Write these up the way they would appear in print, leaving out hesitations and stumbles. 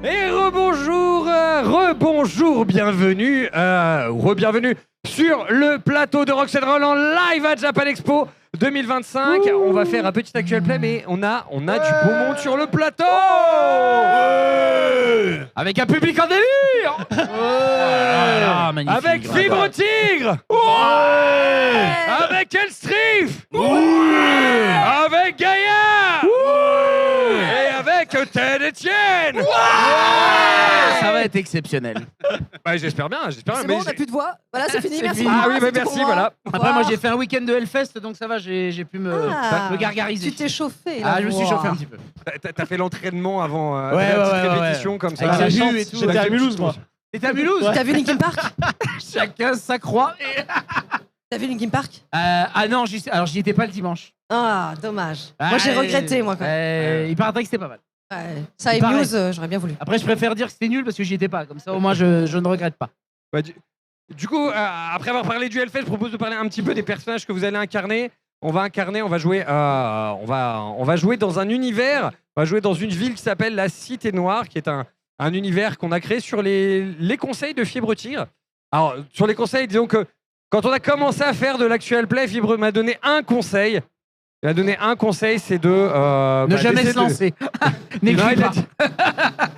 Et rebonjour, bienvenue, re-bienvenue sur le plateau de Rock'n'Roll en live à Japan Expo 2025. On va faire un petit actual play, mais on a du beau monde sur le plateau. Avec un public en délire. Avec Fibre Tigre. Avec Elstrif. Avec Gaïa. Et avec Ted Etienne. Ça va être exceptionnel. Bah, j'espère bien. C'est bon, on n'a plus de voix. Voilà, c'est fini. Merci. Ah oui, beaucoup, bah, c'est tout merci, pour moi. voilà. Après, moi, j'ai fait un week-end de Hellfest, donc ça va, j'ai pu me gargariser. Tu t'es chauffé. Je me suis chauffé un petit peu. T'as fait l'entraînement avant Ouais, la petite ouais, répétition comme ça. Avec Ah, la la chante chute et tout. J'étais à Mulhouse, moi. T'es à Mulhouse? T'as vu Linkin Park? Chacun sa croix. T'as vu Linkin Park? Ah non, alors j'y étais pas le dimanche. Ah, dommage. Moi, j'ai regretté, moi, quand même. Il paraîtrait que c'était pas mal. Ouais. Ça et Il paraît. Muse, j'aurais bien voulu. Après, je préfère dire que c'était nul parce que j'y étais pas. Comme ça, au moins, je ne regrette pas. Bah, du coup, après avoir parlé du Hellfest, je propose de parler un petit peu des personnages que vous allez incarner. On va jouer dans un univers, on va jouer dans une ville qui s'appelle la Cité Noire, qui est un univers qu'on a créé sur les conseils de Fibre Tigre. Alors, sur les conseils, disons que quand on a commencé à faire de l'actual play, Fibre m'a donné un conseil. Il m'a donné un conseil, c'est de Ne jamais se lancer. N'écris pas.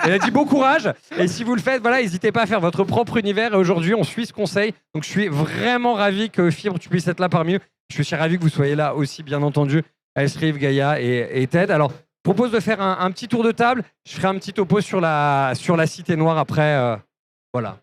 Il a dit bon courage. Et si vous le faites, voilà, n'hésitez pas à faire votre propre univers. Et aujourd'hui, on suit ce conseil. Donc, je suis vraiment ravi que Fibre, tu puisses être là parmi eux. Je suis ravi que vous soyez là aussi, bien entendu. Elstrif, Gaïa et Ted. Alors, je propose de faire un petit tour de table. Je ferai un petit topo sur la Cité Noire après. Voilà.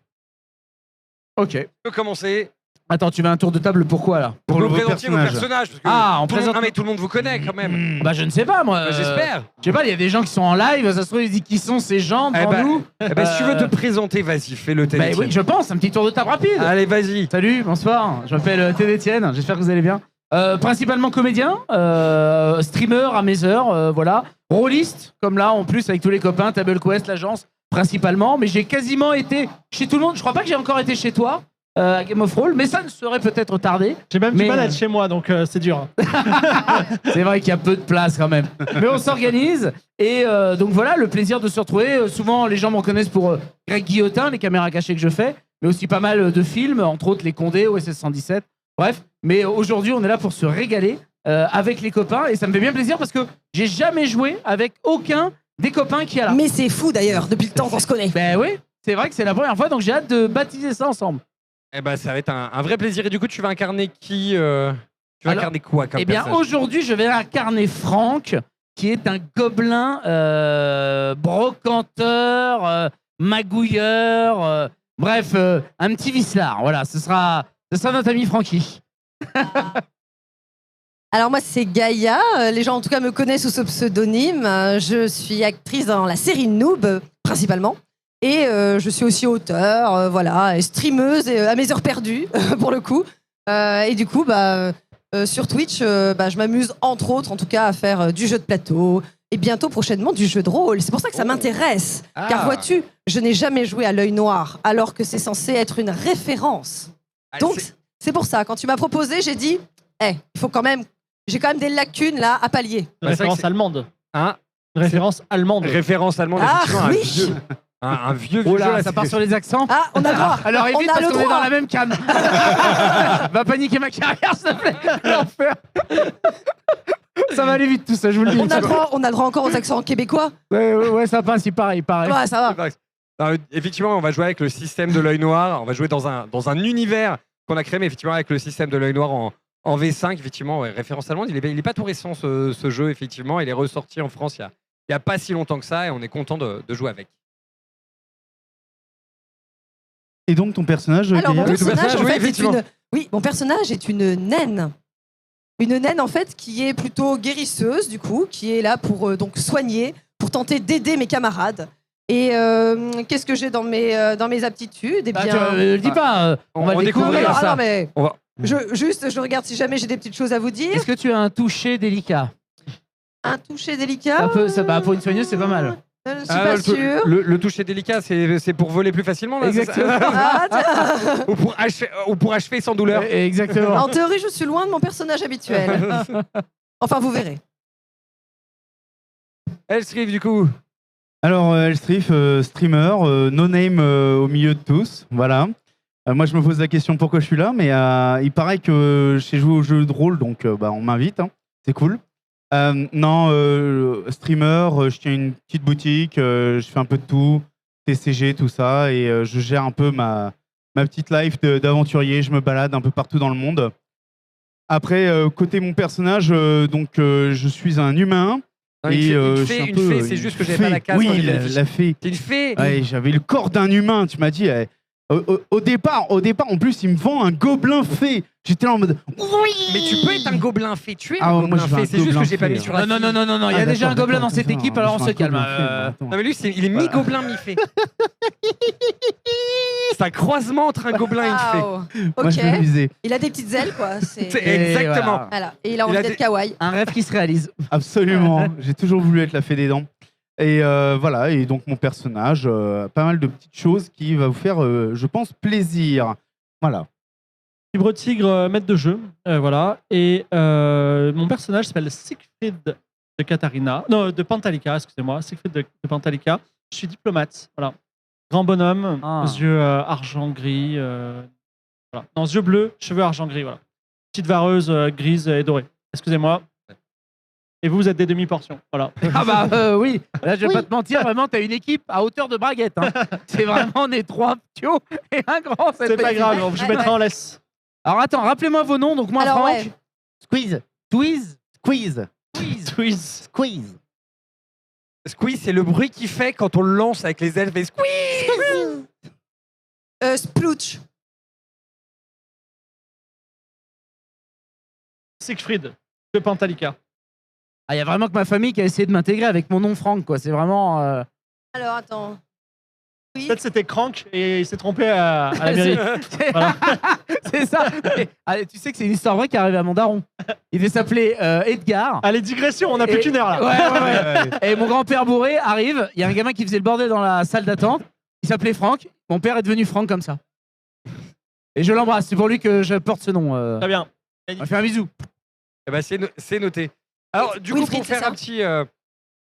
Ok. Je peux commencer. Attends, tu veux un tour de table pourquoi là? Pour le vous présenter vos personnage. personnages. Parce que Ah, on tout le monde- présente. Ah, mais tout le monde vous connaît quand même. Bah, je ne sais pas, moi. Bah, j'espère. Je sais pas, il y a des gens qui sont en live, ça se trouve, ils disent qui sont ces gens devant nous. Si tu veux te présenter, vas-y, fais-le Ted Bah Etienne. oui, je pense, un petit tour de table rapide. Allez, vas-y. Salut, bonsoir, je m'appelle Ted Etienne, j'espère que vous allez bien. Principalement comédien, streamer à mes heures, voilà. Rôliste, comme là en plus avec tous les copains, Table Quest, l'agence, principalement. Mais j'ai quasiment été chez tout le monde, je crois pas que j'ai encore été chez toi, à Game of Roll, mais ça ne serait peut-être tardé. J'ai même Mais- du mal à être chez moi, donc c'est dur. C'est vrai qu'il y a peu de place quand même. Mais on s'organise. Et donc voilà, le plaisir de se retrouver. Souvent, les gens me reconnaissent pour Greg Guillotin, les caméras cachées que je fais, mais aussi pas mal de films, entre autres Les Condés, OSS 117. Bref, mais aujourd'hui, on est là pour se régaler avec les copains. Et ça me fait bien plaisir parce que j'ai jamais joué avec aucun des copains qui est là. Mais c'est fou d'ailleurs, depuis le temps qu'on se connaît. Ben oui, c'est vrai que c'est la première fois, donc j'ai hâte de baptiser ça ensemble. Eh ben, ça va être un vrai plaisir. Et du coup, tu vas incarner qui Tu vas Alors, incarner quoi comme Eh bien, personnage aujourd'hui, je vais incarner Franck, qui est un gobelin brocanteur, magouilleur, bref, un petit vicelard. Voilà, ce sera notre ami Francky. Alors moi, c'est Gaïa. Les gens, en tout cas, me connaissent sous ce pseudonyme. Je suis actrice dans la série Noob, principalement. Et je suis aussi auteure, voilà, et streameuse à mes heures perdues, pour le coup. Et du coup, sur Twitch, je m'amuse, entre autres, en tout cas, à faire du jeu de plateau. Et bientôt, prochainement, du jeu de rôle. C'est pour ça que ça m'intéresse. Ah. Car vois-tu, je n'ai jamais joué à l'œil noir, alors que c'est censé être une référence. Ah, Donc, c'est pour ça, quand tu m'as proposé, j'ai dit, il faut quand même... J'ai quand même des lacunes, là, à pallier. Une Bah, c'est vrai référence que c'est- allemande. Hein Une référence allemande. Référence allemande, Ah, effectivement, oui. un vieux Oh jeu. là, là, ça part sur les accents. Ah, on a le droit. Alors On évite a parce le qu'on est droit. dans la même canne. Va paniquer ma carrière, s'il te plaît. L'enfer. Ça va aller vite tout ça, je vous le dis. On a le droit encore aux accents québécois. Ouais, ça passe, il pareil. Ouais, ça va. Non, effectivement, on va jouer avec le système de l'œil noir. On va jouer dans un univers qu'on a créé, mais effectivement avec le système de l'œil noir en V5. Effectivement, ouais, référence allemande. Il est pas tout récent ce jeu. Effectivement, il est ressorti en France il y a pas si longtemps que ça, et on est content de jouer avec. Et donc ton personnage, Alors, mon Gaïa Oui, tout personnage, personnage, en oui, fait, est effectivement. une... Oui, mon personnage est une naine. Une naine, en fait, qui est plutôt guérisseuse, du coup, qui est là pour donc soigner, pour tenter d'aider mes camarades. Et qu'est-ce que j'ai dans mes aptitudes? Eh bien... le dis pas, on va le découvrir. découvrir ça. non, mais... On va- Je regarde si jamais j'ai des petites choses à vous dire. Est-ce que tu as un toucher délicat? Un toucher délicat. Pour une soigneuse, c'est pas mal. Je suis pas sûre. Le toucher délicat, c'est pour voler plus facilement, là, c'est ça Exactement. Ah, tiens. ou pour achever sans douleur. Exactement. En théorie, je suis loin de mon personnage habituel. Enfin, vous verrez. Elstrif, du coup. Alors, Elstrif, streamer, no name au milieu de tous, voilà. Moi, je me pose la question pourquoi je suis là, mais il paraît que je sais jouer aux jeux de rôle, donc on m'invite, hein. C'est cool. Non, streamer, je tiens une petite boutique, je fais un peu de tout, TCG, tout ça, et je gère un peu ma petite life d'aventurier, je me balade un peu partout dans le monde. Après, côté mon personnage, je suis un humain. Non, Et une je fée, suis un une peu, fée, c'est juste que j'avais pas la case. Oui, quand j'ai fait la fiche. la fée. T'es une fée. Ouais, j'avais le corps d'un humain, tu m'as dit. Au départ, en plus, il me vend un gobelin fée. J'étais là en mode. Mais tu peux être un gobelin fée. Tu es Ah, un moi, gobelin je veux un fée. C'est juste que gobelin j'ai pas fée, mis hein. sur la Non, fiche. il y a déjà un gobelin dans cette équipe, alors on se calme. Non, mais lui, il est mi-gobelin, mi-fée. C'est un croisement entre un gobelin et une fée. Waouh. Moi, je Ok. m'amusais. Il a des petites ailes, quoi. C'est C'est... exactement. voilà. Voilà. Et il a Il envie a d'être des- kawaii. Un rêve qui se réalise. Absolument. J'ai toujours voulu être la fée des dents. Et voilà. Et donc, mon personnage, pas mal de petites choses qui va vous faire, je pense, plaisir. Voilà. Fibre Tigre, maître de jeu, voilà. Et mon personnage s'appelle Siegfried de Katharina, non, de Pantalica, excusez-moi, Siegfried de Pantalica. Je suis diplomate, voilà. Grand bonhomme, Ah. aux yeux argent-gris, voilà. Non, yeux bleus, cheveux argent-gris, voilà. Petite vareuse grise et dorée. Excusez-moi. Et vous êtes des demi-portions, voilà. Ah bah oui, là je vais pas te mentir, vraiment t'as une équipe à hauteur de braguette. Hein. C'est vraiment on est 3 ptios et un grand. C'est pas équipe. grave, je Ouais, mettrai ouais. en laisse. Alors attends, rappelez-moi vos noms. Donc moi Alors, Franck, ouais. Squeeze. Squeeze, Squeeze. Squeeze. Squeeze. Squeeze, c'est le bruit qu'il fait quand on le lance avec les ailes. Fait squeeze. Splooch. Siegfried de Pantalica. Ah, il y a vraiment que ma famille qui a essayé de m'intégrer avec mon nom Franck quoi. C'est vraiment. Alors, attends. Oui. Peut-être c'était Crank et il s'est trompé à la mairie. C'est Voilà. c'est ça. Allez, tu sais que c'est une histoire vraie qui est arrivée à mon daron. Il devait s'appeler Edgar. Allez, digression, on n'a plus Et- qu'une heure là. Ouais. Et mon grand-père bourré arrive. Il y a un gamin qui faisait le bordel dans la salle d'attente. Il s'appelait Franck. Mon père est devenu Franck comme ça. Et je l'embrasse. C'est pour lui que je porte ce nom. Très bien. On va faire un bisou. Eh ben, c'est noté. Alors, du coup, Winfried, pour c'est faire ça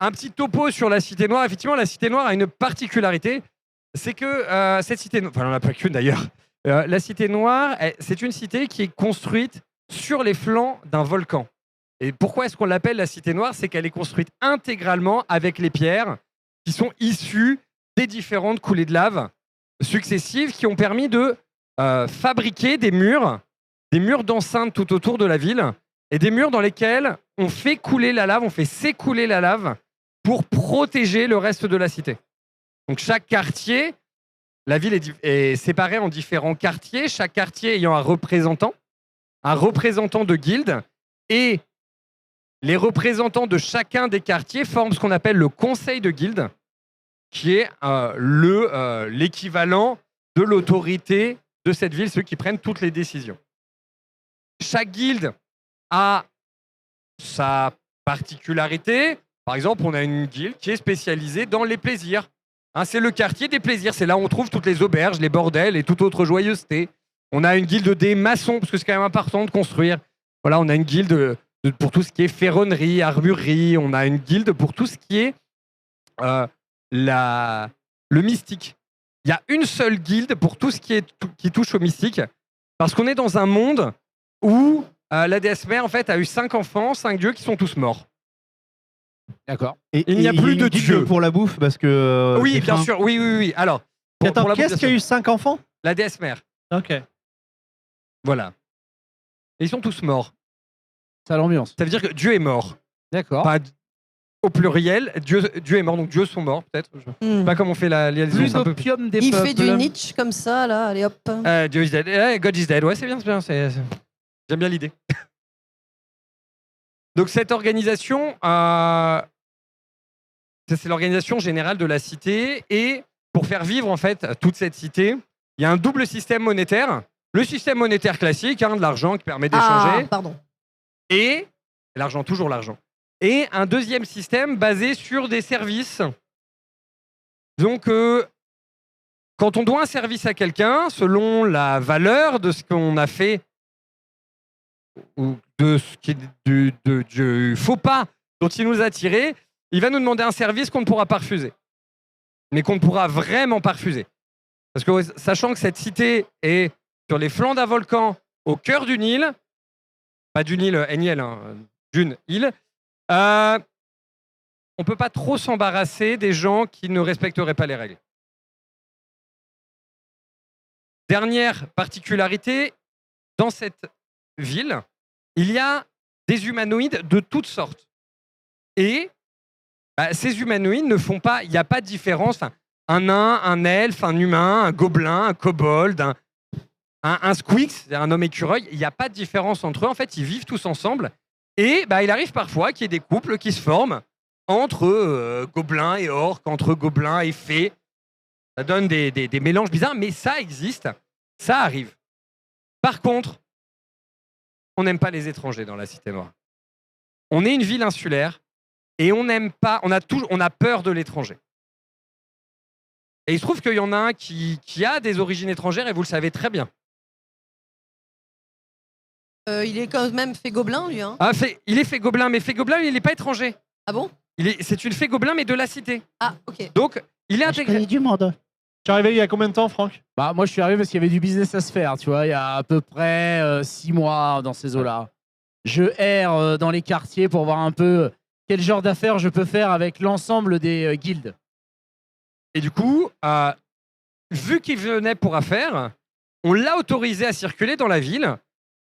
un petit topo sur la Cité Noire, effectivement, la Cité Noire a une particularité, c'est que cette Cité Noire, enfin, on n'en a pas qu'une d'ailleurs, la Cité Noire, c'est une cité qui est construite sur les flancs d'un volcan. Et pourquoi est-ce qu'on l'appelle la Cité Noire? C'est qu'elle est construite intégralement avec les pierres qui sont issues des différentes coulées de lave successives qui ont permis de fabriquer des murs d'enceinte tout autour de la ville et des murs dans lesquels on fait couler la lave, on fait s'écouler la lave pour protéger le reste de la cité. Donc chaque quartier, la ville est séparée en différents quartiers, chaque quartier ayant un représentant de guilde, et les représentants de chacun des quartiers forment ce qu'on appelle le conseil de guilde, qui est l'équivalent de l'autorité de cette ville, ceux qui prennent toutes les décisions. Chaque guilde a sa particularité. Par exemple, on a une guilde qui est spécialisée dans les plaisirs. Hein, c'est le quartier des plaisirs. C'est là où on trouve toutes les auberges, les bordels et toute autre joyeuseté. On a une guilde des maçons, parce que c'est quand même important de construire. Voilà, on a une guilde pour tout ce qui est ferronnerie, armurerie. On a une guilde pour tout ce qui est le mystique. Il y a une seule guilde pour tout ce qui touche au mystique, parce qu'on est dans un monde où la déesse mère en fait a eu 5 enfants, 5 dieux qui sont tous morts. D'accord. Et Il n'y a et plus une de guide dieu. pour la bouffe parce que. oui, j'ai bien faim. sûr. Oui. Alors, Attends, pour la qu'est-ce qui a eu 5 enfants? La déesse mère. Ok. Voilà. Et ils sont tous morts. Ça l'ambiance. Ça veut dire que Dieu est mort. D'accord. Pas au pluriel, Dieu est mort, donc Dieu sont morts peut-être. Je sais Hmm. pas comment on fait la liaison. Plus c'est un peu... d'opium des Il peuples. fait du Nietzsche comme ça, là. Allez, hop. Dieu is dead. God is dead. Ouais, c'est bien. J'aime bien l'idée. Donc cette organisation, c'est l'organisation générale de la cité, et pour faire vivre en fait toute cette cité, il y a un double système monétaire. Le système monétaire classique, de l'argent qui permet d'échanger, Ah, pardon. et l'argent, toujours l'argent. Et un deuxième système basé sur des services. Donc, quand on doit un service à quelqu'un, selon la valeur de ce qu'on a fait, ou de ce qui du faux pas dont il nous a tiré, il va nous demander un service qu'on ne pourra pas refuser. mais qu'on ne pourra vraiment pas refuser. Parce que sachant que cette cité est sur les flancs d'un volcan, au cœur d'une île, pas d'une île Niel, hein, d'une île, on ne peut pas trop s'embarrasser des gens qui ne respecteraient pas les règles. Dernière particularité, dans cette ville, il y a des humanoïdes de toutes sortes. Et ces humanoïdes ne font pas, il n'y a pas de différence. Un nain, un elfe, un humain, un gobelin, un kobold, un squeak, c'est-à-dire un homme écureuil, il n'y a pas de différence entre eux. En fait, ils vivent tous ensemble. Et il arrive parfois qu'il y ait des couples qui se forment entre gobelins et orques, entre gobelins et fées. Ça donne des mélanges bizarres, mais ça existe, ça arrive. Par contre, on n'aime pas les étrangers dans la Cité Noire. On est une ville insulaire et on n'aime pas, on a peur de l'étranger. Et il se trouve qu'il y en a un qui a des origines étrangères et vous le savez très bien. Il est quand même fait gobelin, lui. Hein. Il est fait gobelin, mais fait gobelin, il n'est pas étranger. Ah bon? C'est une fée gobelin, mais de la cité. Ah, ok. Donc, il est Je intégré. connais du monde. Tu es arrivé il y a combien de temps, Franck? Bah, moi, je suis arrivé parce qu'il y avait du business à se faire, tu vois. Il y a à peu près 6 mois dans ces eaux-là. Je erre dans les quartiers pour voir un peu quel genre d'affaires je peux faire avec l'ensemble des guildes. Et du coup, vu qu'il venait pour affaires, on l'a autorisé à circuler dans la ville.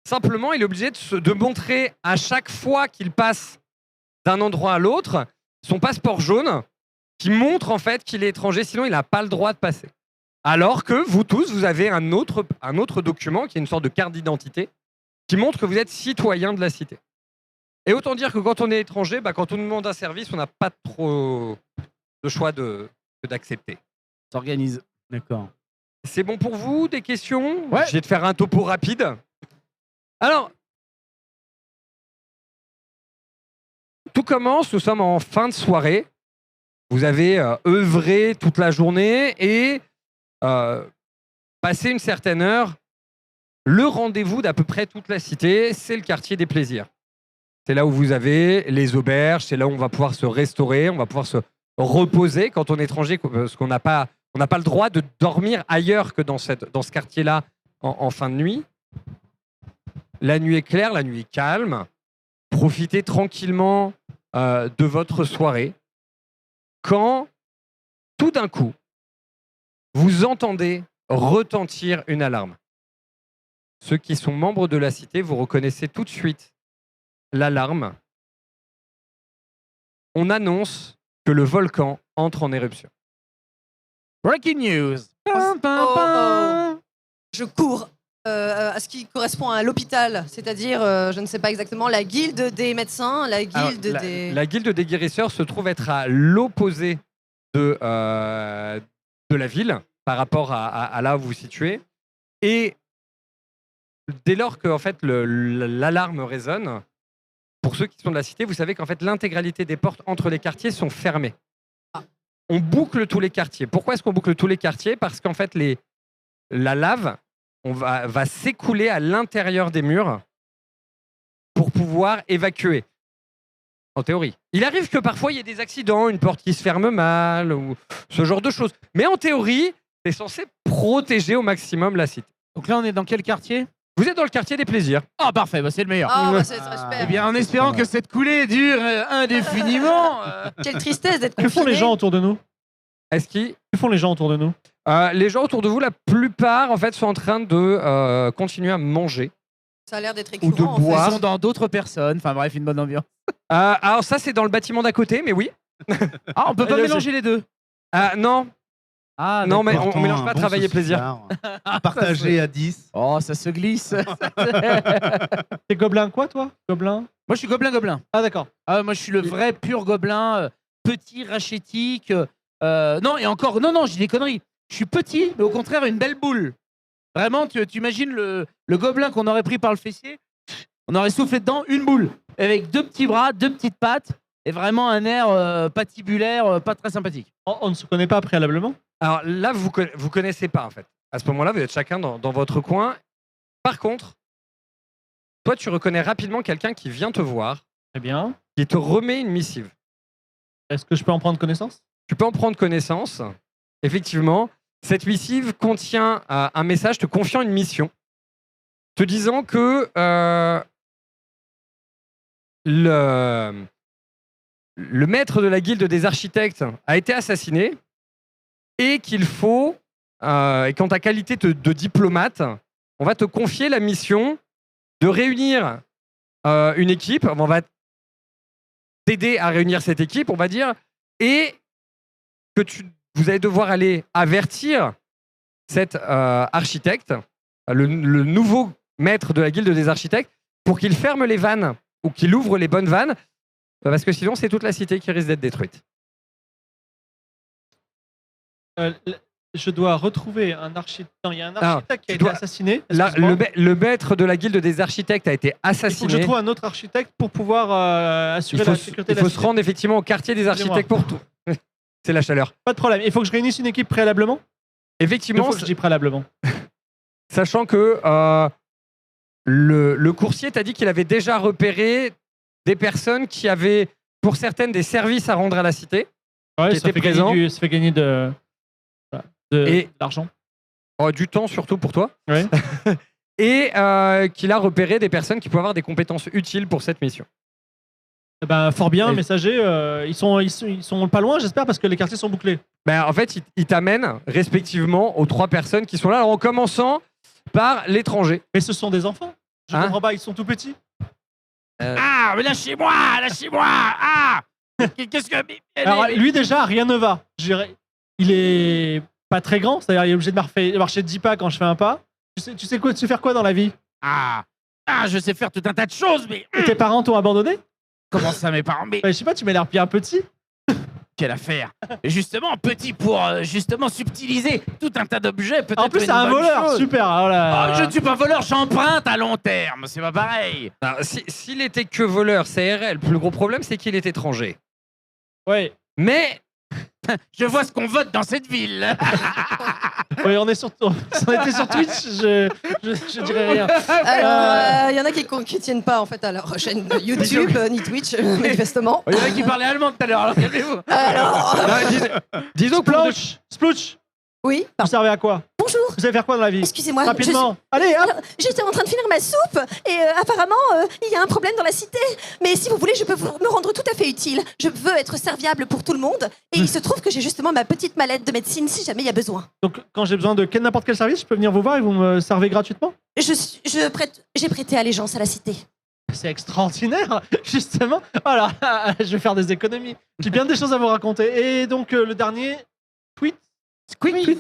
Simplement, il est obligé de montrer à chaque fois qu'il passe d'un endroit à l'autre son passeport jaune qui montre en fait qu'il est étranger, sinon il n'a pas le droit de passer. Alors que vous tous, vous avez un autre document qui est une sorte de carte d'identité qui montre que vous êtes citoyen de la cité. Et autant dire que quand on est étranger, quand on nous demande un service, on n'a pas trop de choix que d'accepter. S'organise. D'accord. C'est bon pour vous? Des questions? Ouais. Je vais te faire un topo rapide. Alors, tout commence, nous sommes en fin de soirée. Vous avez œuvré toute la journée et passé une certaine heure, le rendez-vous d'à peu près toute la cité, c'est le quartier des plaisirs. C'est là où vous avez les auberges, c'est là où on va pouvoir se restaurer, on va pouvoir se reposer quand on est étranger, parce qu'on n'a pas le droit de dormir ailleurs que dans ce quartier-là en fin de nuit. La nuit est claire, la nuit est calme. Profitez tranquillement de votre soirée. Quand, tout d'un coup, vous entendez retentir une alarme. Ceux qui sont membres de la cité, vous reconnaissez tout de suite l'alarme. On annonce que le volcan entre en éruption. Breaking news. Je cours à ce qui correspond à l'hôpital, c'est-à-dire, je ne sais pas exactement, la guilde des médecins, la guilde Alors, des... la guilde des guérisseurs se trouve être à l'opposé de la ville par rapport à là où vous vous situez. Et dès lors que en fait, l'alarme résonne, pour ceux qui sont de la cité, vous savez qu'en fait, l'intégralité des portes entre les quartiers sont fermées. On boucle tous les quartiers. Pourquoi est-ce qu'on boucle tous les quartiers? Parce qu'en fait, la lave va s'écouler à l'intérieur des murs pour pouvoir évacuer. En théorie. Il arrive que parfois, il y ait des accidents, une porte qui se ferme mal, ou ce genre de choses. Mais en théorie, c'est censé protéger au maximum la cité. Donc là, on est dans quel quartier? Vous êtes dans le quartier des plaisirs. Ah, parfait, c'est le meilleur. Ah, c'est super. Eh bien, en espérant que cette coulée dure indéfiniment. Quelle tristesse d'être Que confiné. font les gens autour de nous? Est-ce qu'ils Que font les gens autour de nous? les gens autour de vous, la plupart, en fait, sont en train de continuer à manger. Ça a l'air d'être Ou de récurrent, en boire. Ils sont dans d'autres personnes. Enfin bref, une bonne ambiance. Alors ça, c'est dans le bâtiment d'à côté, mais oui. Ah, on peut pas Là, mélanger les deux. Non, Ah, non, mais d'accord. on Pourtant, mélange un pas bon travailler plaisir. saucissard, partagé à 10. Oh, ça se glisse. T'es gobelin quoi, toi? Gobelin? Moi, je suis gobelin. Ah, d'accord. Ah, moi, je suis le vrai pur gobelin, petit, rachétique. Non, et encore, non, j'ai des conneries. Je suis petit, mais au contraire, une belle boule. Vraiment, tu imagines le gobelin qu'on aurait pris par le fessier, on aurait soufflé dedans une boule, avec 2 petits bras, 2 petites pattes, et vraiment un air patibulaire, pas très sympathique. On ne se connaît pas préalablement? Alors là, vous connaissez pas, en fait. À ce moment-là, vous êtes chacun dans votre coin. Par contre, toi, tu reconnais rapidement quelqu'un qui vient te voir, Très bien. qui te remet une missive. Est-ce que je peux en prendre connaissance? Tu peux en prendre connaissance. effectivement, cette missive contient un message te confiant une mission, te disant que le maître de la guilde des architectes a été assassiné et qu'il faut, et qu'en ta qualité de diplomate, on va te confier la mission de réunir une équipe, on va t'aider à réunir cette équipe, on va dire, et que vous allez devoir aller avertir cet architecte, le nouveau maître de la guilde des architectes, pour qu'il ferme les vannes ou qu'il ouvre les bonnes vannes, parce que sinon c'est toute la cité qui risque d'être détruite. Je dois retrouver un architecte. Non, il y a un architecte qui a été assassiné. Le maître de la guilde des architectes a été assassiné. Il faut que je trouve un autre architecte pour pouvoir assurer la sécurité de la Il faut cité. se rendre effectivement au quartier des architectes pour tout. C'est la chaleur. Pas de problème. Il faut que je réunisse une équipe préalablement. Effectivement, Je dis préalablement. sachant que le coursier t'a dit qu'il avait déjà repéré des personnes qui avaient, pour certaines, des services à rendre à la cité. Ouais, Qui ça était fait présent. ça fait gagner de l'argent. Du temps surtout pour toi. Ouais. Et qu'il a repéré des personnes qui pouvaient avoir des compétences utiles pour cette mission. Eh ben, fort bien, Et- messager. Ils sont pas loin, j'espère, parce que les quartiers sont bouclés. En fait, il t'amène respectivement aux 3 personnes qui sont là, alors en commençant par l'étranger. Mais ce sont des enfants. Je Hein comprends pas, ils sont tout petits. Ah, mais lâchez-moi! Ah! Qu'est-ce que. Alors, lui, déjà, rien ne va. Je dirais, il est pas très grand, c'est-à-dire il est obligé de marcher de 10 pas quand je fais un pas. Tu sais faire quoi dans la vie? Ah, je sais faire tout un tas de choses, mais. Et tes parents t'ont abandonné? Comment ça, mes parents? Mais Je sais pas, tu m'as l'air bien petit. quelle affaire! Justement, petit pour justement subtiliser tout un tas d'objets, peut-être. En plus, une c'est un bonne voleur, chose. super. Oh là. Oh, je ne suis pas voleur, j'emprunte à long terme, c'est pas pareil. Alors, s'il était que voleur, CRL, le plus gros problème, c'est qu'il est étranger. Ouais. Mais Je vois ce qu'on vote dans cette ville. Ouais, on était sur Twitch, je dirais rien. Alors, il y en a qui tiennent pas en fait à leur chaîne YouTube ni Twitch, manifestement. Il y en a qui parlaient allemand tout à l'heure, alors calmez-vous. Alors, disons que pour Splouch, oui, vous pardon. servez à quoi? Bonjour, Vous savez faire quoi dans la vie? excusez-moi. Rapidement. Allez, hop. Alors, j'étais en train de finir ma soupe et apparemment il y a un problème dans la cité. Mais si vous voulez, je peux me rendre tout à fait utile. Je veux être serviable pour tout le monde et il se trouve que j'ai justement ma petite mallette de médecine si jamais il y a besoin. Donc, quand j'ai besoin de n'importe quel service, je peux venir vous voir et vous me servez gratuitement? J'ai prêté allégeance à la cité. C'est extraordinaire, justement. Alors, je vais faire des économies. J'ai bien des choses à vous raconter. Et donc, le dernier, tweet. Squeeze.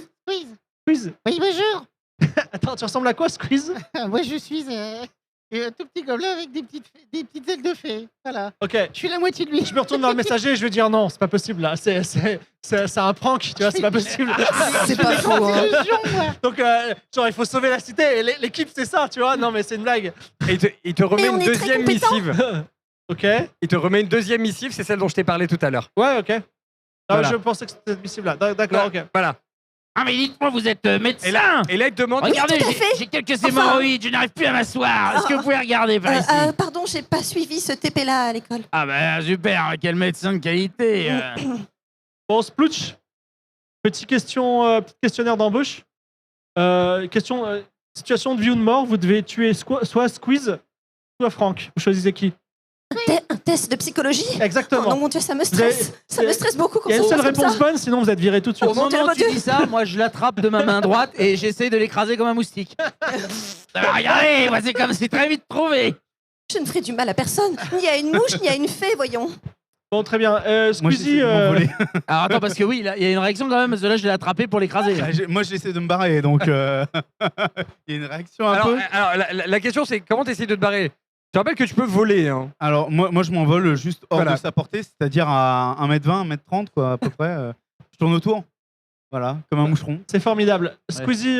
Quiz. Oui, bonjour. Attends, tu ressembles à quoi, Squeeze? Moi, je suis un tout petit gobelin avec des petites ailes de fée. Voilà. Ok. Je suis la moitié de lui. Je me retourne vers le messager et je vais dire non, c'est pas possible là. C'est un prank, tu vois, c'est pas possible. C'est pas faux. Hein. Illusion, moi. Donc, genre, il faut sauver la cité. Et l'équipe, c'est ça, tu vois. Non, mais c'est une blague. Et il te remet Mais on une est très deuxième compétents. missive. Ok. Il te remet une deuxième missive, c'est celle dont je t'ai parlé tout à l'heure. Ouais, ok. Ah, Voilà. je pensais que c'était admissible là. D'accord, ok. Voilà. Ah, mais dites-moi, vous êtes médecin. Et là, il te demande. Regardez, tout à fait. j'ai quelques Enfin- hémorroïdes, je n'arrive plus à m'asseoir. Est-ce que vous pouvez regarder par ici? Pardon, j'ai pas suivi ce TP là à l'école. Ah bah super, quel médecin de qualité. Bon, Splooch. Petit questionnaire d'embauche. Situation de vie ou de mort. Vous devez tuer soit Squeeze, soit Franck. Vous choisissez qui? Un test de psychologie. Oh Exactement. non mon Dieu, ça me Vous avez- stresse. Ça me stresse beaucoup quand Il y a une ça se seule passe comme réponse ça. bonne, sinon vous êtes viré tout de suite. Au moment Dieu, où mon tu Dieu. dis ça, moi je l'attrape de ma main droite et j'essaie de l'écraser comme un moustique. Regardez, moi c'est comme c'est très vite trouvé. Je ne ferai du mal à personne. Ni à une mouche, ni à une fée, voyons. Bon, très bien. Moi, Squeezie, j'essaie de m'envoler. Alors attends, parce que oui, il y a une réaction quand même, parce que là je l'ai attrapé pour l'écraser. Moi, j'essaie de me barrer, donc il y a une réaction un Alors, peu. la question, c'est comment tu essaies de te barrer? Je te rappelle que tu peux voler. Hein. Alors, moi, je m'envole juste hors Voilà. de sa portée, c'est-à-dire à 1m20, 1m30, quoi, à peu près. Je tourne autour. Voilà, comme un moucheron. c'est formidable. Squeezie,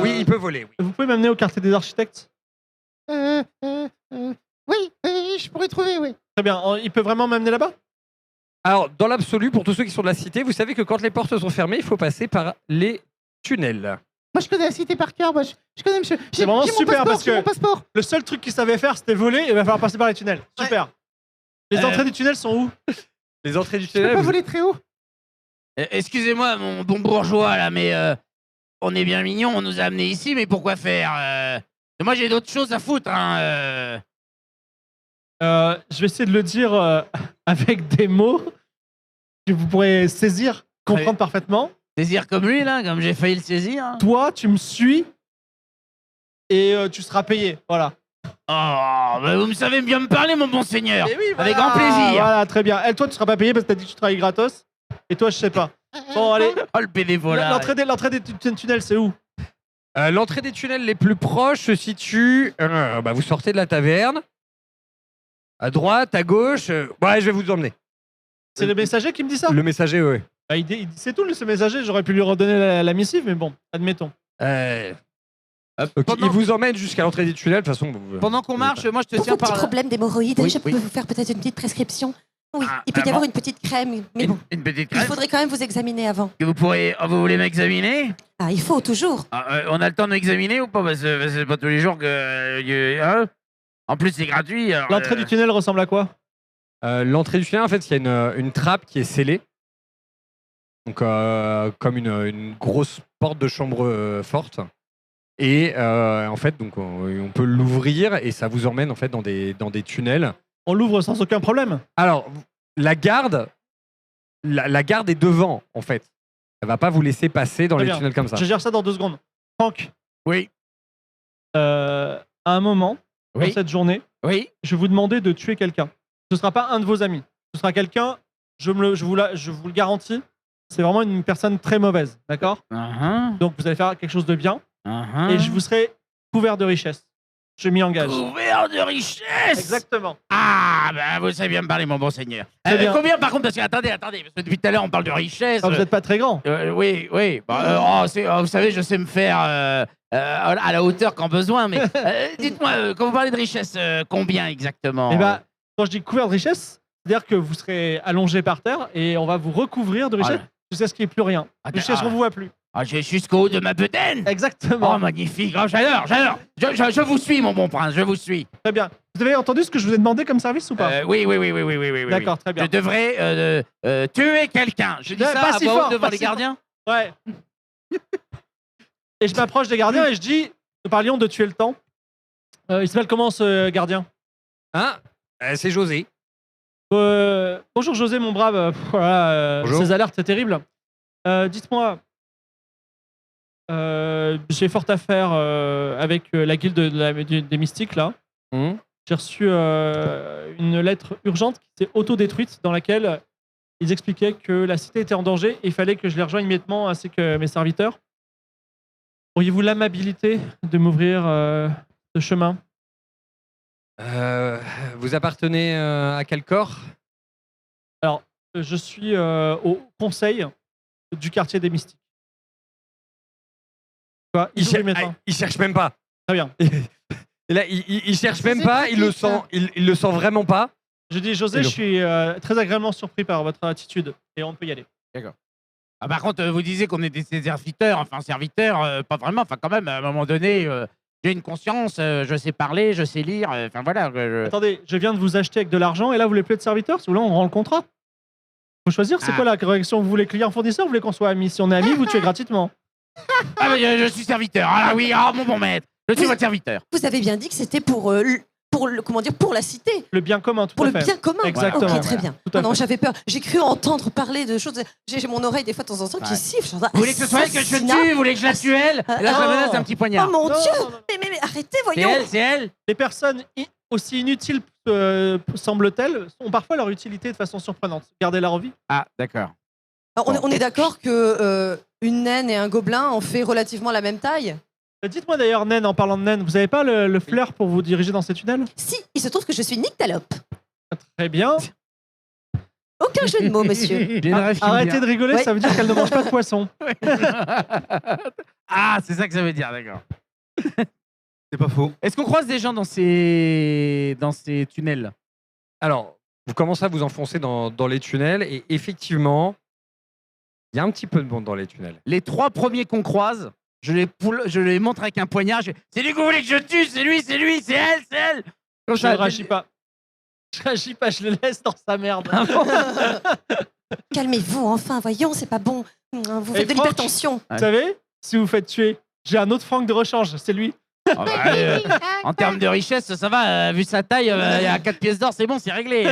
Oui, il peut voler. Oui. vous pouvez m'amener au quartier des architectes? Oui, je pourrais trouver, oui. Très bien. Il peut vraiment m'amener là-bas? Alors, dans l'absolu, pour tous ceux qui sont de la cité, vous savez que quand les portes sont fermées, il faut passer par les tunnels. Moi, je connais la cité par cœur. Moi, je connais monsieur. C'est vraiment j'ai mon super, passeport, parce j'ai que- mon passeport. Le seul truc qu'il savait faire, c'était voler et il va falloir passer par les tunnels. Super. Les entrées du tunnel sont où? Les entrées du Je peux tunnel, pas vous, voler très haut. Excusez-moi, mon bon bourgeois, là, mais on est bien mignon, on nous a amenés ici, mais pourquoi faire Moi, j'ai d'autres choses à foutre, hein. Je vais essayer de le dire avec des mots que vous pourrez saisir, comprendre parfaitement. Saisir comme lui, là, comme j'ai failli le saisir. Hein. Toi, tu me suis et tu seras payé. Voilà. Oh, bah vous me savez bien me parler, mon bon seigneur. Et oui, Avec grand plaisir. Voilà, très bien. Elle, toi, tu seras pas payé parce que t'as dit que tu travailles gratos. Et toi, je sais pas. Bon, allez. Oh, le bénévolat. L'entrée des tunnels, c'est où? L'entrée des tunnels les plus proches se situe. Vous sortez de la taverne. À droite, à gauche. Ouais, je vais vous emmener. C'est le messager qui me dit ça? Le messager, ouais. Bah, il dit c'est tout, ce messager. J'aurais pu lui redonner la missive, mais bon, admettons. Ok, il vous emmène jusqu'à l'entrée des tunnels. De toute façon, Pendant qu'on marche, moi, je te Pour tiens vos petits par là. problèmes d'hémorroïdes, Oui, je oui. peux vous faire peut-être une petite prescription. Oui, Ah, il peut y vraiment avoir une petite crème, mais bon, Une petite il crème faudrait quand même vous examiner avant. que vous pourrez... Oh, vous voulez m'examiner Ah, il faut toujours. On a le temps de m'examiner ou pas? Parce que c'est pas tous les jours que... hein en plus, c'est gratuit. alors, L'entrée du tunnel ressemble à quoi? l'entrée du tunnel, en fait, il y a une trappe qui est scellée. Donc, comme une grosse porte de chambre forte. Et en fait, donc, on peut l'ouvrir et ça vous emmène en fait dans des tunnels. On l'ouvre sans aucun problème. Alors, la garde est devant, en fait. Elle va pas vous laisser passer dans Très les bien. tunnels comme ça. Je gère ça dans 2 secondes. Franck, Oui, à un moment, dans Oui. cette journée, oui. je vais vous demander de tuer quelqu'un. Ce ne sera pas un de vos amis. Ce sera quelqu'un, je vous le garantis, c'est vraiment une personne très mauvaise. D'accord? Donc vous allez faire quelque chose de bien et je vous serai couvert de richesse. Je m'y engage. Couvert de richesse. Exactement. Ah, bah vous savez bien me parler, mon bon seigneur. Très bien. Combien, par contre, parce que attendez, parce que depuis tout à l'heure, on parle de richesse. Ah, vous n'êtes pas très grand. Oui, oui. Vous savez, je sais me faire à la hauteur quand besoin, mais dites-moi, quand vous parlez de richesse, combien exactement? Et bah, quand je dis couvert de richesse, c'est-à-dire que vous serez allongé par terre et on va vous recouvrir de richesse jusqu'à ce qu'il n'y ait plus rien. Jusqu'à ce qu'on vous voit plus. J'ai jusqu'au haut de ma bedaine. Exactement. Oh, magnifique. Oh, j'adore. Je vous suis, mon bon prince, je vous suis. Très bien. Vous avez entendu ce que je vous ai demandé comme service ou pas? Oui. D'accord, très bien. Je devrais tuer quelqu'un. Je dis Ouais, ça pas à si voix fort, haute devant pas les si fort. gardiens. Ouais. Et je m'approche des gardiens et je dis, nous parlions de tuer le temps. Il s'appelle comment ce gardien? Hein C'est José. Bonjour José, mon brave. Bonjour. Ces alertes, c'est terrible. Dites-moi, j'ai fort à faire avec la guilde des mystiques, là. Hum. J'ai reçu une lettre urgente qui s'est auto-détruite dans laquelle ils expliquaient que la cité était en danger et il fallait que je les rejoigne immédiatement ainsi que mes serviteurs. Auriez-vous l'amabilité de m'ouvrir ce chemin? Vous appartenez à quel corps? Alors, je suis au conseil du quartier des mystiques. Quoi? Ils ont du médecin. Il cherche même pas. Très bien. Et là, il cherche même pas. Il le sent. Il le sent vraiment pas. Je dis, José, Hello. je suis très agréablement surpris par votre attitude et on peut y aller. Ah, par contre, vous disiez qu'on était des serviteurs, pas vraiment, enfin quand même, à un moment donné, j'ai une conscience, je sais parler, je sais lire, enfin voilà. Attendez, je viens de vous acheter avec de l'argent et là, vous voulez plus être serviteur? Si vous voulez, on rend le contrat. Faut choisir, c'est quoi la correction? Vous voulez client-fournisseur? Vous voulez qu'on soit amis? Si on est amis, vous tuez gratuitement. Ah, mais je suis serviteur, ah oui, mon bon maître, je suis votre serviteur. Vous avez bien dit que c'était pour la cité, Le bien commun, tout pour à le fait. bien commun. Exactement. Ok, très bien. Tout à Non, fait. j'avais peur. J'ai cru entendre parler de choses. J'ai mon oreille des fois de temps en temps qui Ouais. siffle. Je suis en train, Vous voulez que ce soit elle que je assassinat. tue? Vous voulez que je la tue elle? Et là, je la menace d'un petit poignard. Oh mon Non, Dieu! non, non. Mais arrêtez, C'est voyons. elle, c'est elle? Les personnes aussi inutiles semblent-elles ont parfois leur utilité de façon surprenante. Gardez-la en vie. Ah, d'accord. Alors, on est d'accord que une naine et un gobelin ont fait relativement la même taille? Dites-moi d'ailleurs, naine, en parlant de naine, vous n'avez pas le flair pour vous diriger dans ces tunnels? Si, il se trouve que je suis Nyctalope. Très bien. Aucun jeu de mots, monsieur. J'ai une rêve qui me Arrêtez vient. de rigoler, Ouais. ça veut dire qu'elle ne mange pas de poisson. Ah, c'est ça que ça veut dire, d'accord. C'est pas faux. Est-ce qu'on croise des gens dans ces tunnels? Alors, vous commencez à vous enfoncer dans les tunnels et effectivement, il y a un petit peu de monde dans les tunnels. Les 3 premiers qu'on croise, je les montre avec un poignard. C'est lui que vous voulez que je tue? C'est lui, c'est elle, c'est elle. Comme Je ça, ne réagis pas. Je réagis pas, je le laisse dans sa merde. Calmez-vous, enfin, voyons, c'est pas bon. Vous faites de Franck, l'hypertension. Vous savez, si vous faites tuer, j'ai un autre Franck de rechange, c'est lui. Ah bah, en termes de richesse, ça va. Vu sa taille, il y a 4 pièces d'or, c'est bon, c'est réglé.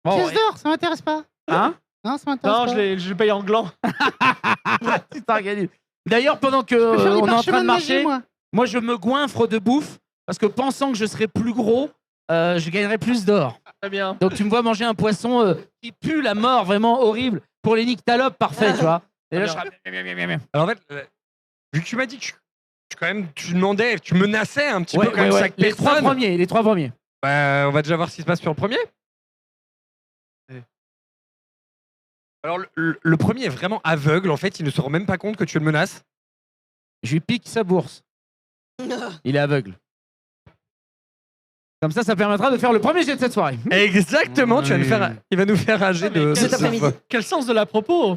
Bon, Pièce ouais. d'or, ça m'intéresse pas. Hein? Non, ça m'intéresse Non, pas. je le paye en gland. Tu t'organises. D'ailleurs, pendant que Je peux faire des on est en parchemins train de magie, marcher, moi. moi je me goinfre de bouffe parce que pensant que je serais plus gros, je gagnerais plus d'or. Très bien. Donc tu me vois manger un poisson qui pue la mort, vraiment horrible. Pour les nyctalopes, parfait, tu vois. Et là, je serais... Alors en fait, vu que tu m'as dit que quand même, tu demandais, tu menaçais un petit peu quand même chaque Les 3 personne. premiers, les 3 premiers. Bah, on va déjà voir ce qui se passe sur le premier. Alors le premier est vraiment aveugle, en fait, il ne se rend même pas compte que tu le menaces. Je lui pique sa bourse. Il est aveugle. Comme ça permettra de faire le premier jet de cette soirée. Exactement, tu vas nous Oui. faire, il va nous faire un jet Ah, mais de... Cet après-midi. Quel sens de la propos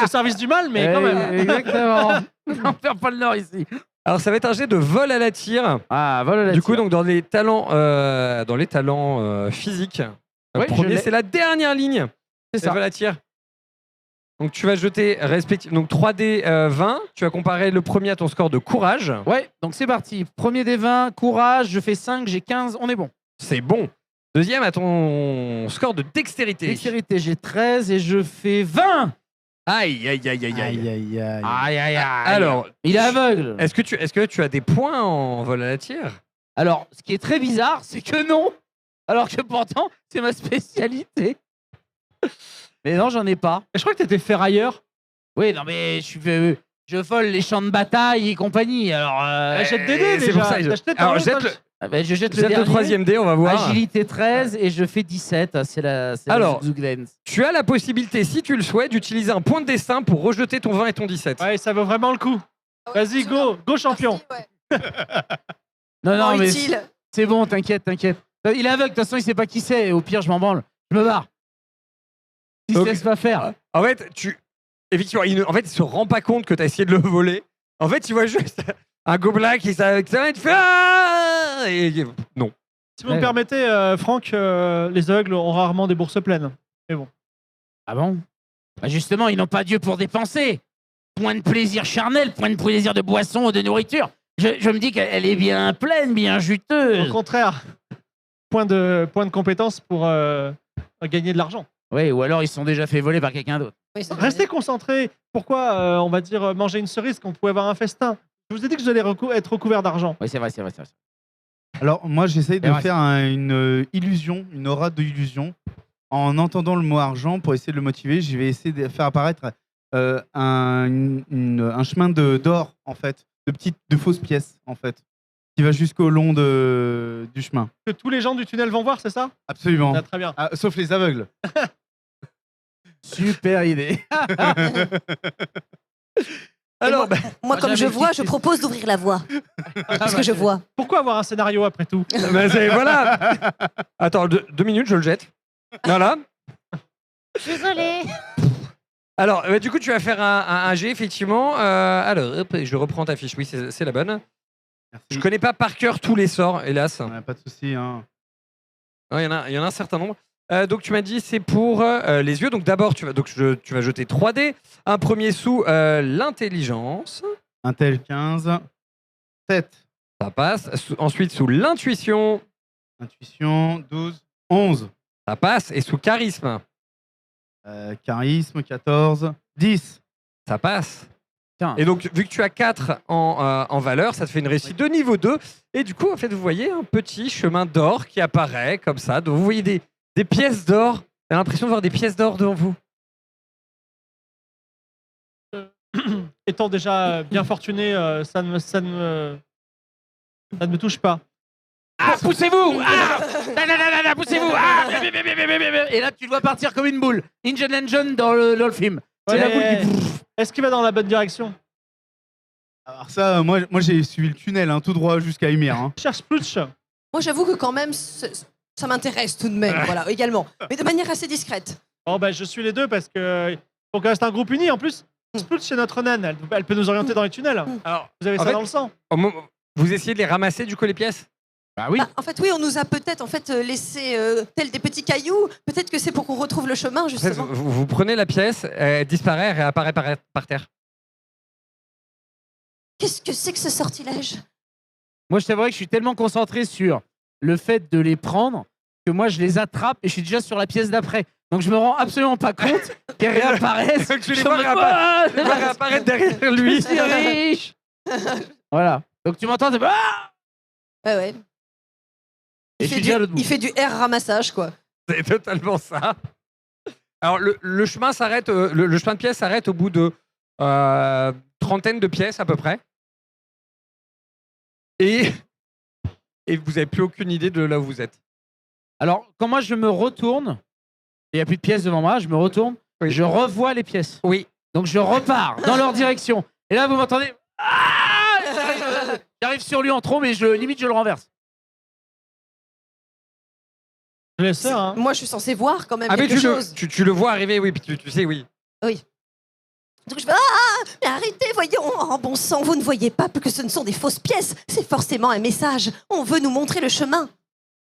Au service du mal, mais quand même. Exactement. On perd pas le nord ici. Alors ça va être un jet de vol à la tire. Ah, voilà la Du coup, tire. donc dans les talents, physiques, le Oui, je premier l'ai. c'est la dernière ligne. C'est C'est ça. vol à tir. Donc tu vas jeter donc 3D 20. Tu vas comparer le premier à ton score de courage. Ouais, donc c'est parti. Premier des 20, courage, je fais 5, j'ai 15, on est bon. C'est bon. Deuxième à ton score de dextérité. Dextérité, j'ai 13 et je fais 20. Aïe, aïe, aïe, aïe, aïe. Aïe, aïe, aïe. Aïe, aïe, aïe. Alors, Il est aveugle. est-ce que tu as des points en vol à la tire? Alors, ce qui est très bizarre, c'est que non. Alors que pourtant, c'est ma spécialité. Mais non, j'en ai pas. Et je crois que t'étais ferrailleur. Oui, non, mais je vole les champs de bataille et compagnie. Alors, Jette des dés c'est déjà. pour ça que je- T'as jeté ta Alors, route, jette hein. je jette le Jette le dernier. troisième dé, on va voir. Agilité 13 et je fais 17. C'est Alors. Zuglen. Tu as la possibilité, si tu le souhaites, d'utiliser un point de destin pour rejeter ton 20 et ton 17. Ouais, ça vaut vraiment le coup. Vas-y, go champion. Non, non, mais utile. c'est bon, t'inquiète. Il est aveugle, de toute façon, il sait pas qui c'est. Au pire, je m'en branle. Je me barre. Il se Donc- laisse pas faire. En fait, effectivement, il se rend pas compte que tu as essayé de le voler. En fait, tu vois juste un gobelin qui s'arrête, il fait ah non. Si vous me Ouais. permettez, Franck, les aveugles ont rarement des bourses pleines. Ah bon? Bah justement, ils n'ont pas Dieu pour dépenser. Point de plaisir charnel, point de plaisir de boisson ou de nourriture. Je me dis qu'elle est bien pleine, bien Au juteuse. contraire, point de compétence pour gagner de l'argent. Oui, ou alors ils se sont déjà fait voler par quelqu'un d'autre. Oui, c'est Restez concentrés. Pourquoi, on va dire, manger une cerise quand on pouvait avoir un festin? Je vous ai dit que j'allais être recouvert d'argent. Oui, c'est vrai. Alors, moi, j'essaye de Et ouais. faire une illusion, une aura d'illusion. En entendant le mot argent, pour essayer de le motiver, je vais essayer de faire apparaître un chemin d'or, en fait, de fausses pièces, en fait, qui va jusqu'au long du chemin. Que tous les gens du tunnel vont voir, c'est ça? Absolument. Ah, très bien. Ah, sauf les aveugles. Super idée. Alors, bah, Moi, comme je j'avais vois, dit je que- propose d'ouvrir la voie. Parce que je vois. Pourquoi avoir un scénario après tout? voilà. Attends, 2 minutes, je le jette. Voilà. Désolé. Alors, du coup, tu vas faire un jet, effectivement. Alors, hop, je reprends ta fiche. Oui, c'est la bonne. Merci. Je connais pas par cœur tous les sorts, hélas. Ouais, pas de souci. Hein. Il y en a un certain nombre. Donc, tu m'as dit c'est pour les yeux. Donc, d'abord, tu vas jeter 3D. Un premier sous l'intelligence. Intel 15. 7. Ça passe. Ensuite, sous l'intuition. Intuition 12. 11. Ça passe. Et sous charisme. Charisme 14. 10. Ça passe. Tiens. Et donc, vu que tu as 4 en valeur, ça te fait une réussite de niveau 2. Et du coup, en fait, vous voyez un petit chemin d'or qui apparaît comme ça. Donc, vous voyez des pièces d'or. J'ai l'impression de voir des pièces d'or devant vous. Étant déjà bien fortuné, ça ne me touche pas. Ah, poussez-vous! Ah! Nanana, poussez-vous! Ah! Et là, tu le vois partir comme une boule. Indiana Jones dans le film. C'est la boule qui... Est-ce qu'il va dans la bonne direction? Alors ça, moi j'ai suivi le tunnel, hein, tout droit jusqu'à Ymir. Hein. Cherche Plutch. Moi, j'avoue que quand même, ça m'intéresse tout de même, voilà, également. Mais de manière assez discrète. Bon, bah, je suis les deux parce que faut qu'on reste un groupe uni. En plus, Plutch, c'est notre naine. Elle peut nous orienter dans les tunnels. Alors, Vous avez en ça fait- dans le sang. vous essayez de les ramasser, du coup, les pièces? Bah oui. Bah, en fait, oui, on nous a peut-être laissé tels des petits cailloux. Peut-être que c'est pour qu'on retrouve le chemin, En fait, justement. vous prenez la pièce, elle disparaît, elle réapparaît par terre. Qu'est-ce que c'est que ce sortilège? Moi, je t'avouerais que je suis tellement concentré sur le fait de les prendre que moi, je les attrape et je suis déjà sur la pièce d'après. Donc, je me rends absolument pas compte qu'elles réapparaissent. Donc, tu les Je vois me dis, réapparaître. Tu vois réapparaître derrière lui. Je suis riche. Voilà. Donc, tu m'entends, t'es ah Ouais, ouais. Et je suis déjà à l'autre bout. Il fait du air ramassage, quoi. C'est totalement ça. Alors, le chemin s'arrête, le chemin de pièces s'arrête au bout de trentaine de pièces à peu près. Et vous n'avez plus aucune idée de là où vous êtes. Alors, quand moi, je me retourne, il n'y a plus de pièces devant moi, je me retourne, Oui. je revois les pièces. Oui. Donc, je repars dans leur direction. Et là, vous m'entendez ah J'arrive sur lui en trombe et limite, je le renverse. Je laisse faire, hein. Moi, je suis censée voir quand même Ah, mais quelque chose. tu le vois arriver, oui, puis tu sais, oui. Donc je fais mais arrêtez, voyons. Oh, bon sang, vous ne voyez pas que ce ne sont des fausses pièces. C'est forcément un message. On veut nous montrer le chemin.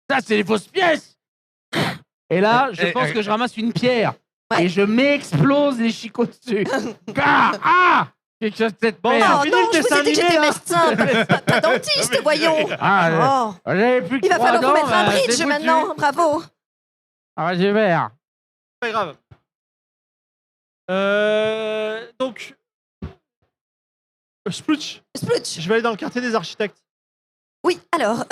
Ça, c'est les fausses pièces. Et là, je Eh, pense eh, que je ramasse une pierre. Ouais. Et je m'explose les chicots dessus. Quelque chose de cette Bon, merde. Oh fini non, le je vous dessin ai dit que animé, j'étais hein. médecin, pas dentiste, voyons. Ah, Oh, j'avais plus que il va 3 falloir vous dents, mettre un bah, bridge c'est foutu. maintenant. Bravo. Ah, j'ai vert. Pas grave. Donc, Splutch, Splutch. je vais aller dans le quartier des architectes. Oui, alors,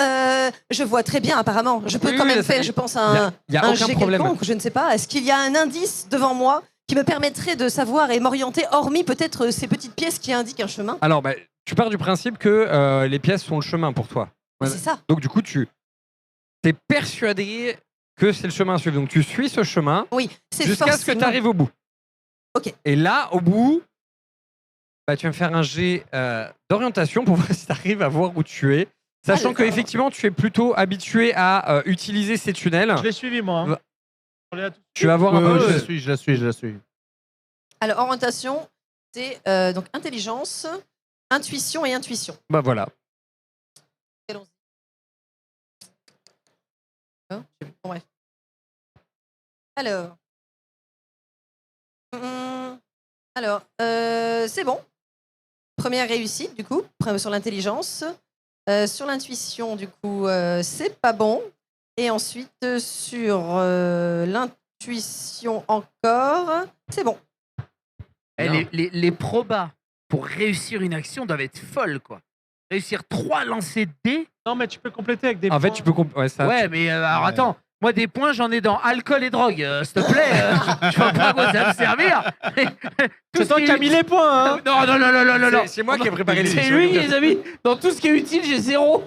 je vois très bien apparemment. Je peux Oui, quand oui, même là, ça- faire, je pense, Il n'y a un aucun jet problème. quelconque, je ne sais pas. Est-ce qu'il y a un indice devant moi qui me permettrait de savoir et m'orienter, hormis peut-être ces petites pièces qui indiquent un chemin? Alors, bah, tu pars du principe que les pièces sont le chemin pour toi. Ouais. C'est ça. Donc, du coup, tu es persuadé que c'est le chemin à suivre. Donc, tu suis ce chemin Oui, c'est jusqu'à ce que forcément- tu arrives au bout. Ok. Et là, au bout, bah, tu vas me faire un jet d'orientation pour voir si tu arrives à voir où tu es. Sachant Ah, que effectivement, tu es plutôt habitué à utiliser ces tunnels. Je l'ai suivi, moi. Hein. Va- On est là tout- Tu vas voir un peu. Je la suis. Alors, orientation, c'est donc intelligence, intuition et intuition. Bah voilà. Allons-y. Hein, j'ai vu. Bon, bref. Alors. Alors, c'est bon. Première réussite, du coup, sur l'intelligence. Sur l'intuition, du coup, c'est pas bon. Et ensuite, sur l'intuition encore, c'est bon. Eh, Non. les probas pour réussir une action doivent être folles, quoi. Réussir 3 lancers de dés. Non, mais tu peux compléter avec des En fait, points. tu peux. Ouais, ça, Ouais, mais alors Ouais. attends. Moi, des points, j'en ai dans alcool et drogue. S'il te plaît, je vois pas à quoi ça va me servir. C'est toi qui as mis les points, hein. Non. C'est moi qui ai préparé C'est l'émission. lui, les amis. Dans tout ce qui est utile, j'ai 0.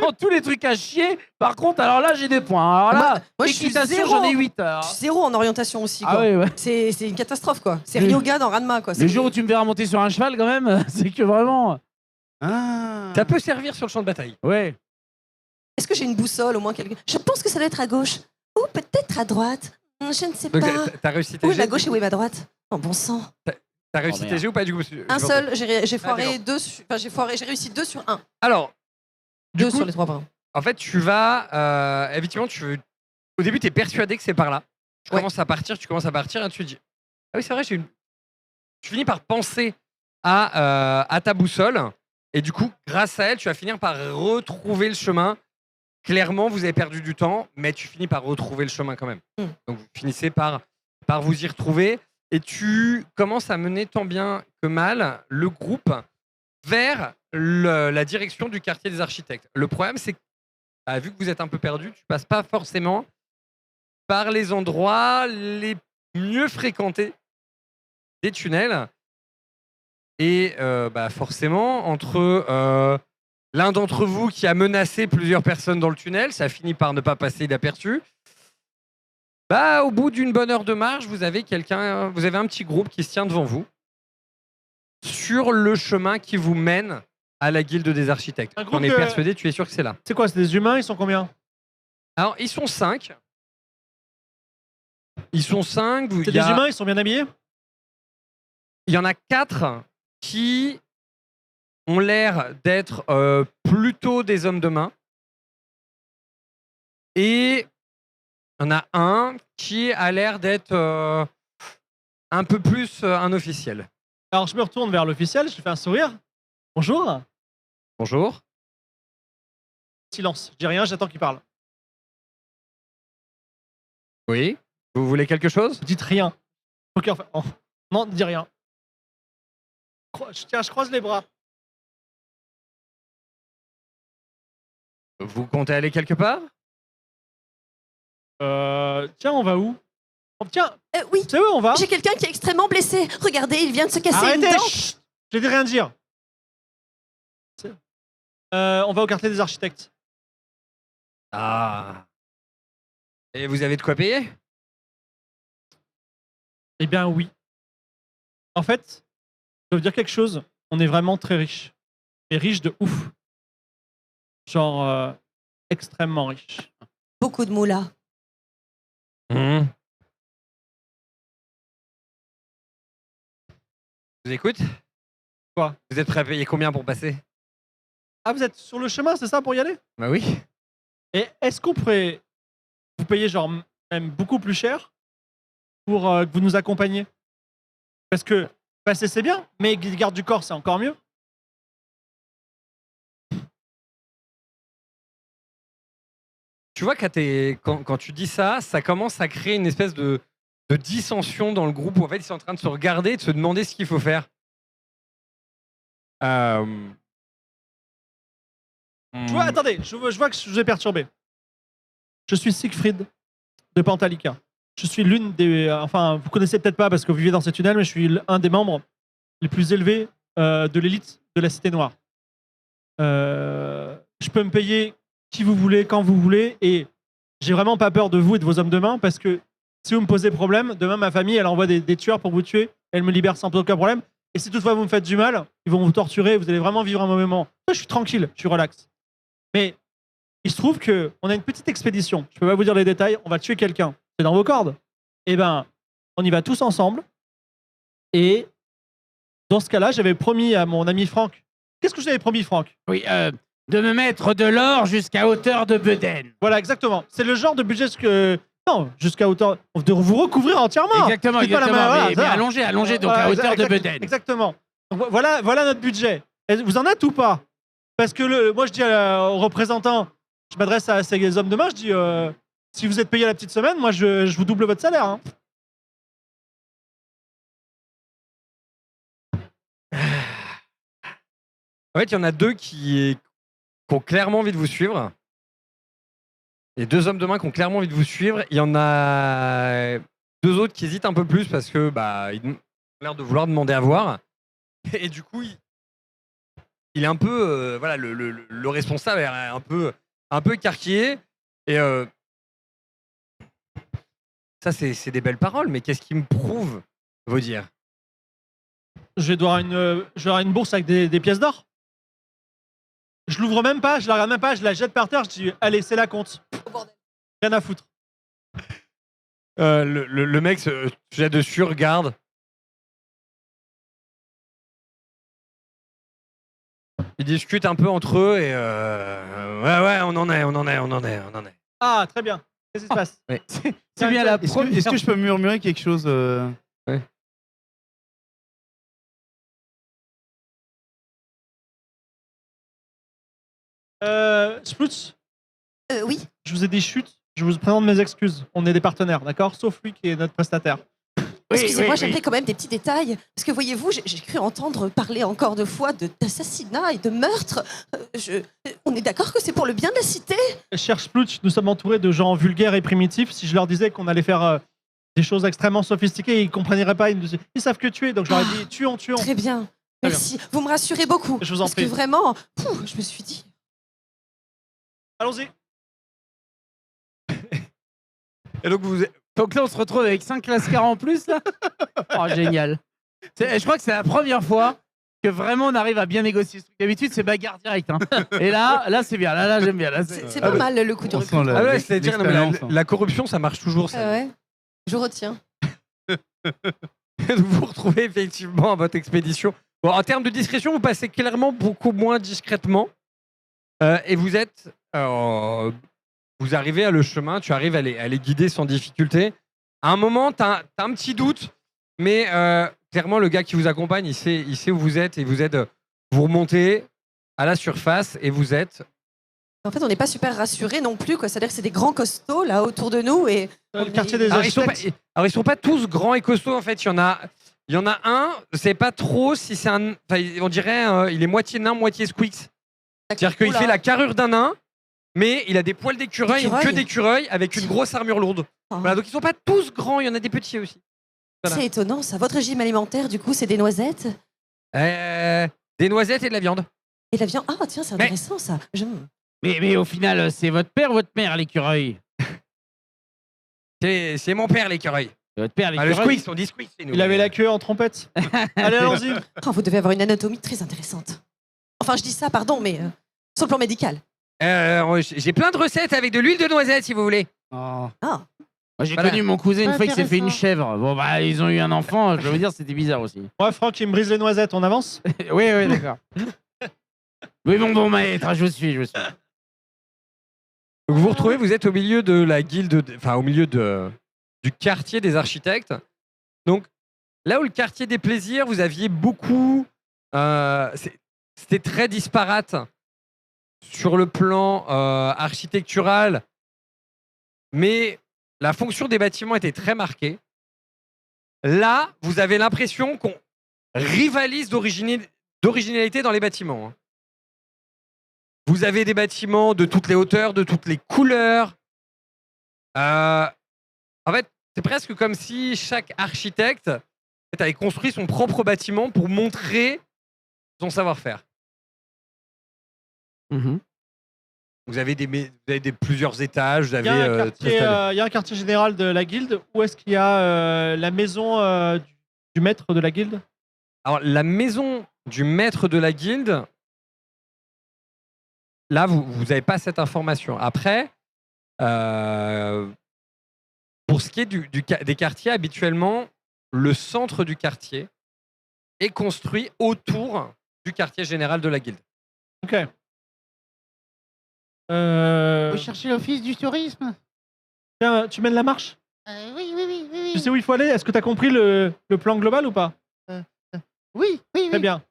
Dans tous les trucs à chier, par contre, alors là, j'ai des points. Alors là, Moi, je suis équitation, zéro. j'en ai 8. Je suis zéro en orientation aussi, quoi. Ah ouais, ouais. C'est une catastrophe, quoi. C'est Le- Ryoga dans Ranma, quoi. Le C'est- jour où tu me verras monter sur un cheval, quand même, c'est que vraiment. Ah. Ça peut servir sur le champ de bataille. Ouais. Est-ce que j'ai une boussole, au moins quelque... Je pense que ça doit être à gauche. Ou peut-être à droite. Je ne sais Donc, pas. t'as réussi tes Où est jets. ma gauche et où est ma droite? Oh, bon sang. T'as réussi Oh, tes merde. jets ou pas du coup? Parce que- Un genre- seul, j'ai foiré d'accord. 2 sur... Enfin, j'ai réussi 2 sur 1. Alors, du 2 coup, sur les 3, pardon. en fait, tu vas. Effectivement, au début, tu es persuadé que c'est par là. Tu Ouais. commences à partir, et tu te dis ah oui, c'est vrai, j'ai une. Tu finis par penser à ta boussole. Et du coup, grâce à elle, tu vas finir par retrouver le chemin. Clairement, vous avez perdu du temps, mais tu finis par retrouver le chemin quand même. Mm. Donc, vous finissez par vous y retrouver. Et tu commences à mener tant bien que mal le groupe vers la direction du quartier des architectes. Le problème, c'est que, vu que vous êtes un peu perdu, tu passes pas forcément par les endroits les mieux fréquentés des tunnels. Et forcément, entre l'un d'entre vous qui a menacé plusieurs personnes dans le tunnel, ça finit par ne pas passer inaperçu. Au bout d'une bonne heure de marche, vous avez un petit groupe qui se tient devant vous sur le chemin qui vous mène à la guilde des architectes. Un On groupe est de- persuadé, tu es sûr que c'est là. C'est quoi, c'est des humains? Ils sont combien? Alors, ils sont 5. Ils sont 5. C'est des humains, ils sont bien habillés? Il y en a 4 qui ont l'air d'être plutôt des hommes de main. Et il y en a un qui a l'air d'être un peu plus un officiel. Alors, je me retourne vers l'officiel, je lui fais un sourire. Bonjour. Bonjour. Silence. Je dis rien, j'attends qu'il parle. Oui. Vous voulez quelque chose? Dites rien. Ok, enfin, oh. Non, ne dis rien. Tiens, je croise les bras. Vous comptez aller quelque part? Tiens, on va où? Oh, tiens, Oui, c'est où on va? j'ai quelqu'un qui est extrêmement blessé. Regardez, il vient de se casser une Arrêtez! dent. Chut, je n'ai rien dire. On va au quartier des architectes. Ah. Et vous avez de quoi payer? Eh bien, oui. En fait, je dois vous dire quelque chose. On est vraiment très riche. Et riche de ouf. Genre, extrêmement riche. Beaucoup de moulas. Je vous écoute? Quoi? Vous êtes prêt à payer combien pour passer? Ah, vous êtes sur le chemin, c'est ça, pour y aller? Bah oui. Et est-ce qu'on pourrait vous payer, genre, même beaucoup plus cher pour que vous nous accompagniez? Parce que passer, c'est bien, mais garde du corps, c'est encore mieux. Tu vois, quand tu dis ça, ça commence à créer une espèce de dissension dans le groupe où en fait ils sont en train de se regarder et de se demander ce qu'il faut faire. Je vois, attendez, je vois que je vous ai perturbé. Je suis Siegfried de Pantalica. Je suis l'une des... enfin, vous connaissez peut-être pas parce que vous vivez dans ces tunnels, mais je suis un des membres les plus élevés de l'élite de la Cité Noire. Je peux me payer qui vous voulez, quand vous voulez, et j'ai vraiment pas peur de vous et de vos hommes de main parce que si vous me posez problème, demain ma famille, elle envoie des tueurs pour vous tuer, elle me libère sans aucun problème. Et si toutefois vous me faites du mal, ils vont vous torturer, vous allez vraiment vivre un mauvais moment. Moi, je suis tranquille, je suis relax. Mais il se trouve qu'on a une petite expédition. Je peux pas vous dire les détails. On va tuer quelqu'un. C'est dans vos cordes. Eh ben, on y va tous ensemble. Et dans ce cas-là, j'avais promis à mon ami Franck. Qu'est-ce que je t'avais promis, Franck? Oui, de me mettre de l'or jusqu'à hauteur de Beden. Voilà, exactement. C'est le genre de budget que... Non, jusqu'à hauteur... De vous recouvrir entièrement. Exactement, Dites pas la exactement. main, voilà, mais ça. allongé, donc Voilà, à hauteur de exact- Beden. Exactement. Donc, voilà notre budget. Et vous en êtes ou pas? Parce que moi, je dis aux représentants, je m'adresse à ces hommes de main, je dis, si vous êtes payé la petite semaine, moi, je vous double votre salaire. Hein. En fait, il y en a deux qui ont clairement envie de vous suivre. Les deux hommes de main qui ont clairement envie de vous suivre. Il y en a deux autres qui hésitent un peu plus parce que ils ont l'air de vouloir demander à voir. Et du coup, il est un peu voilà, le responsable est un peu écarquillé. Et ça, c'est des belles paroles, mais qu'est-ce qui me prouve vos dires? Je vais avoir une bourse avec des pièces d'or. Je l'ouvre même pas, je la regarde même pas, je la jette par terre, je dis, allez, c'est la compte. Rien à foutre. Le mec se jette dessus, regarde. Ils discutent un peu entre eux et ouais, on en est. Ah, très bien. Qu'est-ce qui se passe? C'est bien la Est-ce que je peux murmurer quelque chose Splutz, Oui. je vous ai dit chute, je vous présente mes excuses. On est des partenaires, d'accord? Sauf lui qui est notre prestataire. Excusez-moi, j'aimerais quand même des petits détails. Parce que voyez-vous, j'ai cru entendre parler encore de fois d'assassinat et de meurtre. On est d'accord que c'est pour le bien de la cité? Cher Splutz, nous sommes entourés de gens vulgaires et primitifs. Si je leur disais qu'on allait faire des choses extrêmement sophistiquées, ils ne comprennent pas. Ils savent que tuer, donc je leur ai dit tuons. Très bien. Très Merci. Vous me rassurez beaucoup. Je vous en parce prie. que vraiment, je me suis dit... Allons-y. Et donc Donc là, on se retrouve avec 5 lascars en plus, là. Oh, génial. Je crois que c'est la première fois que vraiment on arrive à bien négocier ce truc. D'habitude, c'est bagarre directe. Hein. Et là c'est bien. Là, j'aime bien. Là, C'est pas mal le coup du on recrutement. sent ah ouais, c'est-à-dire non, mais l'expérience, hein. la corruption, ça marche toujours. Ça. Ah ouais. Je retiens. Vous vous retrouvez effectivement à votre expédition. Bon, en termes de discrétion, vous passez clairement beaucoup moins discrètement. Et vous êtes vous arrivez à le chemin, tu arrives à les guider sans difficulté. À un moment, tu as un petit doute, mais clairement, le gars qui vous accompagne, il sait où vous êtes et il vous aide. Vous remontez à la surface et vous êtes. En fait, on n'est pas super rassurés non plus, quoi. C'est-à-dire que c'est des grands costauds là autour de nous et Le quartier des Alors, ils architectes. sont pas tous grands et costauds en fait. Il y en a un, je sais pas trop si c'est un. Enfin, on dirait il est moitié nain, moitié Squeaks. C'est-à-dire qu'il Oula. fait la carrure d'un nain, mais il a des poils d'écureuil, une queue D'écureuil. d'écureuil avec une grosse armure lourde. Oh. Voilà, donc ils sont pas tous grands, il y en a des petits aussi. Voilà. C'est étonnant ça. Votre régime alimentaire, du coup, c'est des noisettes Des noisettes et de la viande. et la viande. Ah tiens, c'est Mais- intéressant ça. Mais au final, c'est votre père ou votre mère, l'écureuil? C'est mon père l'écureuil. C'est votre père, Ah, le l'écureuil? Squeaks, on dit Squeaks. chez nous. Il avait la queue en trompette. Allez, allons-y. Oh, vous devez avoir une anatomie très intéressante. Enfin, je dis ça, pardon, mais sur le plan médical. J'ai plein de recettes avec de l'huile de noisette si vous voulez. Oh. Ah, Moi, j'ai Voilà. connu mon cousin une fois qui s'est fait une Intéressant. chèvre. Bon, bah, ils ont eu un enfant, je veux dire, c'était bizarre aussi. Moi, Franck, il me brise les noisettes. On avance? Oui, oui, d'accord. Oui, mon bon maître, je vous suis, je vous suis. Donc vous vous retrouvez, vous êtes au milieu de la guilde, enfin au milieu du quartier des architectes. Donc là où le quartier des plaisirs, vous aviez beaucoup, c'était très disparate sur le plan architectural, mais la fonction des bâtiments était très marquée. Là, vous avez l'impression qu'on rivalise d'originalité dans les bâtiments. Hein. Vous avez des bâtiments de toutes les hauteurs, de toutes les couleurs. En fait, c'est presque comme si chaque architecte avait construit son propre bâtiment pour montrer son savoir-faire. Vous avez plusieurs étages, vous Il avez... y a un très quartier, stylé. il y a un quartier général de la guilde. Où est-ce qu'il y a la maison du maître de la guilde? Alors, la maison du maître de la guilde, là, vous n'avez pas cette information. Après, pour ce qui est des quartiers, habituellement, le centre du quartier est construit autour du quartier général de la guilde. Ok. Vous cherchez l'office du tourisme? Tiens, tu mènes la marche? Oui, oui, oui, oui. Tu sais où il faut aller? Est-ce que tu as compris le plan global ou pas? Oui, oui, Très oui. bien.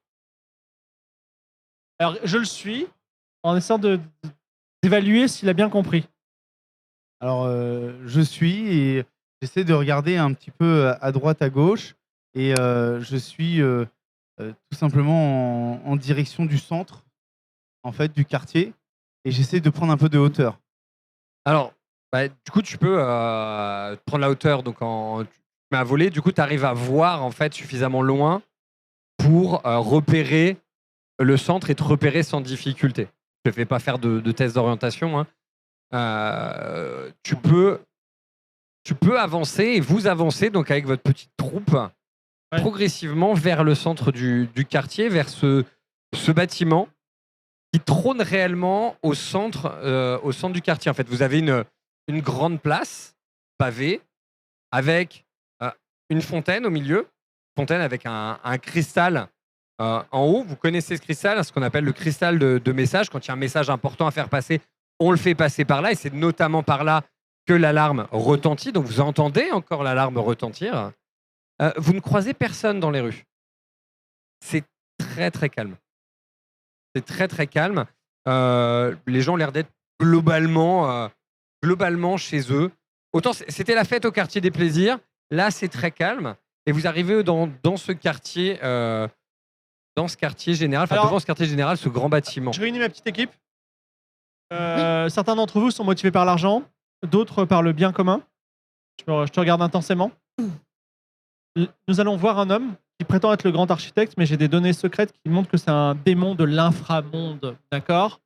Alors, je le suis en essayant d'évaluer s'il a bien compris. Alors, je suis et j'essaie de regarder un petit peu à droite, à gauche. Et je suis tout simplement en direction du centre, en fait, du quartier. Et j'essaie de prendre un peu de hauteur. Alors, du coup, tu peux prendre la hauteur, donc tu mets à voler. Du coup, tu arrives à voir en fait suffisamment loin pour repérer le centre et te repérer sans difficulté. Je ne te fais pas faire de test d'orientation. Hein. Tu peux avancer et vous avancez donc avec votre petite troupe progressivement vers le centre du quartier, vers ce bâtiment qui trône réellement au centre du quartier. En fait, vous avez une grande place pavée avec une fontaine au milieu, fontaine avec un cristal en haut. Vous connaissez ce cristal, ce qu'on appelle le cristal de message. Quand il y a un message important à faire passer, on le fait passer par là et c'est notamment par là que l'alarme retentit. Donc vous entendez encore l'alarme retentir. Vous ne croisez personne dans les rues. C'est très très calme. C'est très très calme. Les gens ont l'air d'être globalement chez eux. Autant c'était la fête au quartier des plaisirs. Là, c'est très calme. Et vous arrivez dans ce quartier général, enfin Alors- devant ce quartier général, ce grand bâtiment. Je réunis ma petite équipe. Certains d'entre vous sont motivés par l'argent, d'autres par le bien commun. Je te regarde intensément. Nous allons voir un homme qui prétend être le grand architecte, mais j'ai des données secrètes qui montrent que c'est un démon de l'inframonde. D'accord?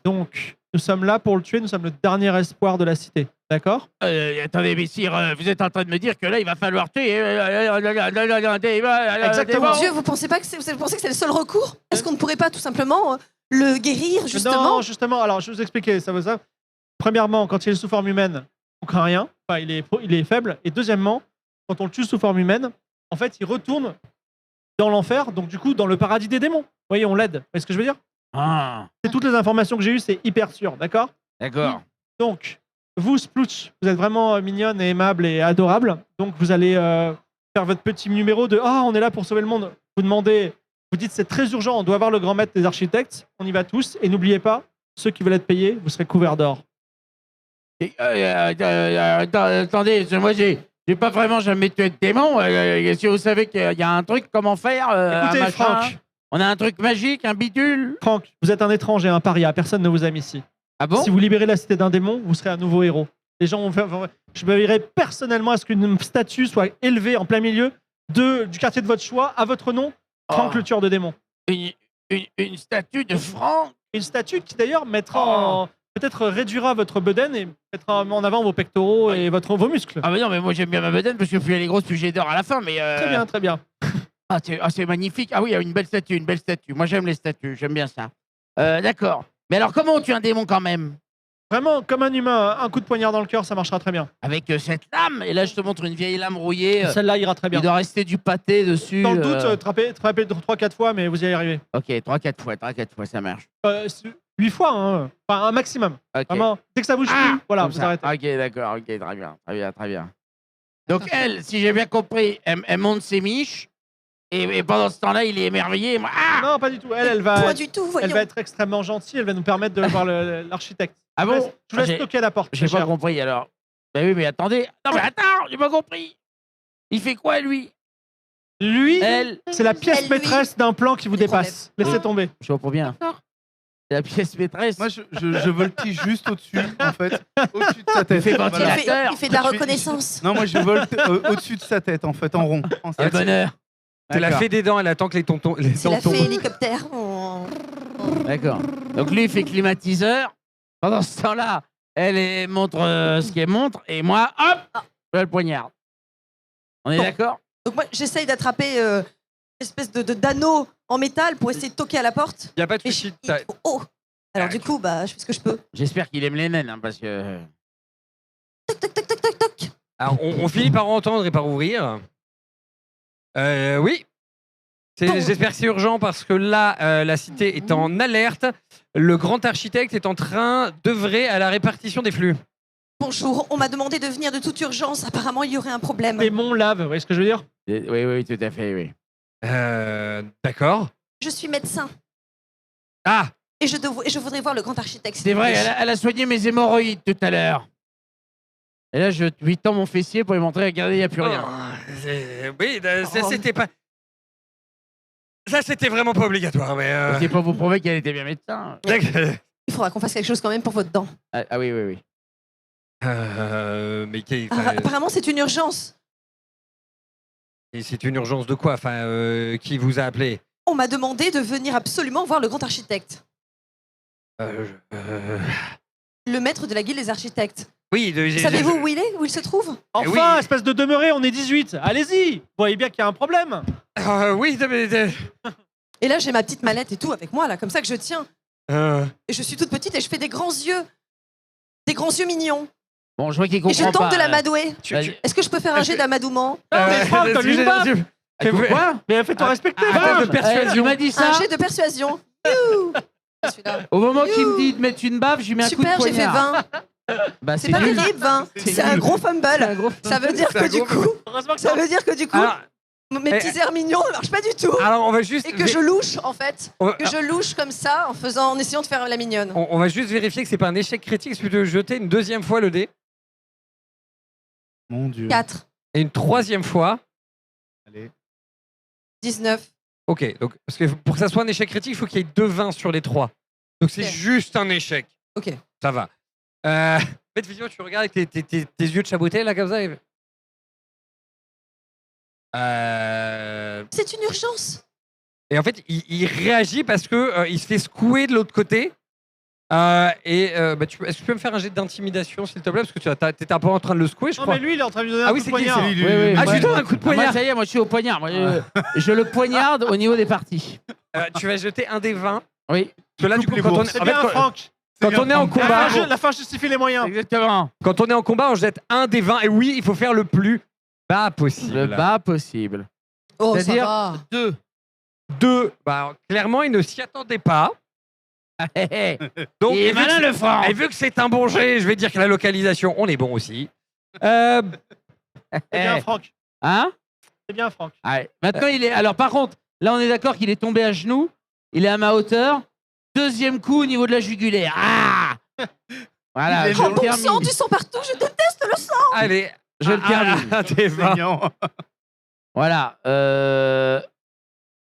Donc, nous sommes là pour le tuer, nous sommes le dernier espoir de la cité. D'accord? Attendez, messire, vous êtes en train de me dire que là, il va falloir tuer. Exactement. Dieu, vous pensez que c'est le seul recours? Est-ce qu'on ne pourrait pas tout simplement le guérir, justement? Non, justement. Alors, je vais vous expliquer. Ça vaut ça. Premièrement, quand il est sous forme humaine, on craint rien. Enfin, il est faible. Et deuxièmement, quand on le tue sous forme humaine, en fait, il retourne dans l'enfer, donc du coup, dans le paradis des démons. Vous voyez, on l'aide. Vous voyez ce que je veux dire? Ah, C'est toutes les informations que j'ai eues, c'est hyper sûr. D'accord? d'accord. Donc, vous, Splooch, vous êtes vraiment mignonne et aimable et adorable. Donc, vous allez faire votre petit numéro de « Ah, on est là pour sauver le monde ». Vous demandez, vous dites « C'est très urgent, on doit voir le grand maître des architectes. On y va tous. Et n'oubliez pas, ceux qui veulent être payés, vous serez couverts d'or. » Attendez, moi j'ai pas vraiment jamais tué de démon. Si vous savez qu'il y a un truc, comment faire Écoutez, un machin, Franck. on a un truc magique, un bidule. Franck, vous êtes un étranger, un paria. Personne ne vous aime ici. Ah bon? Si vous libérez la cité d'un démon, vous serez un nouveau héros. Les gens je me verrai personnellement à ce qu'une statue soit élevée en plein milieu du quartier de votre choix, à votre nom, Franck Oh. le tueur de démons. Une statue de Franck. Une statue qui d'ailleurs mettra peut-être réduira votre bedaine et mettra en avant vos pectoraux et vos muscles. Ah bah non, mais moi j'aime bien ma bedaine parce que plus elle est grosse, plus j'ai d'or à la fin. Mais Très bien, très bien. Ah, c'est magnifique. Ah oui, une belle statue, une belle statue. Moi j'aime les statues, j'aime bien ça. D'accord. Mais alors comment on tue un démon quand même? Vraiment, comme un humain, un coup de poignard dans le cœur, ça marchera très bien. Avec cette lame. Et là je te montre une vieille lame rouillée. Celle-là ira très bien. Il doit rester du pâté dessus. Dans le doute, trappez 3-4 fois, mais vous y allez arriver. Ok, 3-4 fois, ça marche. 8 fois, hein. Enfin un maximum. Ok. Vraiment, dès que ça bouge plus, voilà, Comme vous ça. arrêtez. Ok, d'accord, ok, très bien. Donc elle, si j'ai bien compris, elle monte ses miches, et pendant ce temps-là, il est émerveillé. Et moi, Non, pas du tout. Elle va, Point du tout, elle voyons. va être extrêmement gentille. Elle va nous permettre de voir l'architecte. Ah bon? Je vous laisse J'ai- toquer à la porte. J'ai très pas cher. compris alors. Ben oui, mais attendez. Non, mais attends, j'ai pas compris. Il fait quoi lui? Lui, Elle, c'est la pièce Elle, lui. maîtresse d'un plan qui vous Des dépasse. Laissez tomber. je comprends bien. C'est la pièce maîtresse. Moi, je voltige juste au-dessus, en fait. Au-dessus de sa tête. fait Il partie Voilà. de fait, il fait de la Je suis- reconnaissance. Non, moi, je volte au-dessus de sa tête, en fait, en rond. En Quel bonheur. C'est la fée des dents, elle attend que les dents C'est la tombent. fée hélicoptère. Oh. D'accord. Donc lui, il fait climatiseur. Pendant ce temps-là, elle montre ce qu'elle montre, et moi, hop, je le poignard. On est Bon. d'accord? Donc moi, j'essaye d'attraper une espèce d'anneau en métal pour essayer de toquer à la porte. Y a pas de Mais souci. oh. Alors du coup, bah, je fais ce que je peux. J'espère qu'il aime les naines, hein, parce que... Toc, toc, toc, toc, toc, toc. Alors, on finit par entendre et par ouvrir. Oui. Bon. J'espère que c'est urgent parce que là, la cité est en alerte. Le grand architecte est en train d'œuvrer à la répartition des flux. Bonjour, on m'a demandé de venir de toute urgence. Apparemment, il y aurait un problème. Démon lave, vous voyez ce que je veux dire? Oui, tout à fait, oui. D'accord. Je suis médecin Ah, et je voudrais voir le grand architecte. s'il C'est vous vrai, plaît. elle a soigné mes hémorroïdes tout à l'heure. Et là, je lui tends mon fessier pour lui montrer, regardez, il n'y a plus rien. Oui, ça, Oh. c'était pas. Ça, c'était vraiment pas obligatoire, mais. C'est pour vous prouver qu'elle était bien médecin. Il faudra qu'on fasse quelque chose quand même pour votre dent. Ah oui. Mais Apparemment, c'est une urgence. et c'est une urgence de quoi? Enfin, qui vous a appelé? On m'a demandé de venir absolument voir le grand architecte, le maître de la guilde des architectes. Oui, Savez-vous où il est? Où il se trouve? Enfin, oui. espèce de demeuré, on est 18. Allez-y. Vous voyez bien qu'il y a un problème. Oui, Et là, j'ai ma petite mallette et tout avec moi, là, comme ça que je tiens. Et je suis toute petite et je fais des grands yeux. Des grands yeux mignons. Bon, je vois qu'il Et je comprend tente pas. de l'amadouer. Vas-y. Est-ce que je peux faire un jet d'amadouement? mais Franck, donne-lui une baffe. Quoi? Mais fais-toi respecter. attends, baffe. de Il m'a dit Un ça. jet de persuasion. Youhou. Celui-là. Au moment qu'il Youhou. me dit de mettre une baffe, je lui mets un Super, coup de j'ai fait poignard. 20. Bah, C'est pas nul. terrible, 20. C'est un gros fumble. Ça veut dire que du coup, Heureusement que ça veut dire que du coup, Alors, mes petits airs mignons ne marchent pas du tout. alors, on va juste. Et que je louche, en fait. on, Que je louche comme ça en essayant de faire la mignonne. on va juste vérifier que c'est pas un échec critique, c'est plutôt jeter une deuxième fois le dé. Mon Dieu. 4, Et une troisième fois. Allez. 19. Ok, donc parce que pour que ça soit un échec critique, il faut qu'il y ait 2 20 sur les 3. Donc c'est Ok. juste un échec. Ok. Ça va. En fait, Vivio, tu regardes avec tes yeux de chaboté là comme ça. C'est une urgence. Et en fait, il réagit parce que il se fait secouer de l'autre côté. Est-ce que tu peux me faire un jet d'intimidation, s'il te plaît, parce que tu étais un peu en train de le secouer, je Non, crois. mais lui, il est en train de lui donner Ah un oui, coup de c'est qui, poignard. c'est lui, Oui, oui. Ah, Moi, tu donnes un coup de moi, poignard. ça y est, moi, je suis au poignard. Moi, je le poignarde au niveau des parties. Tu vas jeter un des 20. Oui, Parce que là, du coup, les quand on, bourses. C'est en fait, bien, Franck. quand on est en combat, La fin justifie les moyens. exactement. quand on est en combat, on jette un des 20. Et oui, il faut faire le plus bas possible. Le bas possible. Oh, ça C'est-à-dire va. 2. 2. Bah, clairement, il ne s'y attendait pas. Donc, Il est et vu que malin, c'est- le franc. et vu que c'est un bon jet, je vais dire que la localisation, on est bon aussi. C'est bien, Eh, Franck. Hein? C'est bien, Franck. Ouais. Maintenant, il est. Alors, par contre, là, on est d'accord qu'il est tombé à genoux. Il est à ma hauteur. Deuxième coup au niveau de la jugulaire. Ah! Voilà, Il est je Oh, le bon termine. sang, du sang partout, je déteste le sang. Allez, Je le termine. T'es C'est 20. mignon. Voilà.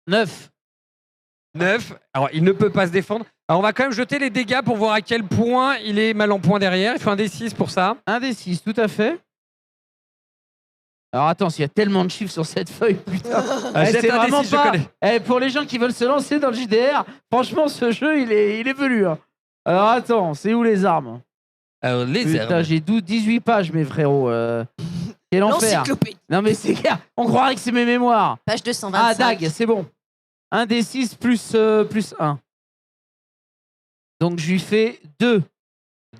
9. 9. Alors, il ne peut pas se défendre. Alors, on va quand même jeter les dégâts pour voir à quel point il est mal en point derrière. Il faut un D6 pour ça. Un des 6, tout à fait. Alors, attends, s'il y a tellement de chiffres sur cette feuille, putain. Ah, Eh, jette c'est un vraiment D6, je pas- connais. Eh, pour les gens qui veulent se lancer dans le JDR, franchement, ce jeu, il est velu. Hein. Alors, attends, c'est où les armes? Alors, les Putain, j'ai 18 pages, mes frérots. Quel enfer. L'encyclopédie. Non, mais c'est clair, on croirait que c'est mes mémoires. Page 225. Ah, Dag, c'est bon. Un des 6 plus 1. Donc, je lui fais 2.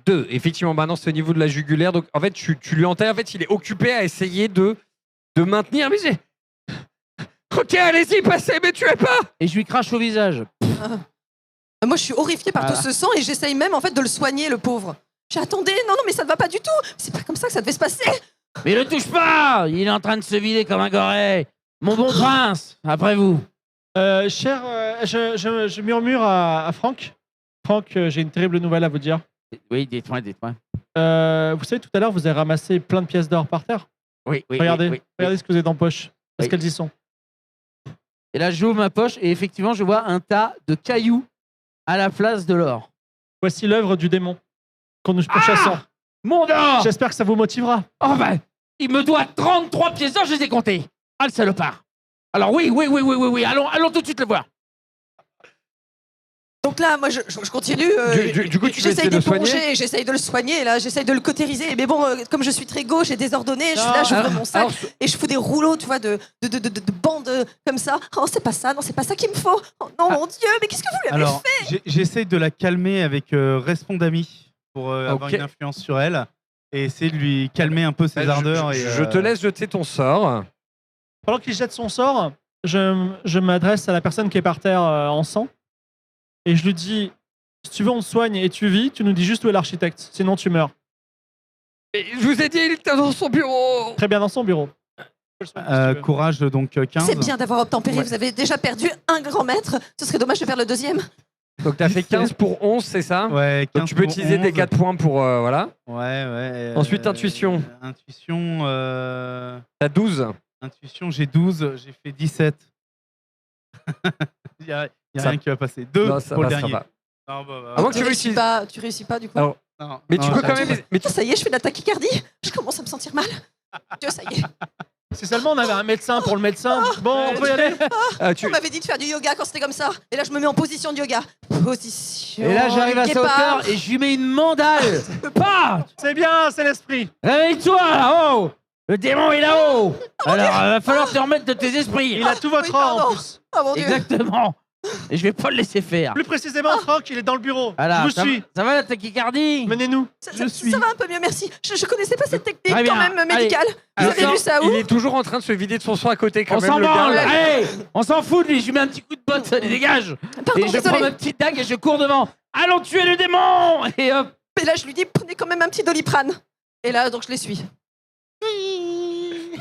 2. Effectivement, maintenant, c'est au niveau de la jugulaire. Donc, en fait, tu lui enterres. En fait, il est occupé à essayer de maintenir. Mais j'ai. Ok, allez-y, passez, mais tuez pas. Et je lui crache au visage. Moi, je suis horrifiée par Voilà. tout ce sang et j'essaye même en fait de le soigner, le pauvre. Attendez, non, mais ça ne va pas du tout. C'est pas comme ça que ça devait se passer. Mais le touche pas! Il est en train de se vider comme un goret. Mon bon prince, après vous. Je murmure à Franck. Franck, j'ai une terrible nouvelle à vous dire. Oui, dites-moi. Vous savez, tout à l'heure, vous avez ramassé plein de pièces d'or par terre. Oui. Regardez, oui. regardez ce que vous avez dans la poche. Est-ce Oui. qu'elles y sont? Et là, j'ouvre ma poche et effectivement, je vois un tas de cailloux à la place de l'or. Voici l'œuvre du démon qu'on nous pourchassons. Mon or! J'espère que ça vous motivera. Oh ben, il me doit 33 pièces d'or, je les ai comptées. Ah, le salopard. Alors oui, allons tout de suite le voir. Donc là, moi, je continue. Du coup, tu veux j'essaye essayer de le soigner? d'éponger, j'essaye de le soigner. Là, j'essaye de le cautériser. Mais bon, comme je suis très gauche et désordonnée, je suis là, j'ouvre mon sac et je fous des rouleaux, tu vois, de bandes comme ça. Oh, c'est pas ça, non, c'est pas ça qu'il me faut. Oh non, mon Dieu, mais qu'est-ce que vous lui avez Alors, j'essaye de la calmer avec Respondami pour avoir Ok. une influence sur elle et essayer de lui calmer un peu ses ardeurs. Je te laisse jeter ton sort. Pendant qu'il jette son sort, je m'adresse à la personne qui est par terre en sang et je lui dis, si tu veux, on te soigne et tu vis, tu nous dis juste où est l'architecte, sinon tu meurs. Et je vous ai dit, il était dans son bureau. Très bien, dans son bureau. Je peux le soigner, si tu veux. Courage, donc 15. C'est bien d'avoir obtempéré. Ouais. Vous avez déjà perdu un grand maître. Ce serait dommage de faire le deuxième. Donc, t'as fait 15 pour 11, c'est ça? Ouais, 15 Donc, tu peux pour utiliser 11. des 4 points pour. Voilà. Ouais. Ensuite, intuition. Intuition, T'as 12. intuition, j'ai 12, j'ai fait 17. Il y a Ça- rien qui va passer. 2 Non, ça pour le passera dernier. pas. Non, bah, À moins que tu réussis réussisses. pas, tu réussis pas du coup. Alors, non, mais tu non, peux ça- quand même. Mais Ah, ça y est, je fais de la tachycardie. Je commence à me sentir mal. Dieu, ça y est. Si seulement on avait un médecin pour le médecin. Bon, on peut y aller. tu- On m'avait dit de faire du yoga quand c'était comme ça. Et là, je me mets en position de yoga. Position. Et là, j'arrive à sa guépard. hauteur et je lui mets une mandale. Pas! C'est bien, c'est l'esprit. Réveille-toi là-haut! Le démon est là-haut! Alors, va falloir te remettre de tes esprits. Il a tout votre Oui, or en pardon. plus. Oh mon Dieu. Exactement. Et je vais pas le laisser faire. Plus précisément, Franck, il est dans le bureau. Voilà, je vous ça, suis. ça va la tachycardie? Menez-nous. Ça, Je ça- suis. ça va un peu mieux, merci. Je connaissais pas cette technique Très bien. quand même Allez. médicale. Vous avez vu ça où Il est toujours en train de se vider de son sang à côté quand On même. s'en le gars. branle! Allez! On s'en fout de lui, je lui mets un petit coup de botte, ça les dégage! Pardon, Et je prends désolé. ma petite dague et je cours devant. Allons tuer le démon! Et hop! Mais là, je lui dis, prenez quand même un petit doliprane. Et là, donc, je les suis.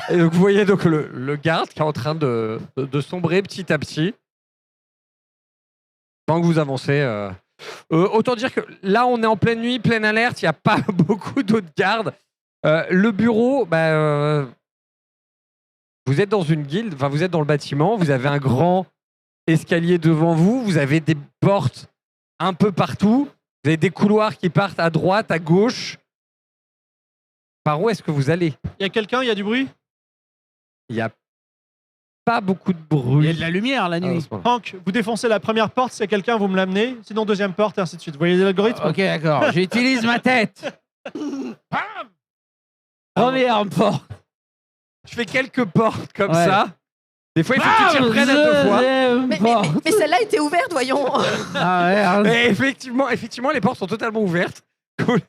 Et donc, vous voyez donc le garde qui est en train de sombrer petit à petit. Pendant que vous avancez. Autant dire que là, on est en pleine nuit, pleine alerte, il n'y a pas beaucoup d'autres gardes. Le bureau, vous êtes dans une guilde, enfin, vous êtes dans le bâtiment, vous avez un grand escalier devant vous, vous avez des portes un peu partout, vous avez des couloirs qui partent à droite, à gauche. Par où est-ce que vous allez? Il y a quelqu'un, il y a du bruit. Il n'y a pas beaucoup de Il y bruit. a de la lumière la à nuit. ce moment-là. Franck, vous défoncez la première porte, s'il y a quelqu'un, vous me l'amenez. Sinon, deuxième porte, et ainsi de suite. Vous voyez l'algorithme? Ok, d'accord. J'utilise ma tête. Première porte. Tu fais quelques portes comme Ouais. ça. Des fois, il faut que tu t'y reprennes à 2 fois. Deuxième porte. Mais celle-là était ouverte, voyons. Ah, merde. Et effectivement, les portes sont totalement ouvertes. Cool.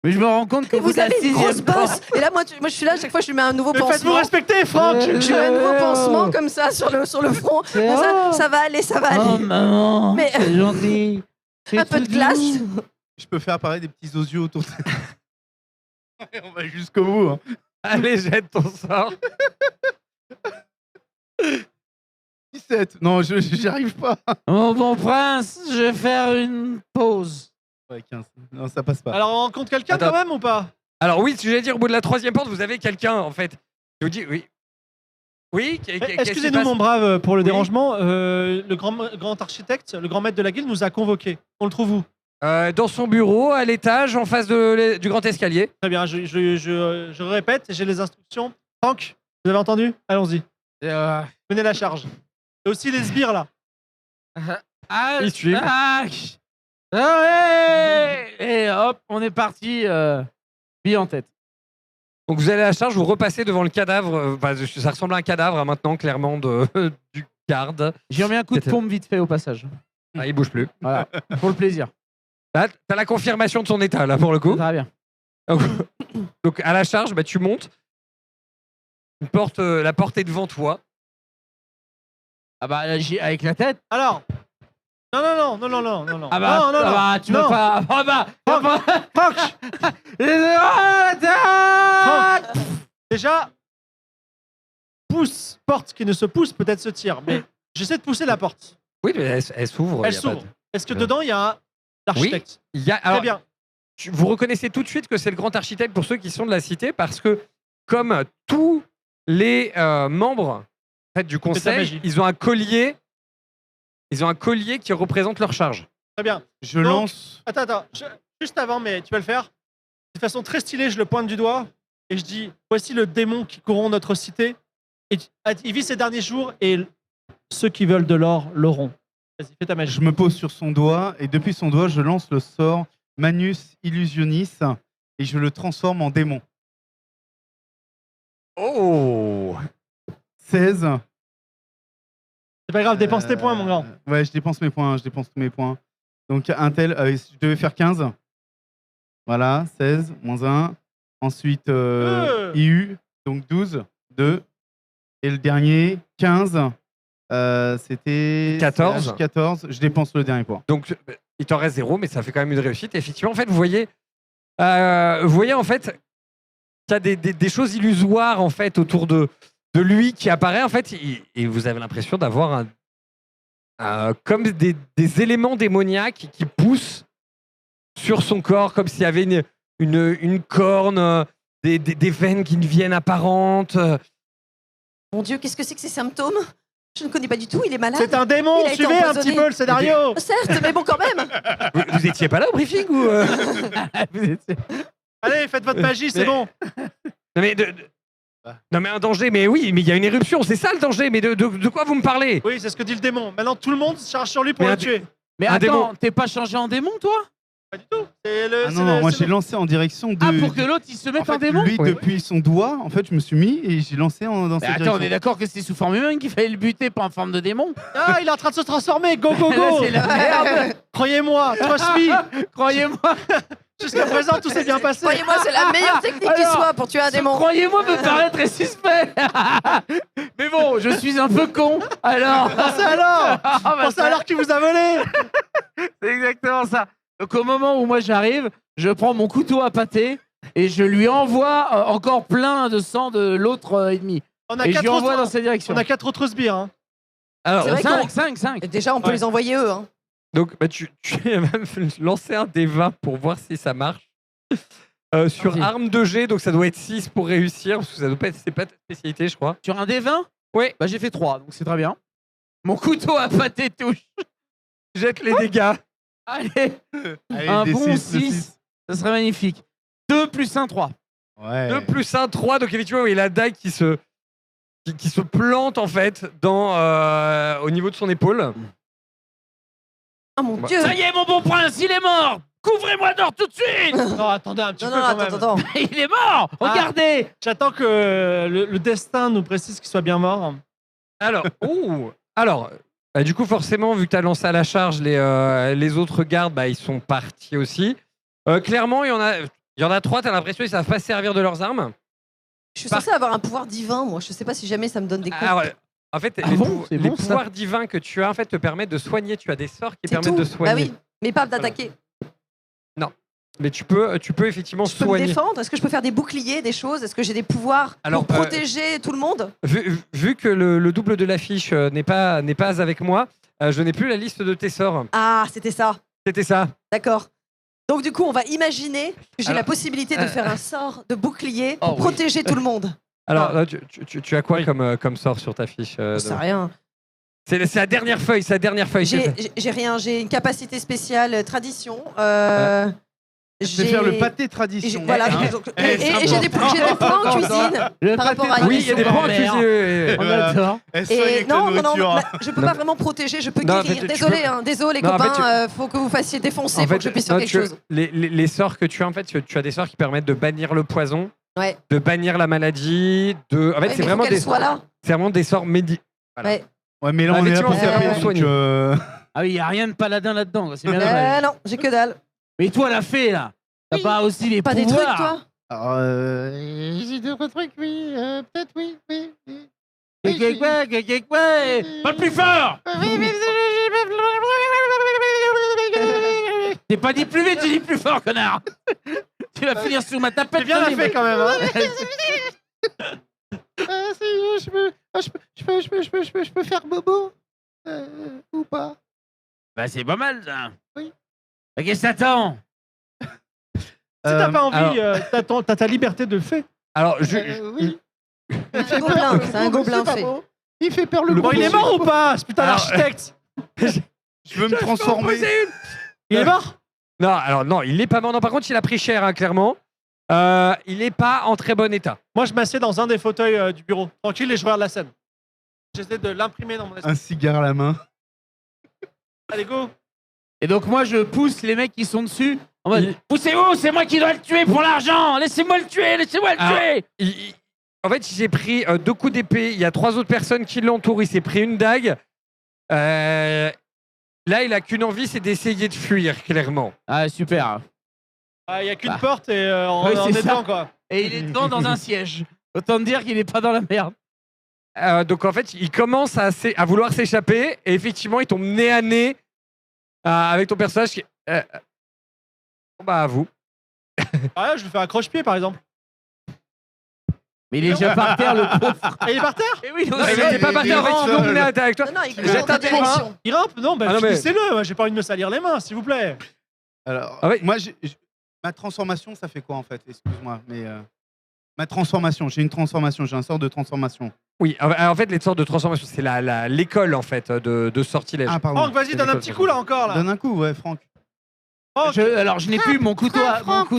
Mais je me rends compte que Et vous avez une grosse bosse. Et là, moi, je suis là, à chaque fois, je lui mets un nouveau Mais faites-vous pansement. respecter, Franck. Je lui mets un nouveau pansement comme ça sur le front. C'est Bon, vrai. ça va aller, ça va Oh aller. maman, Mais- c'est gentil. C'est Un peu de tout glace. doux. Je peux faire apparaître des petits osieux autour de On va jusqu'au bout. Hein. Allez, jette ton sort. 17. Non, j'y arrive pas. Mon bon prince, je vais faire une pause. Ouais, 15. Non, ça passe pas. Alors, on rencontre quelqu'un Attends. quand même ou pas? Alors oui, ce que j'allais dire, au bout de la 3e porte, vous avez quelqu'un, en fait. Je vous dis, oui. Oui, qu'est-ce qui se Excusez-nous, passe mon brave, pour le Oui. dérangement. Le grand architecte, le grand maître de la guilde nous a convoqués. On le trouve où? Dans son bureau, à l'étage, en face du grand escalier. Très bien, je répète, j'ai les instructions. Franck, vous avez entendu? Allons-y. Menez la charge. Et aussi les sbires, là. Ils suivent. Ouais. Et hop, on est parti. Bille en tête. Donc vous allez à la charge, vous repassez devant le cadavre. Ça ressemble à un cadavre, hein, maintenant, clairement, du garde. J'ai remis un coup de C'était- pompe vite fait au passage. Ah, il bouge plus. Voilà, pour le plaisir. Là, t'as la confirmation de son état, là, pour le coup. Ça va bien. Donc à la charge, bah, tu montes. La porte est devant toi. Ah bah avec la tête. Alors. Non. Ah bah, non. ah bah tu vas Non. pas. Ah bah. Franck, Ah, la tête. déjà, porte qui ne se pousse, peut-être se tire, mais j'essaie de pousser la porte. Oui, mais elle s'ouvre. Elle y a pas s'ouvre. de- Est-ce que dedans, il y a l'architecte? Il y a, Très alors, bien. vous reconnaissez tout de suite que c'est le grand architecte pour ceux qui sont de la cité, parce que comme tous les membres en fait, du ta conseil, magie. ils ont un collier. Ils ont un collier qui représente leur charge. Très bien. Je Donc- lance. Attends. Juste avant, mais tu vas le faire. De façon très stylée, je le pointe du doigt et je dis voici le démon qui corrompt notre cité. Et il vit ses derniers jours et ceux qui veulent de l'or l'auront. Vas-y, fais ta magie. Je me pose sur son doigt et depuis son doigt, je lance le sort Manus Illusionis et je le transforme en démon. Oh 16. C'est pas grave, dépense tes points, mon grand. Ouais, je dépense mes points, je dépense tous mes points. Donc un tel, je devais faire 15. Voilà, 16, moins 1. Ensuite, IU, donc 12, 2. Et le dernier, 15. C'était 14. 14. Je dépense le dernier point. Donc, il t'en reste 0, mais ça fait quand même une réussite. Et effectivement, en fait, vous voyez en fait, qu'il y a des choses illusoires en fait autour de lui qui apparaît en fait, et vous avez l'impression d'avoir comme des éléments démoniaques qui poussent sur son corps, comme s'il y avait une corne, des veines qui deviennent apparentes. Mon Dieu, qu'est-ce que c'est que ces symptômes? Je ne connais pas du tout, il est malade. C'est un démon, Il a été suivez un petit empoisonné. peu le scénario. Certes, mais bon, quand même. Vous étiez pas là au briefing ou Allez, faites votre magie, c'est Mais- bon. Non mais, non mais un danger, mais oui, mais il y a une éruption, c'est ça le danger, mais de quoi vous me parlez? Oui, c'est ce que dit le démon. Maintenant, tout le monde se charge sur lui pour Mais le un tuer. Mais Un attends, démon. t'es pas changé en démon, toi? Pas du tout. C'est Ah non, non, moi j'ai lancé en direction de. Ah, pour que l'autre il se En mette en fait, démon? lui, Oui. depuis son doigt, en fait, je me suis mis et j'ai lancé dans Mais cette attends, direction. on est d'accord que c'était sous forme humaine qu'il fallait le buter, pas en forme de démon? Ah, il est en train de se transformer. Go, go, Là, go. c'est la merde! Croyez-moi, trust me. Croyez-moi, Jusqu'à présent, tout s'est bien passé. Croyez-moi, c'est la meilleure technique qui Alors, soit pour tuer un démon. croyez-moi me paraît très suspect! Mais bon, je suis un peu con, alors! Pensez alors. Ah, bah, Pensez ça- alors qui vous a volé. C'est exactement ça. Donc au moment où moi j'arrive, je prends mon couteau à pâté et je lui envoie encore plein de sang de l'autre ennemi. On a Et je lui envoie dans autres. sa direction. On a 4 autres sbires. Hein. Alors, C'est vrai qu'on- 5. Et déjà, on peut Ouais. les envoyer eux. Hein. donc bah, tu vas même lancer un D20 pour voir si ça marche. Sur Vas-y. arme de G, donc ça doit être 6 pour réussir, parce que ça doit pas être, c'est pas ta spécialité, je crois. Sur un D20? Oui. Bah j'ai fait 3, donc c'est très bien. Mon couteau à pâté touche. Jette les dégâts. Allez, Allez, un des bon six, le 6. Ça serait magnifique. 2 plus 1, 3. Ouais. 2 plus 1, 3. Donc effectivement, il y a la dague qui se plante en fait au niveau de son épaule. Oh mon Bah, Dieu. Ça y est, mon bon prince, il est mort! Couvrez-moi d'or tout de suite! Non, attendez un petit Non, peu non, quand attends, même. attends. Il est mort! Ah. Regardez! J'attends que le destin nous précise qu'il soit bien mort. Alors, du coup, forcément, vu que tu as lancé à la charge, les autres gardes, bah, ils sont partis aussi. Clairement, il y en a. Il y en a 3, t'as l'impression qu'ils savent pas se servir de leurs armes. Je suis censée avoir un pouvoir divin, moi. Je sais pas si jamais ça me donne des coups. Alors, en fait, Ah les, bon, c'est les bon, ça. pouvoirs divins que tu as en fait te permettent de soigner. Tu as des sorts qui C'est permettent tout. de soigner. Bah oui, mais pas d'attaquer. Mais tu peux effectivement Je peux me soigner. défendre. Est-ce que je peux faire des boucliers, des choses? Est-ce que j'ai des pouvoirs Alors, pour protéger tout le monde? Vu que le double de l'affiche n'est pas avec moi, je n'ai plus la liste de tes sorts. Ah, c'était ça. C'était ça. D'accord. Donc du coup, on va imaginer que j'ai Alors, la possibilité de faire un sort de bouclier pour Oh, oui. protéger tout le monde. Alors, Ah. tu as quoi comme sort sur ta fiche Je sais rien. C'est la dernière feuille, c'est la dernière feuille. J'ai rien. J'ai une capacité spéciale tradition. Je vais faire le pâté tradition. Voilà. hein. Donc, et j'ai des points en cuisine. Le Par rapport pâté à- Oui, il y a des points en grand-mère. cuisine. On adore. Elle soigne Et avec la non, nourriture. là, je peux Non, pas vraiment protéger, je peux non, en guérir. fait, tu Désolé, peux- hein, désolé les Non, en fait, copains, faut que vous fassiez défoncer pour que je puisse faire non, quelque chose. les sorts que tu as, en fait, tu as des sorts qui permettent de bannir le poison, Ouais. de bannir la maladie, de. En fait, Ouais, c'est mais vraiment faut qu'elle des. soit là. C'est vraiment des sorts médicaux. Voilà. Ouais. Ouais, mais là, Ah, on est là effectivement, pour c'est taper. vraiment donc, soigné. Ah oui, il n'y a rien de paladin là-dedans. C'est bien dommage. Non, j'ai que dalle. Mais toi, la fée, là, t'as Oui. pas aussi les Pas des pouvoirs trucs, toi? Alors, J'ai d'autres trucs, oui. Peut-être, oui. Oui, Pas plus fort. T'es pas dit plus vite, j'ai dit plus fort, connard. Tu vas finir sous ma tapette. C'est bien la Tony, fait mais- quand même. Hein. je peux faire bobo ou pas? Bah, c'est pas mal, ça. Oui. Bah, qu'est-ce que t'attends? Si t'as pas envie, alors- t'as ta liberté de le faire. Alors, Oui. C'est un gobelin, c'est un gobelin fait. Il fait peur le Bon, il est mort ou pas? Ce putain Alors, d'architecte. je veux me transformer. Il est mort? Non, alors non, il n'est pas mort. Non, par contre, il a pris cher, hein, clairement. Il n'est pas en très bon état. Moi, je m'assieds dans un des fauteuils du bureau, tranquille, et je regarde la scène. J'essaie de l'imprimer dans mon esprit. Un cigare à la main. Allez, go. Et donc, moi, je pousse les mecs qui sont dessus. En mode, Il- poussez-vous, c'est moi qui dois le tuer pour l'argent. Laissez-moi le tuer, laissez-moi le Alors, tuer. En fait, il s'est pris 2 coups d'épée. Il y a 3 autres personnes qui l'entourent. Il s'est pris une dague. Là, il a qu'une envie, c'est d'essayer de fuir, clairement. Ah, super. Il n'y a qu'une Bah. porte et on Oui, on c'est est ça. dedans, quoi. Et il est dedans dans un siège. Autant te dire qu'il est pas dans la merde. Donc, en fait, il commence à vouloir s'échapper. Et effectivement, il tombe nez à nez avec ton personnage qui. Bah, à vous. Ah, je vais faire un croche-pied, par exemple. Mais il est déjà par terre, le pauvre. Et il est par terre? Et oui, Non, il était pas parti. En fait, il tombe nez à terre avec toi. Non, non, il Jette court dans un ta point. direction. Il rampe? Non, bah, Ah non, mais- finissez-le. Moi, j'ai pas envie de me salir les mains, s'il vous plaît. Alors, Ah ouais. moi, ma transformation, ça fait quoi en fait? Excuse-moi, mais ma transformation, j'ai une transformation, j'ai un sort de transformation. Oui, en fait, les sortes de transformation, c'est l'école en fait de sortilège. Ah, pardon. Franck, vas-y, donne un petit coup, là, encore, là. Donne un coup, ouais, Franck. Franck. Alors, je n'ai plus mon couteau, Franck,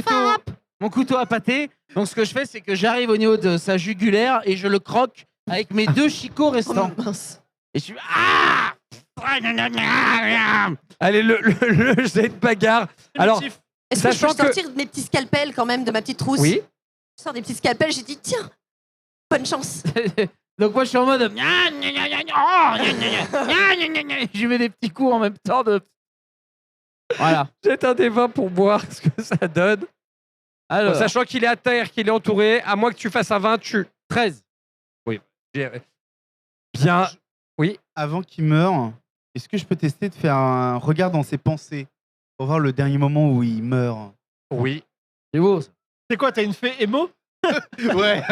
mon couteau à pâté. Donc, ce que je fais, c'est que j'arrive au niveau de sa jugulaire et je le croque avec mes 2 chicots Oh, restants. mince. Et je suis ah. Allez, le jet de bagarre. Alors, Primitif. Est-ce que je peux Sachant que- sortir mes petits scalpels quand même de ma petite trousse? oui. Je sors des petits scalpels, j'ai dit tiens, bonne chance. Donc, moi, je suis en mode. Je mets des petits coups en même temps de. Voilà. Jette un des 20 pour voir ce que ça donne. Alors, Bon, sachant qu'il est à terre, qu'il est entouré, à moins que tu fasses un 20, tu. 13. Bien. Avant qu'il meure, est-ce que je peux tester de faire un regard dans ses pensées pour voir le dernier moment où il meurt? Oui. C'est beau, ça. C'est quoi, t'as une fée émo? Ouais.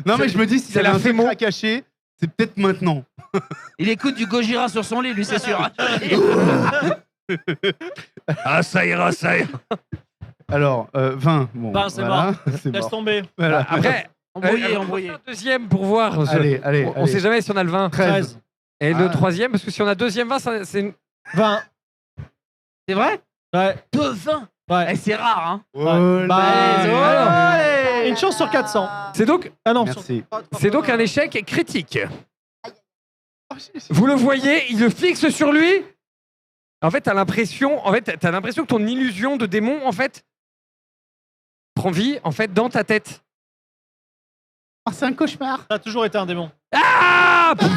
Non, mais je me dis, si c'est c'est la un fémo. secret à cacher, c'est peut-être maintenant. Il écoute du Gojira sur son lit, lui, c'est sûr. Ah, ça ira, ça ira. Alors, 20. Bon, 20, c'est voilà, c'est Laisse mort. tomber. Voilà. Après, Embrouillé, on embrouillé. fait un deuxième pour voir. Allez, allez. On sait jamais si on a le 20. 13. Et le Ah. troisième, parce que si on a deuxième 20, c'est une. 20. C'est vrai? Ouais. 20. Ouais. Eh, c'est rare, hein. Oh Bah, là. allez. Une chance sur 400. C'est donc, Ah non, Merci. c'est donc un échec critique. Vous le voyez, il le fixe sur lui. En fait, t'as l'impression que ton illusion de démon, en fait, prend vie, en fait, dans ta tête. Oh, c'est un cauchemar. Ça a toujours été un démon. Ah Pff.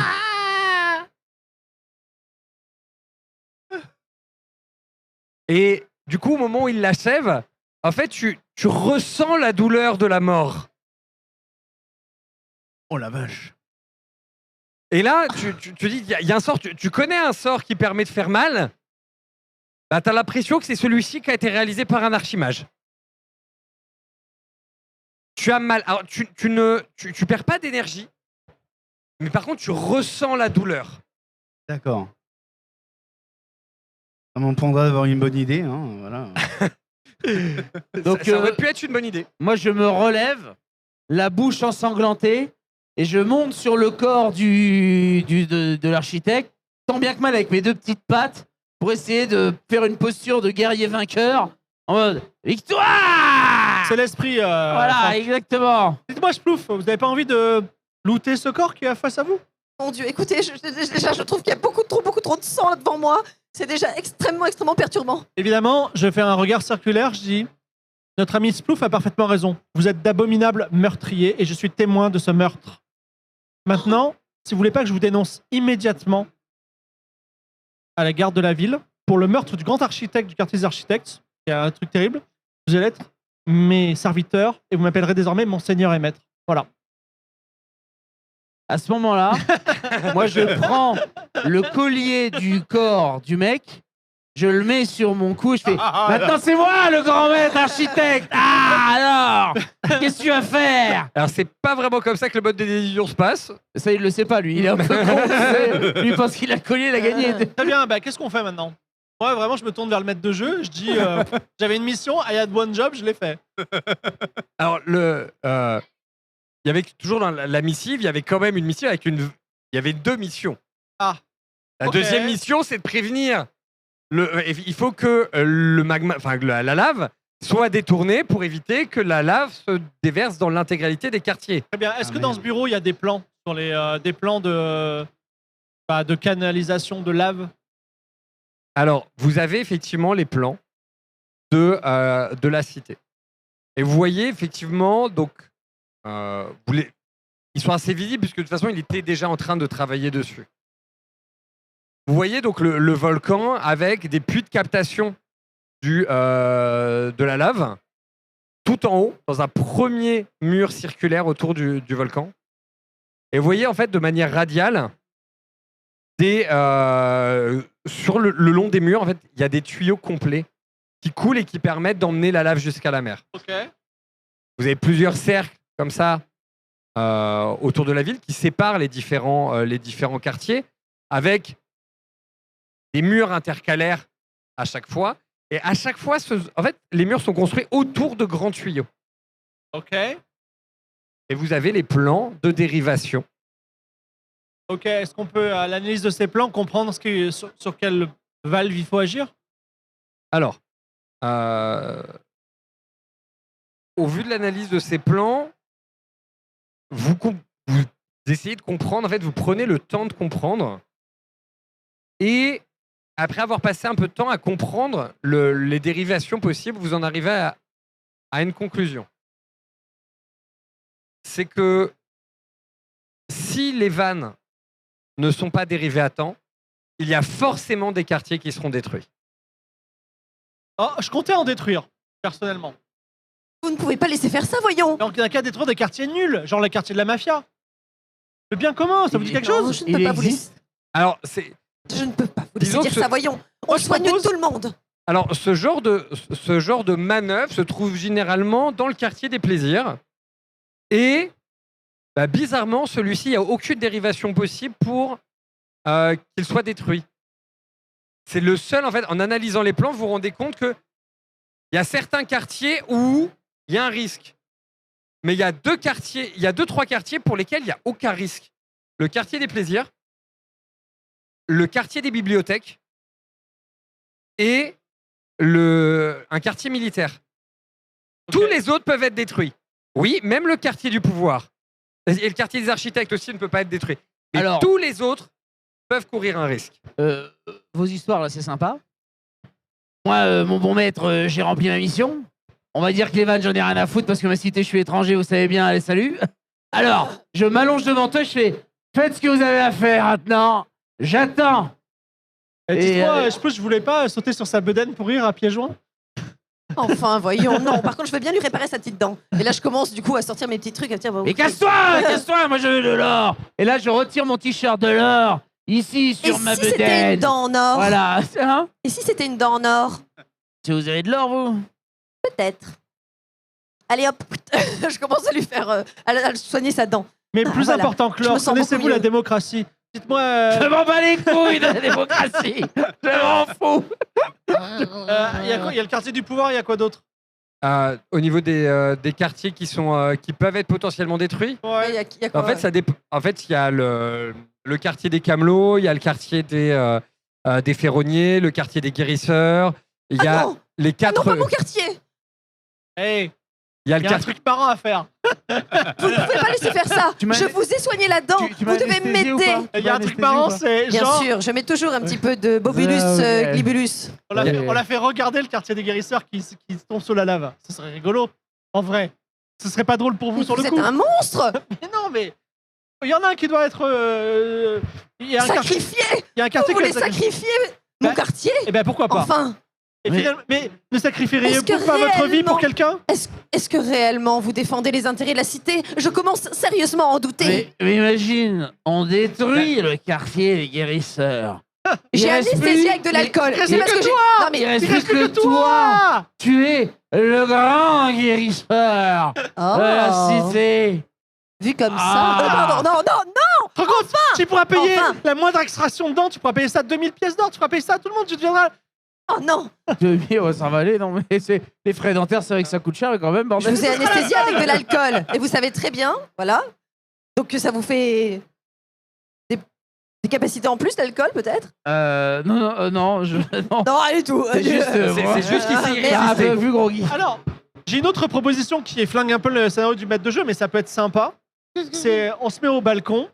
Et du coup, au moment où il l'achève, En fait, tu ressens la douleur de la mort. Oh la vache. Et là, tu dis, il y a un sort, tu connais un sort qui permet de faire mal. Bah, t'as l'impression que c'est celui-ci qui a été réalisé par un archimage. Tu as mal. Alors, tu perds pas d'énergie, mais par contre, tu ressens la douleur. D'accord. Ça m'en prendra d'avoir une bonne idée. Hein, voilà. Donc, ça aurait pu être une bonne idée. moi, je me relève, la bouche ensanglantée, et je monte sur le corps de l'architecte, tant bien que mal avec mes 2 petites pattes, pour essayer de faire une posture de guerrier vainqueur, en mode victoire. C'est l'esprit. Voilà, Franck. exactement. Dites-moi, Splouf, vous n'avez pas envie de looter ce corps qui est face à vous? Mon Dieu, écoutez, déjà, je trouve qu'il y a beaucoup trop de sang là devant moi. C'est déjà extrêmement perturbant. Évidemment, je fais un regard circulaire, je dis notre ami Splouf a parfaitement raison. Vous êtes d'abominables meurtriers et je suis témoin de ce meurtre. Maintenant, si vous voulez pas que je vous dénonce immédiatement à la garde de la ville pour le meurtre du grand architecte du quartier des architectes, qui est un truc terrible, vous allez être mes serviteurs et vous m'appellerez désormais mon seigneur et maître. Voilà. À ce moment-là, moi, je prends le collier du corps du mec, je le mets sur mon cou, je fais maintenant c'est moi le grand maître architecte. Ah alors, qu'est-ce que tu vas faire? Alors, c'est pas vraiment comme ça que le mode de décision se passe. Ça, il le sait pas, lui. Il est un peu con. Tu sais. Lui, pense qu'il a le collier, il a gagné. Très bien, bah, qu'est-ce qu'on fait maintenant? Moi, vraiment, je me tourne vers le maître de jeu, je dis j'avais une mission, I had one job, je l'ai fait. Alors, il y avait toujours dans la missive, il y avait quand même une mission avec il y avait 2 missions. Ah. La Ok. deuxième mission, c'est de prévenir. Il faut que le magma, enfin la lave, soit détournée pour éviter que la lave se déverse dans l'intégralité des quartiers. Très bien. Est-ce Ah, que dans merde. ce bureau, il y a des plans sur des plans de canalisation de lave? Alors, vous avez effectivement les plans de la cité. Et vous voyez effectivement, donc, ils sont assez visibles puisque de toute façon, il était déjà en train de travailler dessus. Vous voyez donc le volcan avec des puits de captation de la lave, tout en haut, dans un premier mur circulaire autour du volcan. Et vous voyez en fait de manière radiale, sur le long des murs, en fait, il y a des tuyaux complets qui coulent et qui permettent d'emmener la lave jusqu'à la mer. Ok. Vous avez plusieurs cercles comme ça autour de la ville qui séparent les différents quartiers avec des murs intercalaires à chaque fois. Et à chaque fois, en fait, les murs sont construits autour de grands tuyaux. Ok. Et vous avez les plans de dérivation. Ok. Est-ce qu'on peut, à l'analyse de ces plans, comprendre sur quelle valve il faut agir? Alors, au vu de l'analyse de ces plans, vous essayez de comprendre, en fait, vous prenez le temps de comprendre. Et après avoir passé un peu de temps à comprendre les dérivations possibles, vous en arrivez à une conclusion. C'est que si les vannes ne sont pas dérivées à temps, il y a forcément des quartiers qui seront détruits. Oh, je comptais en détruire, personnellement. Vous ne pouvez pas laisser faire ça, voyons. Donc, il n'y a qu'à détruire des quartiers nuls, genre les quartiers de la mafia. Le bien commun, ça vous dit quelque Non, chose? je ne peux pas vous laisser. Alors, Je ne peux pas vous laisser Disons dire que ça, voyons. On Moi, je soigne propose- tout le monde. Alors, ce genre de manœuvre se trouve généralement dans le quartier des plaisirs. Et bah, bizarrement, celui-ci, il n'y a aucune dérivation possible pour qu'il soit détruit. C'est le seul, en fait, en analysant les plans, vous vous rendez compte qu'il y a certains quartiers où il y a un risque. Mais il y a 2-3 quartiers pour lesquels il n'y a aucun risque. Le quartier des plaisirs, le quartier des bibliothèques et un quartier militaire. Ok. Tous les autres peuvent être détruits. Oui, même le quartier du pouvoir. Et le quartier des architectes aussi ne peut pas être détruit. Mais Alors- tous les autres peuvent courir un risque. Vos histoires, là, c'est sympa. Moi, mon bon maître, j'ai rempli ma mission. On va dire que les vannes, j'en ai rien à foutre parce que ma cité, je suis étranger, vous savez bien, allez, salut. Alors, je m'allonge devant toi, je fais faites ce que vous avez à faire maintenant. J'attends. Et Et, dites-moi, je voulais pas sauter sur sa bedaine pour rire à pieds joints? Enfin, voyons, non. Par contre, je veux bien lui réparer sa petite dent. Et là, je commence du coup à sortir mes petits trucs, à dire. Bah, Et casse-toi, moi je veux de l'or. Et là, je retire mon t-shirt de l'or, ici, Et sur ma si c'était une bedaine. dent en or Voilà, hein. Et si c'était une dent en or? Si vous avez de l'or, vous. Peut-être. Allez hop, je commence à lui faire, à soigner sa dent. Mais plus voilà. important que Je me l'or, sens beaucoup connaissez-vous la mieux. démocratie? Dites-moi, Je m'en bats les couilles de la démocratie. Je m'en fous. il y a le quartier du pouvoir, il y a quoi d'autre? Au niveau des quartiers qui peuvent être potentiellement détruits, Il y a quoi, en fait, il y a le quartier des Camelots, il y a le quartier des ferronniers, le quartier des guérisseurs, il y a non les Ah non, quatre. pas mon quartier. Hey, Il y a il le y a un quartier. truc marrant à faire. Vous ne pouvez pas laisser faire ça. Tu m'as- Je vous ai soigné la dent. Tu m'as Vous devez anesthésié ou m'aider. pas Il y a un truc marrant, c'est Bien genre, sûr, je mets toujours un petit peu de bobulus, ok. glibulus. on l'a fait regarder le quartier des guérisseurs qui tombe sous la lave. Ce serait rigolo, en vrai. Ce serait pas drôle pour vous Mais sur vous le êtes coup. un monstre. Mais non, mais il y en a un qui doit être. Il y a un quartier. Sacrifié. Il y a un Vous quartier voulez que- sacrifier mon Bah, quartier? Eh ben pourquoi pas. Enfin, Et Mais- finalement- mais ne sacrifieriez-vous Est-ce que pas votre vie pour réellement- quelqu'un? est-ce que réellement vous défendez les intérêts de la cité? Je commence sérieusement à en douter. Mais imagine, on détruit le quartier des guérisseurs. Il J'ai reste anesthésié plus- avec de l'alcool. il reste C'est plus parce que que j'ai. toi. Non Il mais. reste Il plus reste plus que que toi. Tu es le grand guérisseur de la Oh. cité. Vu comme Ah. ça. Pardon, non, non, non. Par contre, tu pourras payer Enfin. la moindre extraction dedans, tu pourras payer ça 2000 pièces d'or, tu pourras payer ça à tout le monde, tu deviendras. Oh non. Ça va aller, non mais c'est les frais dentaires, c'est vrai que ça coûte cher quand même, Je bordel. vous ai anesthésié avec de l'alcool. Et vous savez très bien, voilà. Donc que ça vous fait des capacités en plus d'alcool, peut-être? Non, non. Non, allez tout. C'est juste, C'est juste qu'il s'est c'est un résisté. peu vu gros Guy. Alors, j'ai une autre proposition qui flingue un peu le scénario du maître de jeu, mais ça peut être sympa. C'est on se met au balcon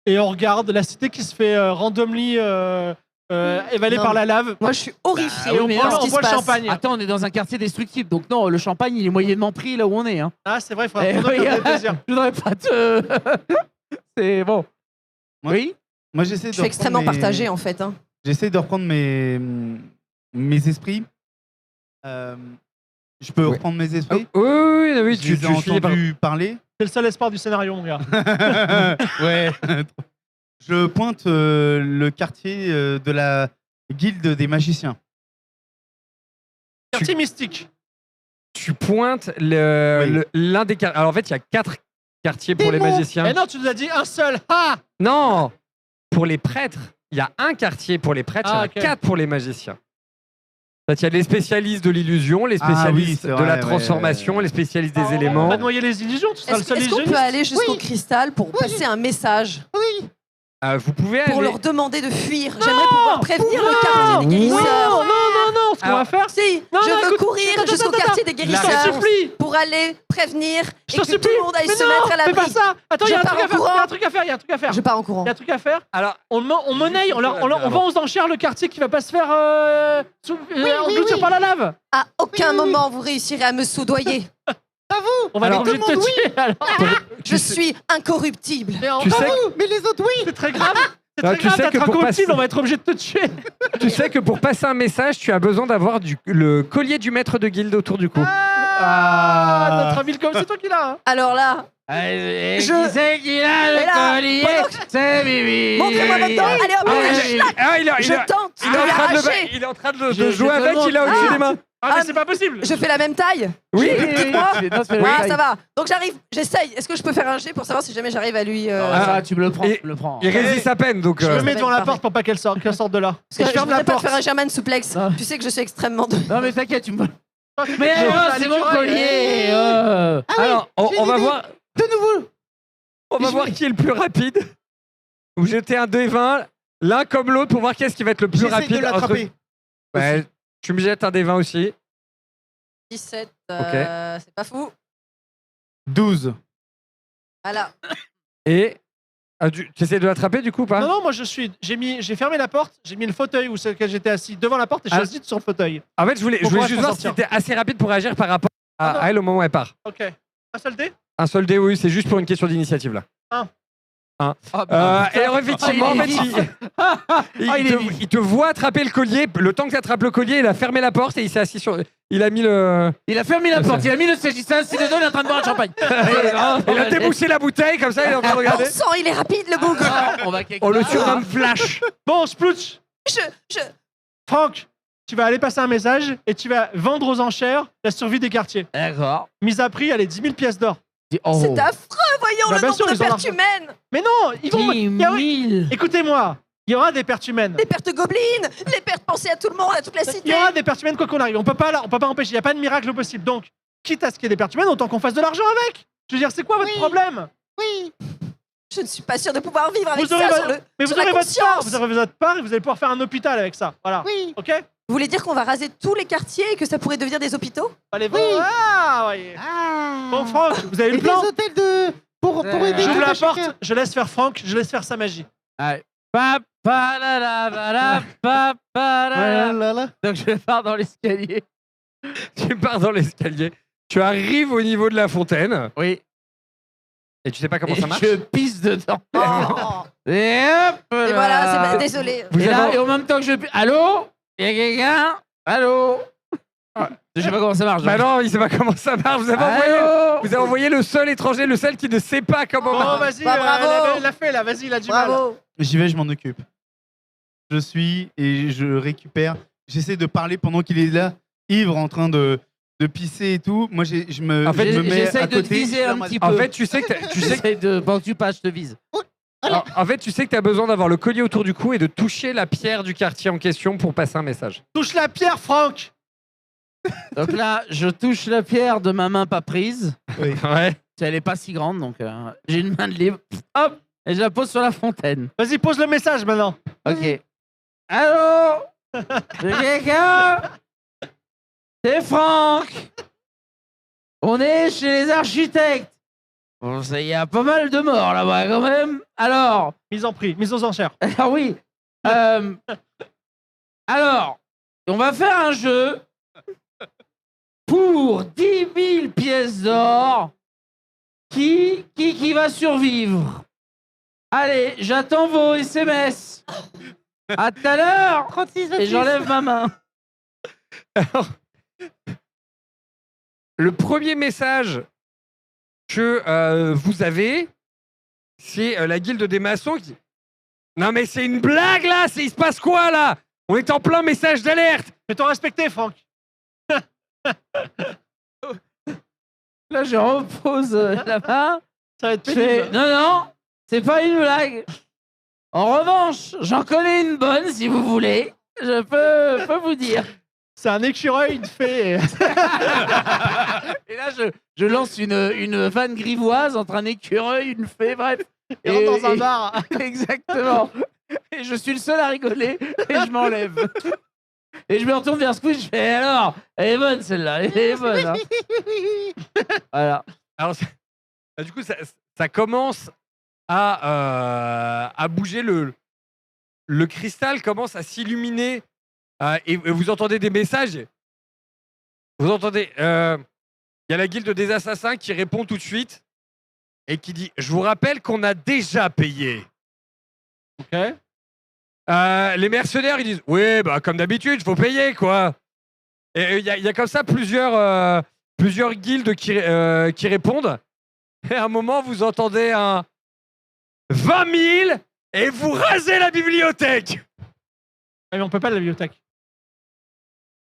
et on regarde la cité qui se fait randomly évalée Non. par la lave. Moi, je suis horrifiée Bah, oui, par mais ce non, qui on se boit le passe. champagne. Attends, on est dans un quartier destructible, donc non, le champagne il est moyennement pris là où on est. Hein. Ah, c'est vrai, il faudra Eh prendre oui, comme des plaisirs. je voudrais pas te. C'est bon. Moi- Oui. Moi, j'essaie de Je suis extrêmement reprendre mes- partagée, en fait. Hein. J'essaie de reprendre mes esprits. Je peux Ouais. reprendre mes Oh, esprits. oui, Je tu les ai finis par. entendus parler. C'est le seul espoir du scénario, mon gars. Ouais. Je pointe le quartier de la guilde des magiciens. Quartier mystique. Tu pointes Oui. l'un des quartiers. Alors en fait, il y a 4 quartiers pour les Démon. magiciens. Eh non, tu nous as dit un seul. Ah. Non, pour les prêtres, il y a un quartier pour les prêtres, il y en Ah, a ok. 4 pour les magiciens. En fait, il y a les spécialistes de l'illusion, les Ah oui, spécialistes c'est de vrai, la ouais, transformation, ouais. les spécialistes des On éléments. va noyer les illusions, tu seras le Est-ce seul est-ce qu'on peut illusionniste. aller jusqu'au cristal pour passer un message? Vous pouvez Pour aller. leur demander de fuir? J'aimerais pouvoir prévenir le quartier des guérisseurs. Non, ce qu'on Alors- va faire. Si, Non, je non, veux écoute, courir attends, jusqu'au attends, quartier des Je t'en guérisseurs supplie. pour aller prévenir Je et t'en que tout supplie. le monde aille Mais se non, mettre à fais pas l'abri. ça. Attends, il y a Je un pars truc à en faire. Il y a courant. un truc à faire. Il y a un truc à faire. Je pars en courant. Il y a un truc à faire. Alors, On monnaie, on vend aux enchères le quartier qui va pas se faire engloutir par la lave. À aucun moment vous réussirez à me soudoyer. On va être Alors, obligé de te tuer. Alors, Je suis incorruptible. mais en- tu sais, Mais les autres, oui. c'est très grave. C'est Alors, très tu grave sais d'être que pour incorruptible. passer- On va être obligé de te tuer. tu sais que pour passer un message, tu as besoin d'avoir le collier du maître de guilde autour du cou. Ah, notre ami le com, c'est toi qui l'as. Hein. Alors là, Je... Je- Qui c'est qui a Mais le là, collier? pendant C'est Bibi. montrez-moi votre dent. Allez hop, Allez. Ah, il je tente de est en lui train de, arracher. il est en train de Je jouer te avec, montre. il a au-dessus des mains. Ah, mais Ah, c'est pas possible. Je fais la même taille. Oui, Non, c'est Ah, le ça va. Donc j'arrive, j'essaye. Est-ce que je peux faire un jet pour savoir si jamais j'arrive à lui. Ah, tu me le prends, Et- tu me le prends. il résiste à peine, donc. Je me Ça mets va devant être la porte pour pas qu'elle sorte de là. Parce que je je ferme la voudrais pas porte. te faire un German suplex. Ah. Tu sais que je suis extrêmement. Non mais t'inquiète, tu me. Mais Je- c'est mon collier. Ah oui, Alors, j'ai on une va idée. voir. De nouveau. On va voir qui est le plus rapide. Vous jetez un 2 et 20, l'un comme l'autre, pour voir qu'est-ce qui va être le plus J'essaie rapide. de l'attraper. Ouais, tu me jettes un des 20 aussi. 17, c'est pas fou. 12. Voilà. Et. Tu essaies de l'attraper du coup ou pas? Non, non, moi j'ai fermé la porte, j'ai mis le fauteuil où c'est lequel j'étais assis devant la porte et je suis assis sur le fauteuil. En fait, je voulais On pourra juste s'en voir si sortir. c'était assez rapide pour réagir par rapport Ah non. à elle au moment où elle part. Ok. Un seul dé. Un seul dé, oui, c'est juste pour une question d'initiative là. Ah, bah, Et alors, effectivement, en fait, il te voit attraper le collier. Le temps que tu attrapes le collier, il a fermé la porte et il s'est assis sur. Il a mis le. Il a fermé la porte, il a mis le siège, il s'est assis dedans, il est en train de boire un champagne. Il a débouché la bouteille, comme ça, il est en train de Bon regarder. sang, il est rapide, le bougre. On va quelque On le part. surnomme Flash. Bon, Splooch, Je... Franck, tu vas aller passer un message et tu vas vendre aux enchères la survie des quartiers. D'accord. Mise à prix, allez, 10 000 pièces d'or. Oh. C'est affreux, voyons Bah, le bien nombre sûr, de ils ont pertes l'argent. humaines. Mais non, ils vont. 10 000. Écoutez-moi, il y aura des pertes humaines. Les pertes gobelines, les pertes pensées à tout le monde, à toute la Il cité. y aura des pertes humaines quoi qu'on arrive. On peut pas empêcher. Il n'y a pas de miracle possible. Donc, quitte à ce qu'il y ait des pertes humaines, autant qu'on fasse de l'argent avec. Je veux dire, c'est quoi votre Oui. problème? Oui. Je ne suis pas sûre de pouvoir vivre avec Vous aurez ça votre- sur le... Mais sur vous la aurez votre part. conscience. Vous aurez votre part et vous allez pouvoir faire un hôpital avec ça. Voilà. Oui. Ok? Vous voulez dire qu'on va raser tous les quartiers et que ça pourrait devenir des hôpitaux? Allez, Oui. Ah, voyez. Ah. Bon, Franck, vous avez Et le des plan? hôtels de... Pour aider J'ouvre tout la à porte, chacun. je laisse faire Franck, je laisse faire sa magie. Allez. Pa, pa, la, la, la, la, pa, pa, la, la. Ah là là. Donc je pars dans l'escalier. Tu pars dans l'escalier. Tu arrives au niveau de la fontaine. Oui. Et tu sais pas comment Et ça marche. je pisse dedans. Oh. Et hop là. Et voilà, c'est désolé. Vous Et, là, avez- et en même temps que je... Allô? Y a quelqu'un? Allô? Je sais pas comment ça marche. Bah non, il sait pas comment ça marche. Vous avez envoyé le seul étranger, le seul qui ne sait pas comment Bon, marche. vas-y, Bah, bravo. il l'a fait là, vas-y, il a du mal. Bravo. J'y vais, je m'en occupe. Je suis et je récupère. J'essaie de parler pendant qu'il est là, ivre, en train de pisser et tout. Moi, je me, En fait, je me mets j'essaye à de te côté. viser un petit peu. En fait, tu sais que J'essaye de... Pendant que tu passes, je te vise. en fait, tu sais que t'as besoin d'avoir le collier autour du cou et de toucher la pierre du quartier en question pour passer un message. Touche la pierre, Franck. Donc là, je touche la pierre de ma main pas prise. Ouais. Elle est pas si grande, donc j'ai une main de libre. Hop! Et je la pose sur la fontaine. Vas-y, pose le message maintenant. Ok. Allô? C'est quelqu'un? C'est Franck! On est chez les architectes. Bon, il y a pas mal de morts là-bas quand même. Alors, Mise en prix, mise aux enchères. alors oui. Alors, on va faire un jeu pour 10 000 pièces d'or. Qui va survivre? Allez, j'attends vos SMS. À tout à l'heure. 36, Et 26. j'enlève ma main. Le premier message que vous avez, c'est la guilde des maçons qui dit non mais c'est une blague là, il se passe quoi là? On est en plein message d'alerte. Fais-toi respecter, Franck. Là, je repose la main. Ça va être Je fais, pénible. non, c'est pas une blague. En revanche, j'en connais une bonne si vous voulez. Je peux vous dire. C'est un écureuil, une fée. Et là, je lance une vanne grivoise entre un écureuil, une fée, bref. Et rentre dans un bar. Exactement. Et je suis le seul à rigoler et je m'enlève. Et je me retourne vers Squid, je fais alors, elle est bonne celle-là, elle est bonne. Hein. Voilà. Alors, du coup, ça commence à bouger. Le cristal commence à s'illuminer et vous entendez des messages. Vous entendez, il y a la guilde des assassins qui répond tout de suite et qui dit « Je vous rappelle qu'on a déjà payé. » Ok. Les mercenaires, ils disent « Oui, bah, comme d'habitude, faut payer, quoi. » Et il y a comme ça plusieurs guildes qui répondent. Et à un moment, vous entendez un 20 000 et vous rasez la bibliothèque. Ah, mais on peut pas la bibliothèque.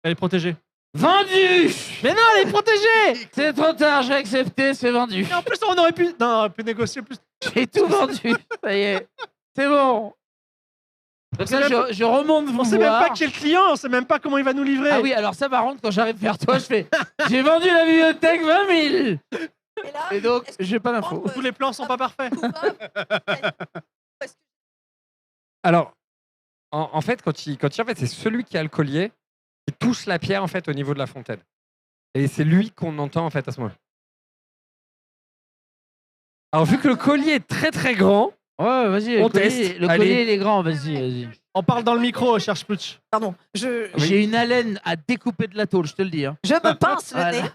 Elle est protégée. Vendu. Mais non, elle est protégée. C'est trop tard, j'ai accepté, c'est vendu. Et en plus, on aurait pu. Non, on aurait pu négocier plus. J'ai tout vendu, ça y est. C'est bon. Donc sait là, même je remonte vous On sait même voir. pas qui est le client, on sait même pas comment il va nous livrer. Ah oui, alors ça par contre, quand j'arrive vers toi, je fais j'ai vendu la bibliothèque 20 000. Et là, Et donc, est-ce que j'ai pas tu d'infos. prends, Tous les plans sont pas parfaits. ou pas Alors, en fait, quand il en fait, c'est celui qui a le collier qui touche la pierre en fait au niveau de la fontaine. Et c'est lui qu'on entend en fait à ce moment-là. Alors, vu que le collier est très très grand, Ouais, vas-y, On le collier, teste. le Allez. collier, il est grand, vas-y. On parle dans le micro, cherche Plutch. Pardon, J'ai une haleine à découper de la tôle, je te le dis. Hein. je me pince le Voilà. nez.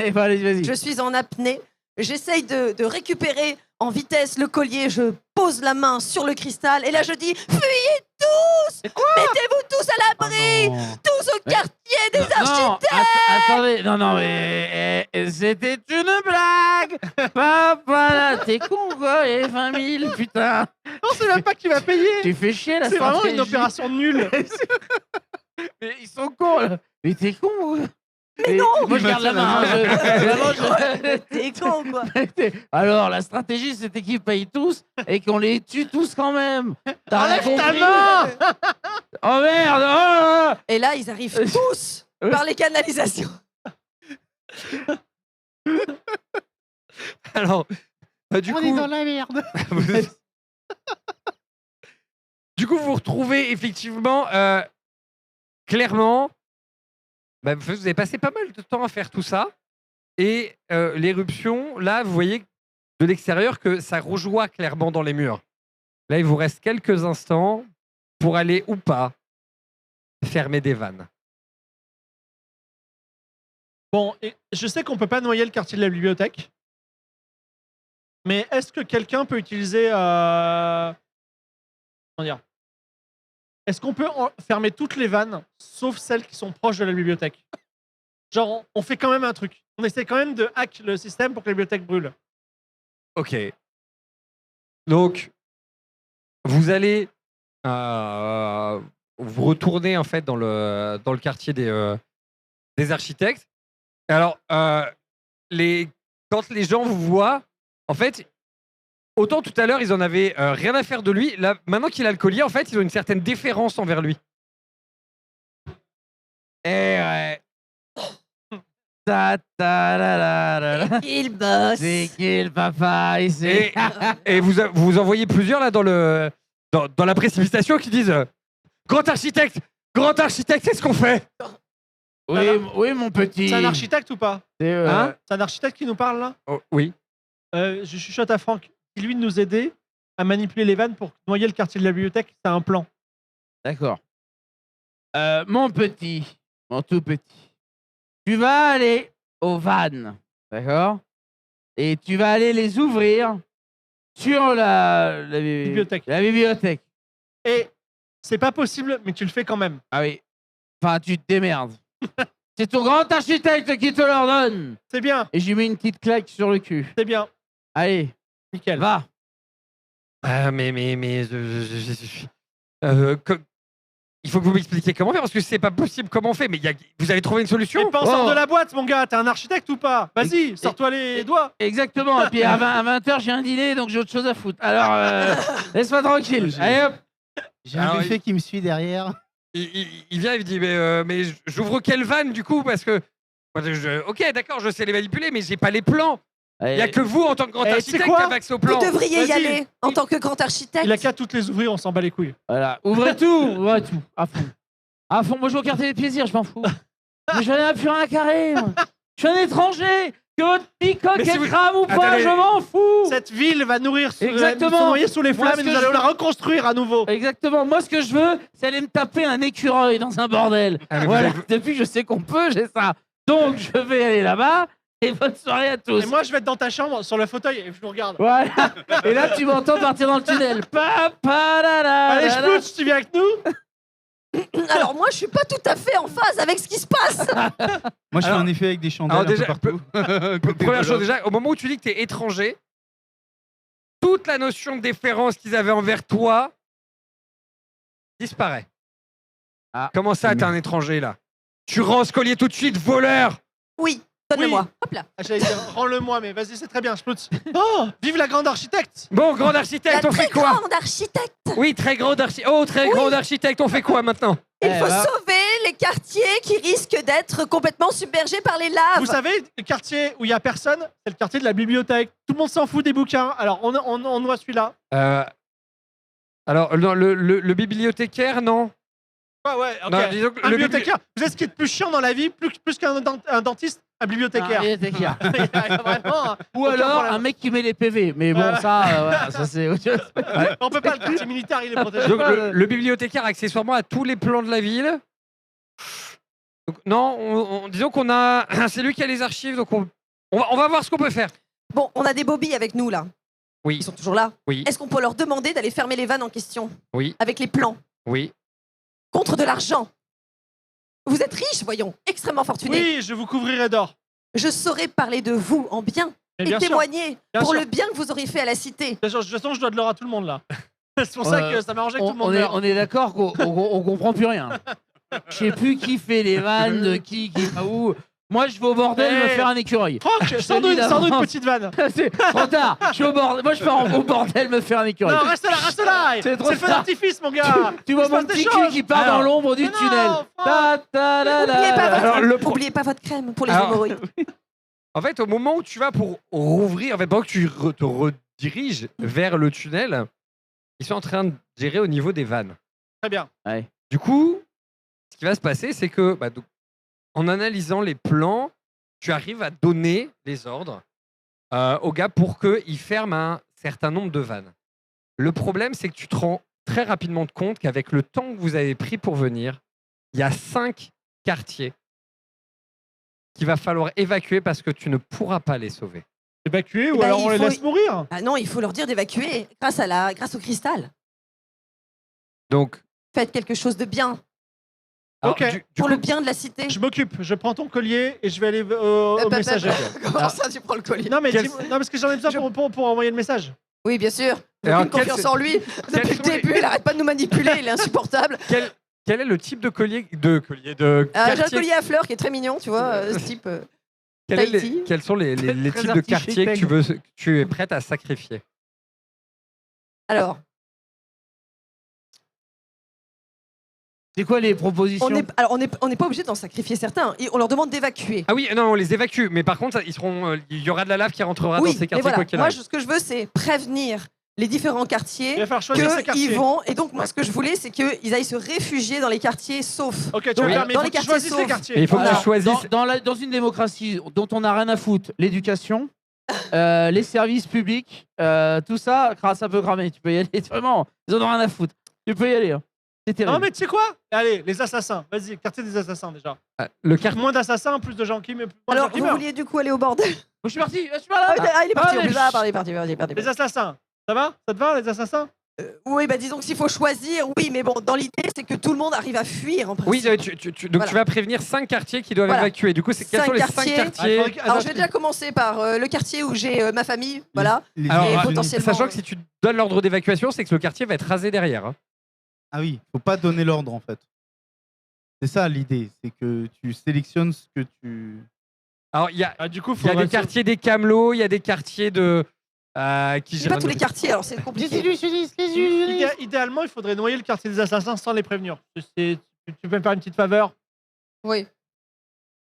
Et bah, allez, vas-y. Je suis en apnée. J'essaye de récupérer en vitesse le collier, je pose la main sur le cristal et là je dis fuyez tous, mettez-vous tous à l'abri, tous au quartier des architectes. Attendez, non, mais c'était une blague. Papa, là, t'es con, quoi, et 20 000, putain. Non, c'est même pas qui va payer. Tu fais chier, la C'est vraiment stratégie. une opération nulle. Mais ils sont cons, là. Mais t'es con, ou... Mais non. Moi, je garde la main. Vraiment, T'es con quoi. Alors, la stratégie, c'était qu'ils payent tous et qu'on les tue tous quand même. T'as rien Enlève ta compris? main. Oh merde! Oh Et là ils arrivent tous par les canalisations. Alors, du On est coup, dans la merde. du coup, vous vous retrouvez effectivement clairement. Vous avez passé pas mal de temps à faire tout ça. Et l'éruption, là, vous voyez de l'extérieur que ça rejoint clairement dans les murs. Là, il vous reste quelques instants pour aller ou pas fermer des vannes. Bon, et je sais qu'on peut pas noyer le quartier de la bibliothèque. Mais est-ce que quelqu'un peut utiliser... comment dire? Est-ce qu'on peut fermer toutes les vannes, sauf celles qui sont proches de la bibliothèque? Genre, on fait quand même un truc. On essaie quand même de hack le système pour que la bibliothèque brûle. Ok. Donc, vous allez vous retourner en fait dans le quartier des architectes. Alors, quand les gens vous voient, en fait, autant tout à l'heure ils en avaient rien à faire de lui. Là, maintenant qu'il a le collier, en fait, ils ont une certaine déférence envers lui. Eh ouais. Ta ta la la la la. Il bosse. C'est qui le papa ici? Et vous en voyez plusieurs là dans la précipitation qui disent grand architecte, qu'est-ce qu'on fait? Oui, oui, mon petit. C'est un architecte ou pas? C'est, Hein? C'est un architecte qui nous parle là? Oh, oui. Je chuchote à Franck. Dis-lui de nous aider à manipuler les vannes pour noyer le quartier de la bibliothèque. C'est un plan. D'accord. Mon petit, mon tout petit, tu vas aller aux vannes, d'accord? Et tu vas aller les ouvrir sur la Bibliothèque. La bibliothèque. Et c'est pas possible, mais tu le fais quand même. Ah oui. Enfin, tu te démerdes. C'est ton grand architecte qui te l'ordonne. C'est bien, Et j'ai mis une petite claque sur le cul. c'est bien. Allez, Nickel. va. Il faut que vous m'expliquiez comment faire parce que c'est pas possible comment on fait. Mais vous avez trouvé une solution? Mais pense hors Oh. de la boîte, mon gars. T'es un architecte ou pas? Vas-y, sors-toi les doigts. Exactement. Et puis à 20h, j'ai un dîner, donc j'ai autre chose à foutre. Alors, laisse-moi tranquille. Allez hop. J'ai Alors, un buffet qui me suit derrière. Il vient, il me dit mais j'ouvre quelle vanne du coup parce que ok d'accord je sais les manipuler mais j'ai pas les plans. Il y a que vous en tant que grand Eh, tu sais architecte qui quoi avez accès aux Vous plans. devriez y Vas-y. aller en tant que grand architecte. Il a qu'à toutes les ouvrir, on s'en bat les couilles. Voilà, ouvrez tout, à fond. À fond, moi je vais au quartier des plaisirs, je m'en fous. Mais je vais aller plus rien à carré. Moi. Je suis un étranger. Que votre picoque Mais si est vous- crame ou pas, Attendez. je m'en fous. Cette ville va nourrir Exactement. se noyer sous les Moi, flammes ce et nous que allons je la veux- reconstruire à nouveau. Exactement. Moi, ce que je veux, c'est aller me taper un écureuil dans un bordel. Ah, mais Voilà. vous avez- Depuis que je sais qu'on peut, j'ai ça. Donc, je vais aller là-bas. Et bonne soirée à tous. Et moi, je vais être dans ta chambre, sur le fauteuil, et je vous regarde. Voilà. Et là, tu m'entends partir dans le tunnel. Papa, là, là, Allez, là, là. Splouch, tu viens avec nous? Alors moi, je suis pas tout à fait en phase avec ce qui se passe. Moi, je fais Alors- un effet avec des chandelles alors un peu déjà, partout. Première chose déjà au moment où tu dis que t'es étranger, toute la notion de déférence qu'ils avaient envers toi disparaît. Ah. Comment ça t'es un étranger là? Tu rends ce collier tout de suite voleur. Oui, donne-le-moi. Oui. Hop là. Ah, j'allais dire, rends-le-moi, mais vas-y, c'est très bien, Splouch. Oh, vive la grande architecte! Bon grand La architecte on très fait quoi? grande architecte. Oui très grand architecte. Oh très Oui. grand architecte on fait quoi maintenant? Il Eh faut ben. sauver les quartiers qui risquent d'être complètement submergés par les laves. Vous savez, le quartier où il y a personne, c'est le quartier de la bibliothèque. Tout le monde s'en fout des bouquins. Alors, on noie celui-là. Alors le bibliothécaire non. Ouais, ok. Non, disons que Un le bibliothécaire. Vous savez ce qui est le plus chiant dans la vie, plus qu'un un dentiste, un bibliothécaire. Ah, bibliothécaire. Il y a vraiment Ou aucun alors problème. un mec qui met les PV. Mais bon, ça, ça c'est autre chose. On peut pas, le quartier militaire, il est protégé. Donc, le bibliothécaire accessoirement a tous les plans de la ville. Donc, non, disons qu'on a. C'est lui qui a les archives, donc on va voir ce qu'on peut faire. Bon, on a des Bobby avec nous là. Oui. Ils sont toujours là. Oui. Est-ce qu'on peut leur demander d'aller fermer les vannes en question? Oui. Avec les plans. Oui. Contre de l'argent. Vous êtes riche, voyons, extrêmement fortuné. Oui, je vous couvrirai d'or. Je saurais parler de vous en bien Mais et bien sûr. témoigner Bien pour sûr. le bien que vous aurez fait à la cité. De toute façon, je dois de l'or à tout le monde là. C'est pour ça que ça m'a arrangé que tout le monde meure. On est d'accord qu'on comprend plus rien. Je sais plus qui fait les vannes, qui va où. Moi, je vais au bordel me faire un écureuil. Franck, sors-nous une petite vanne. C'est trop tard. Je suis au bordel. Moi, je pars au bordel me faire un écureuil. Non, reste là. C'est C'est trop le feu tard. d'artifice, mon gars. Tu vois Il se mon passe des petit cul choses. qui part Alors. dans l'ombre du Mais non, tunnel. Franck. N'oubliez pas, Alors, oubliez pas votre crème pour les Alors- hémorroïdes. En fait, au moment où tu vas pour rouvrir, en fait, pendant que tu te rediriges vers le tunnel, ils sont en train de gérer au niveau des vannes. Très bien. Du coup, ce qui va se passer, c'est que donc, en analysant les plans, tu arrives à donner les ordres aux gars pour qu'ils ferment un certain nombre de vannes. Le problème, c'est que tu te rends très rapidement compte qu'avec le temps que vous avez pris pour venir, il y a 5 quartiers qu'il va falloir évacuer parce que tu ne pourras pas les sauver. Évacuer ou Bah, alors il on les faut- laisse mourir. Ah non, il faut leur dire d'évacuer grâce au cristal. Donc, Faites quelque chose de bien alors, Ok. du pour coup, le bien de la cité. Je m'occupe. Je prends ton collier et je vais aller au Bah, messager. Comment ça, tu prends le collier? Non, mais Quel- non, parce que j'en ai besoin pour envoyer le message. Oui, bien sûr. J'ai Alors, aucune quel- confiance en lui. quels Depuis le sont début, il arrête pas de nous manipuler, il est insupportable. quel est le type de collier de J'ai un quartier collier à fleurs qui est très mignon, tu vois, ce type. Tahiti. Quels sont les Très types de quartiers que artificiel. tu es prête à sacrifier? Alors, C'est quoi les propositions on n'est pas obligé d'en sacrifier certains. On leur demande d'évacuer. Ah oui, non, on les évacue, mais par contre, il y aura de la lave qui rentrera Oui, dans ces mais quartiers voilà. quoi qu'il Moi, arrive. ce que je veux, c'est prévenir les différents Il quartiers va falloir choisir ces quartiers. qu'ils vont. Et donc, moi, ce que je voulais, c'est qu'ils aillent se réfugier dans les quartiers saufs. Ok, tu Donc, vas faire, mais dans il les faut que tu quartiers choisisses les saufs. quartiers. Et il faut que Alors, tu choisisses. dans une démocratie dont on n'a rien à foutre, l'éducation, les services publics, tout ça, ça peut cramer. Tu peux y aller. Vraiment, ils en ont rien à foutre. Tu peux y aller. hein. C'est terrible. Non, mais tu sais quoi? Allez, les assassins. Vas-y, quartier des assassins déjà. Le quartier. Moins d'assassins, plus de gens qui meurent. Alors, vous vouliez du coup aller au bordel? Je suis parti. Je suis pas là. Il est parti. allez, Il est parti. Les assassins. Ça va? Ça te va, les assassins? Oui, bah disons que s'il faut choisir, oui, mais bon, dans l'idée, c'est que tout le monde arrive à fuir en Oui, principe. donc Voilà. tu vas prévenir 5 quartiers qui doivent Voilà. évacuer. Du coup, quels 5 sont les 5 quartiers. quartiers? Alors, je vais déjà commencer par le quartier où j'ai ma famille, voilà. Alors, Et ah, potentiellement, sachant que si tu donnes l'ordre d'évacuation, c'est que le quartier va être rasé derrière. hein. Ah oui, faut pas donner l'ordre en fait. C'est ça l'idée, c'est que tu sélectionnes ce que tu. Alors, il y a, Ah, du coup, il y a faudrait des quartiers des camelots, il y a des quartiers de. Qui c'est pas tous les quartiers, alors c'est compliqué. Idéalement, il faudrait noyer le quartier des assassins sans les prévenir. Tu peux me faire une petite faveur? Oui.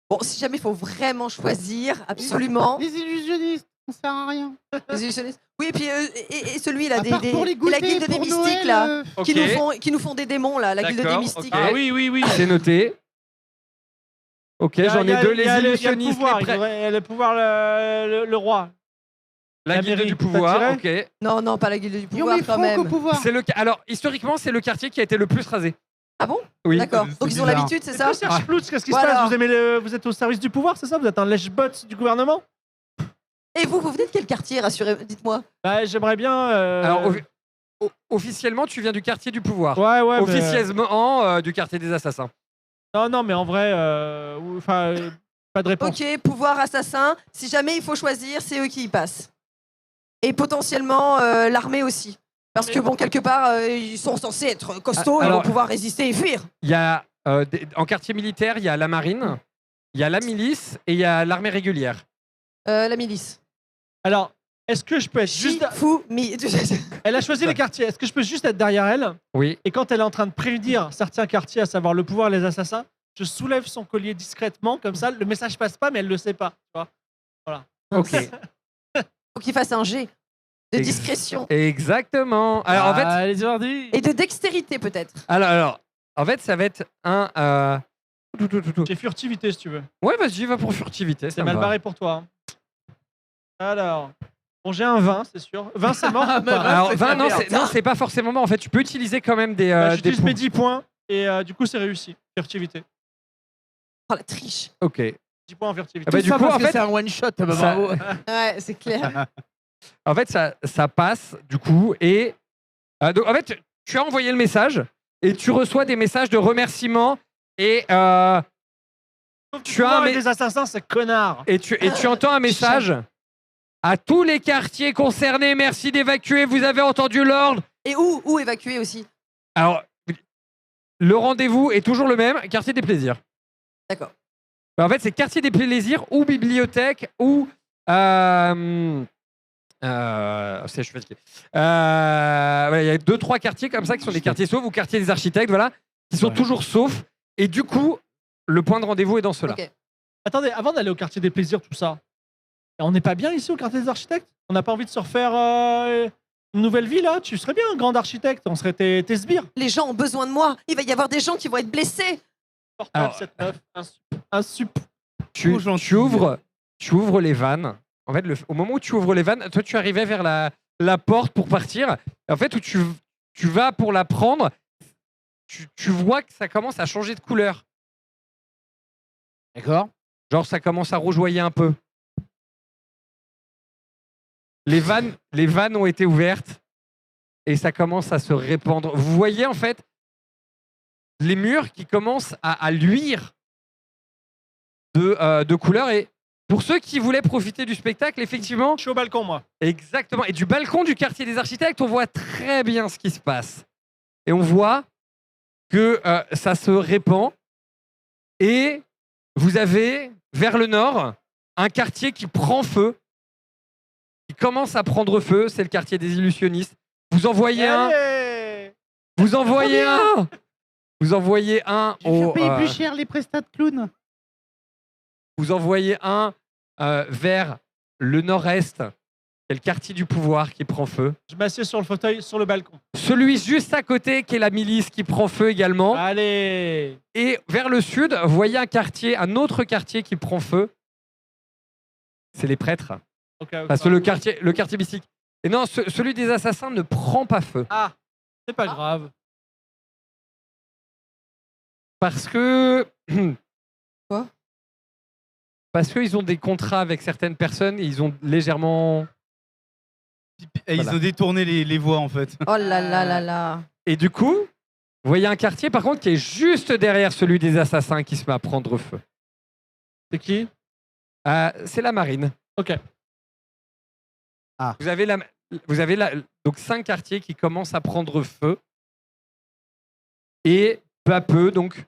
Bon, si jamais il faut vraiment choisir, absolument. Les illusionnistes, ça sert à rien. Les illusionnistes. Oui, et puis et celui-là, À part pour les goûters, la guilde des pour mystiques, Noël, là, Ok. qui nous font des démons, là, la guilde des D'accord, mystiques. ok. Ah oui. C'est noté. Ok, j'en ai deux, les illusionnistes. Il y a le pouvoir, le roi. La la guilde mairie, du ça pouvoir, tirait ok. Non, pas la guilde du Ils ont pouvoir mis quand Franck au même. pouvoir. Alors, historiquement, c'est le quartier qui a été le plus rasé. Ah bon? Oui. D'accord. c'est Donc ils ont bizarre. l'habitude, c'est ça? Monsieur Schplutz, qu'est-ce qui se Voilà. passe? Vous êtes au service du pouvoir, c'est ça? Vous êtes un lèche-bot du gouvernement? Et vous venez de quel quartier, rassurez, dites-moi. Bah, j'aimerais bien. Alors, officiellement, tu viens du quartier du pouvoir. Ouais, mais- Officieusement, du quartier des assassins. Non, mais en vrai, pas de réponse. Ok, pouvoir assassin. Si jamais il faut choisir, c'est eux qui y passent. Et potentiellement l'armée aussi. Parce que bon, quelque part, ils sont censés être costauds, ils Alors- vont pouvoir résister et fuir. Il y a, en quartier militaire, il y a la marine, il y a la milice et il y a l'armée régulière. La milice. Alors, est-ce que je peux être juste. Elle a choisi les quartiers. Est-ce que je peux juste être derrière elle? Oui. Et quand elle est en train de prévenir certains quartiers, à savoir le pouvoir et les assassins, je soulève son collier discrètement, comme ça, le message passe pas, mais elle le sait pas. Tu vois. Ok. Faut qu'il fasse un jet de Ex- discrétion Exactement. Alors, en fait, les ordi. et de dextérité peut-être. en fait, ça va être un. Tout. J'ai furtivité si tu veux. Ouais, vas-y, va pour furtivité. C'est ça me mal va. barré pour toi. hein. Alors. Bon, j'ai un 20, c'est sûr. 20, c'est mort. ou pas Alors, c'est 20, la non, merde. c'est pas forcément mort. En fait, tu peux utiliser quand même des. Bah, des j'utilise mes points. 10 points et du coup, c'est réussi. Furtivité. Oh la triche. Ok. 10 points en furtivité. Ah bah, Tout du ça coup, parce en que fait, c'est un one shot. Bah, ça- bravo. Ouais, c'est clair. En fait, ça passe, du coup, et... donc, en fait, tu as envoyé le message, et tu reçois des messages de remerciements, et... tu as un des assassins, c'est connard. Et tu entends un message à tous les quartiers concernés. Merci d'évacuer. Vous avez entendu l'ordre. Et où évacuer aussi? Alors, le rendez-vous est toujours le même. Quartier des plaisirs. D'accord. En fait, c'est quartier des plaisirs ou bibliothèque ou. Je suis fatigué. Voilà, il y a 2-3 quartiers comme ça qui sont des quartiers saufs ou quartiers des architectes, voilà, qui sont toujours saufs. Et du coup, le point de rendez-vous est dans cela. Ok. Attendez, avant d'aller au quartier des plaisirs, tout ça, on n'est pas bien ici au quartier des architectes? On n'a pas envie de se refaire une nouvelle vie là? Tu serais bien un grand architecte, on serait tes sbires. Les gens ont besoin de moi. Il va y avoir des gens qui vont être blessés. Portable, Alors- cette meuf, un sup. Tu, Trop gentil. tu ouvres les vannes. En fait, au moment où tu ouvres les vannes, toi, tu arrivais vers la porte pour partir. En fait, où tu vas pour la prendre, tu vois que ça commence à changer de couleur. D'accord. Genre, ça commence à rougeoyer un peu. Les vannes ont été ouvertes et ça commence à se répandre. Vous voyez, en fait, les murs qui commencent à luire de couleurs. Et pour ceux qui voulaient profiter du spectacle, effectivement, Je suis au balcon, moi. exactement. Et du balcon du quartier des architectes, on voit très bien ce qui se passe. Et on voit que ça se répand. Et vous avez, vers le nord, un quartier qui prend feu, qui commence à prendre feu. C'est le quartier des illusionnistes. Vous envoyez un. Allez Vous envoyez un. Vous envoyez un Je vais faire au. payer plus cher les prestats de clown. Vous envoyez un vers le nord-est. C'est le quartier du pouvoir qui prend feu. Je m'assieds sur le fauteuil, sur le balcon. Celui juste à côté, qui est la milice, qui prend feu également. Allez. Et vers le sud, vous voyez un autre quartier qui prend feu. C'est les prêtres. Ok, Parce que le quartier mystique. Et non, celui des assassins ne prend pas feu. Ah, c'est pas grave. Parce que. Quoi? Parce qu'ils ont des contrats avec certaines personnes et ils ont légèrement. Et ils Voilà. ont détourné les voies en fait. Oh là là là là. Et du coup, vous voyez un quartier par contre qui est juste derrière celui des assassins qui se met à prendre feu. C'est qui? C'est la marine. Ok. Ah. Vous avez donc 5 quartiers qui commencent à prendre feu. Et peu à peu, donc, vous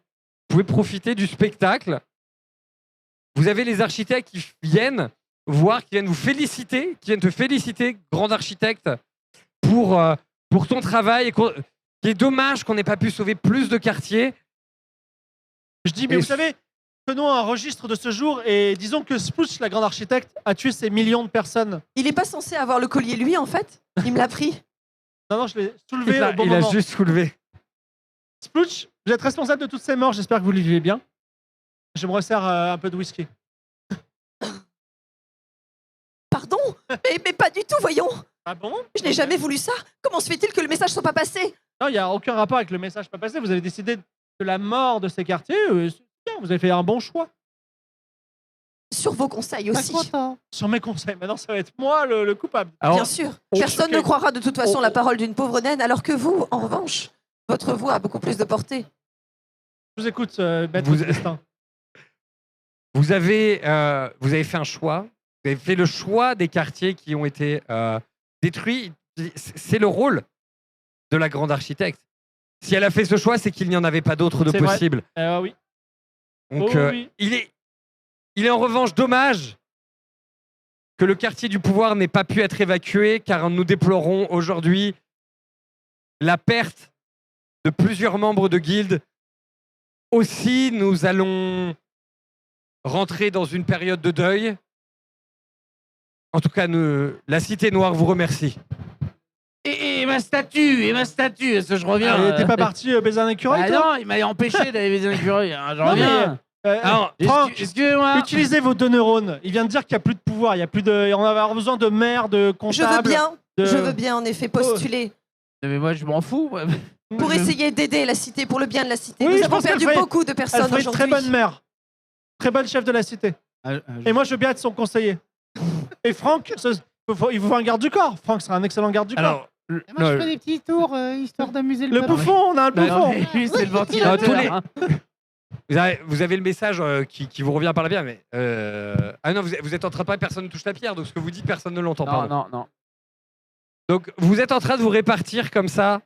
pouvez profiter du spectacle. Vous avez les architectes qui viennent voir, qui viennent vous féliciter, qui viennent te féliciter, grand architecte, pour ton travail. Il est dommage qu'on n'ait pas pu sauver plus de quartiers. Je dis, mais Et vous savez, prenons un registre de ce jour et disons que Spooch, la grande architecte, a tué ces millions de personnes. Il est pas censé avoir le collier lui en fait. Il me l'a pris. Non, je l'ai soulevé au bon Il a moment. juste soulevé. Spooch, vous êtes responsable de toutes ces morts, j'espère que vous le vivez bien. Je me resserre un peu de whisky. Pardon? Mais pas du tout, voyons. Ah bon? Je n'ai jamais voulu ça. Comment se fait-il que le message soit pas passé? Non, il n'y a aucun rapport avec le message pas passé. Vous avez décidé de la mort de ces quartiers. C'est bien, vous avez fait un bon choix. Sur vos conseils Pas aussi. content. Sur mes conseils. Maintenant, ça va être moi le coupable. Alors, Bien sûr. on- Personne ok. ne croira de toute façon On- la parole d'une pauvre naine, alors que vous, en revanche, votre voix a beaucoup plus de portée. Je vous écoute, maître Vous- Célestin. vous avez fait un choix. Vous avez fait le choix des quartiers qui ont été détruits. C'est le rôle de la grande architecte. Si elle a fait ce choix, c'est qu'il n'y en avait pas d'autres de C'est vrai. possible. Oui. Donc, Oh, oui. il est en revanche dommage que le quartier du pouvoir n'ait pas pu être évacué, car nous déplorons aujourd'hui la perte de plusieurs membres de guilde. Aussi, nous allons rentrer dans une période de deuil. En tout cas, la Cité Noire vous remercie. Et ma statue, est-ce que je reviens T'es pas parti baiser un écureuil, Ah toi? non, il m'a empêché d'aller baiser un écureuil. hein, Je Non, reviens. Alors, Franck, Excusez-moi. utilisez vos deux neurones. Il vient de dire qu'il n'y a plus de pouvoir. On va avoir besoin de maire, de Je veux comptable. bien, de- je veux bien en effet postuler Non, mais moi, je m'en fous. moi. pour essayer d'aider la cité, pour le bien de la cité. Oui, Nous je avons pense qu'elle perdu ferait- beaucoup de Elle personnes ferait une très aujourd'hui. bonne mère. très bonne chef de la cité. Et moi, je veux bien être son conseiller. Et Franck, il vous faut un garde du corps. Franck sera un excellent garde du corps. Alors, Et moi, je fais des petits tours histoire d'amuser le Le peuple. bouffon, on a un Non, bouffon. mais lui, c'est le ventilateur. tous les- hein. vous avez le message qui vous revient par la bière, mais ah non, vous êtes en train de parler, personne ne touche la pierre, donc ce que vous dites, personne ne l'entend. Non, pardon. non, non. Donc vous êtes en train de vous répartir comme ça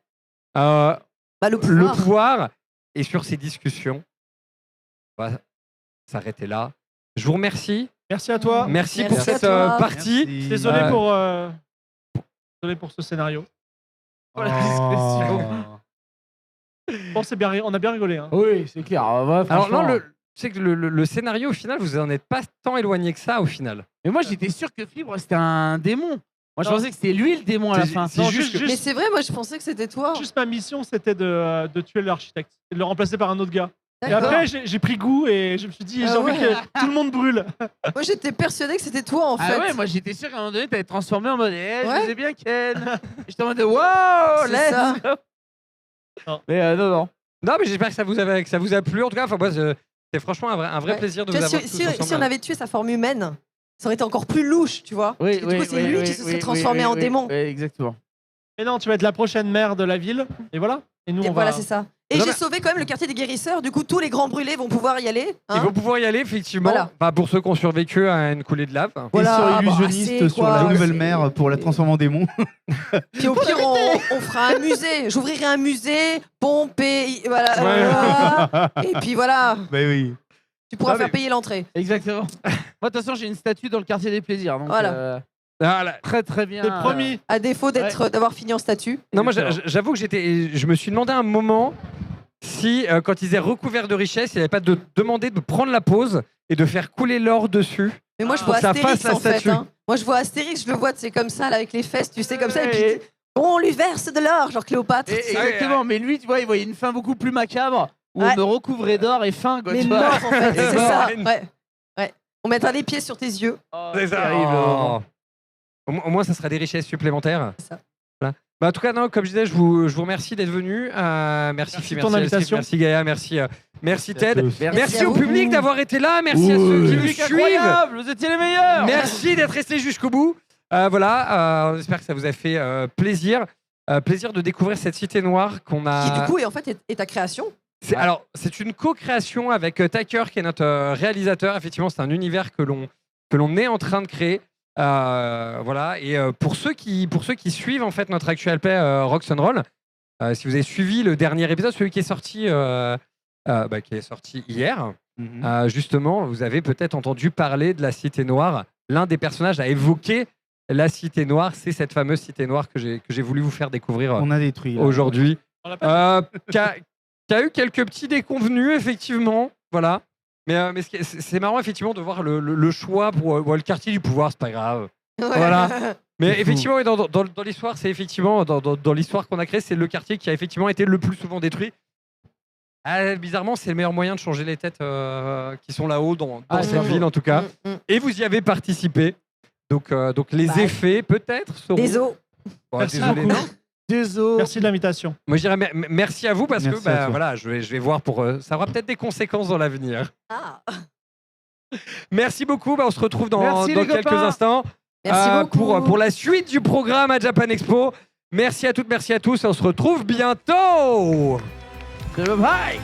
Bah, le le pouvoir. pouvoir, et sur ces discussions, on va s'arrêter là. Je vous remercie. Merci à toi. Merci Merci pour à cette toi. partie. Merci. Désolé Euh, pour ce scénario. Oh. Bon, c'est bien, on a bien rigolé. Hein. Oui, c'est clair. Ouais, Alors non, franchement. c'est que le scénario au final, vous en êtes pas tant éloigné que ça au final. Mais moi, j'étais sûr que Fibre, c'était un démon. Moi, je Non. pensais que c'était lui le démon à la C'est- fin. c'est Non, juste que- Mais c'est vrai, moi je pensais que c'était toi. Juste ma mission, c'était de tuer l'architecte et de le remplacer par un autre gars. Et D'accord. après, j'ai pris goût et je me suis dit, Ah j'ai envie ouais. que tout le monde brûle. Moi j'étais persuadée que c'était toi en fait. Ah ouais, moi j'étais sûr qu'à un moment donné, t'allais te transformer en mode je Ouais. sais bien Ken. Et j'étais en mode wow, C'est let's ça. go. Non. Mais non, non. Non, mais j'espère que ça vous a plu. En tout cas, enfin, moi, c'est franchement un vrai Ouais. plaisir de Tu vous vois, avoir si, tous si- ensemble. si on avait tué sa forme humaine, ça aurait été encore plus louche, tu vois. Oui, Et du coup, c'est lui qui se serait transformé en démon. Oui, exactement. Et non, tu vas être la prochaine maire de la ville. Et voilà. Et nous, Et on voilà, va. c'est ça. Et Non, j'ai mais- sauvé quand même le quartier des guérisseurs. Du coup, tous les grands brûlés vont pouvoir y aller. hein. Ils vont pouvoir y aller, effectivement. Voilà. Bah, pour ceux qui ont survécu à une coulée de lave. Voilà, Et sur bah, illusionniste c'est sur quoi, la nouvelle c'est- mère pour la transformer en démon. Puis au pire, on fera un musée. J'ouvrirai un musée, pompe et voilà. Et puis voilà, Bah oui. tu pourras Ah, faire mais- payer l'entrée. Exactement. Moi, de toute façon, j'ai une statue dans le quartier des plaisirs. Donc, Voilà. Ah, là. très très bien. C'est promis. À défaut d'avoir fini en statut. Non, moi, Exactement. j'avoue que je me suis demandé un moment si, quand ils aient recouvert de richesse, il n'avait pas demandé de prendre la pause et de faire couler l'or dessus. Mais moi, je Pour vois que ça fasse Astérix la en fait. statue. hein. Moi, je vois Astérix, je le vois, c'est comme ça, là, avec les fesses, tu sais, comme ça. Et Ouais. puis, on lui verse de l'or, genre Cléopâtre. Et- tu sais. exactement. Mais lui, tu vois, il voyait une fin beaucoup plus macabre où Ouais. on me recouvrait d'or et fin. Quoi, Mais tu mort, vois. en fait, c'est mort. ça. Ouais. Ouais. On mettra des pieds sur tes yeux. Oh, C'est ça. terrible. Oh. Au moins, ça sera des richesses supplémentaires. C'est ça. Voilà. Bah, en tout cas, non, comme je disais, je vous remercie d'être venu. Merci, Merci Phi, de ton merci invitation. merci Gaïa, merci Ted. Merci à au vous. public d'avoir été là. Merci à ceux qui nous Public suivent. incroyable, vous étiez les meilleurs. Merci d'être resté jusqu'au bout. Voilà, on espère que ça vous a fait plaisir. Plaisir de découvrir cette cité noire qu'on a. Qui, du coup, est ta création. Alors, c'est une co-création avec Taker, qui est notre réalisateur. Effectivement, c'est un univers que l'on est en train de créer. Voilà. Et pour ceux qui suivent en fait notre actual play Rock'n'Roll, si vous avez suivi le dernier épisode, celui qui est sorti hier, justement, vous avez peut-être entendu parler de la Cité Noire. L'un des personnages a évoqué la Cité Noire. C'est cette fameuse Cité Noire que j'ai voulu vous faire découvrir On a détruit. là. aujourd'hui. On l'a pas Qui a eu quelques petits déconvenus, effectivement. Voilà. Mais c'est marrant, effectivement, de voir le choix pour le quartier du pouvoir, c'est pas grave. Voilà. Mais C'est effectivement, oui, dans l'histoire, c'est effectivement, dans l'histoire qu'on a créée, c'est le quartier qui a effectivement été le plus souvent détruit. Bizarrement, c'est le meilleur moyen de changer les têtes qui sont là-haut dans cette j'avoue. ville, en tout cas. Et vous y avez participé. Donc les Bah, effets, peut-être, seront... Des os. Bon, Merci désolé, beaucoup. non. Désolé. Merci de l'invitation. Moi, je dirais merci à vous parce Merci que à toi. voilà, je vais voir pour ça aura peut-être des conséquences dans l'avenir. Ah. Merci beaucoup. On se retrouve dans Merci, les quelques copains. instants Merci beaucoup. pour la suite du programme à Japan Expo. Merci à toutes, merci à tous et on se retrouve bientôt. Bye.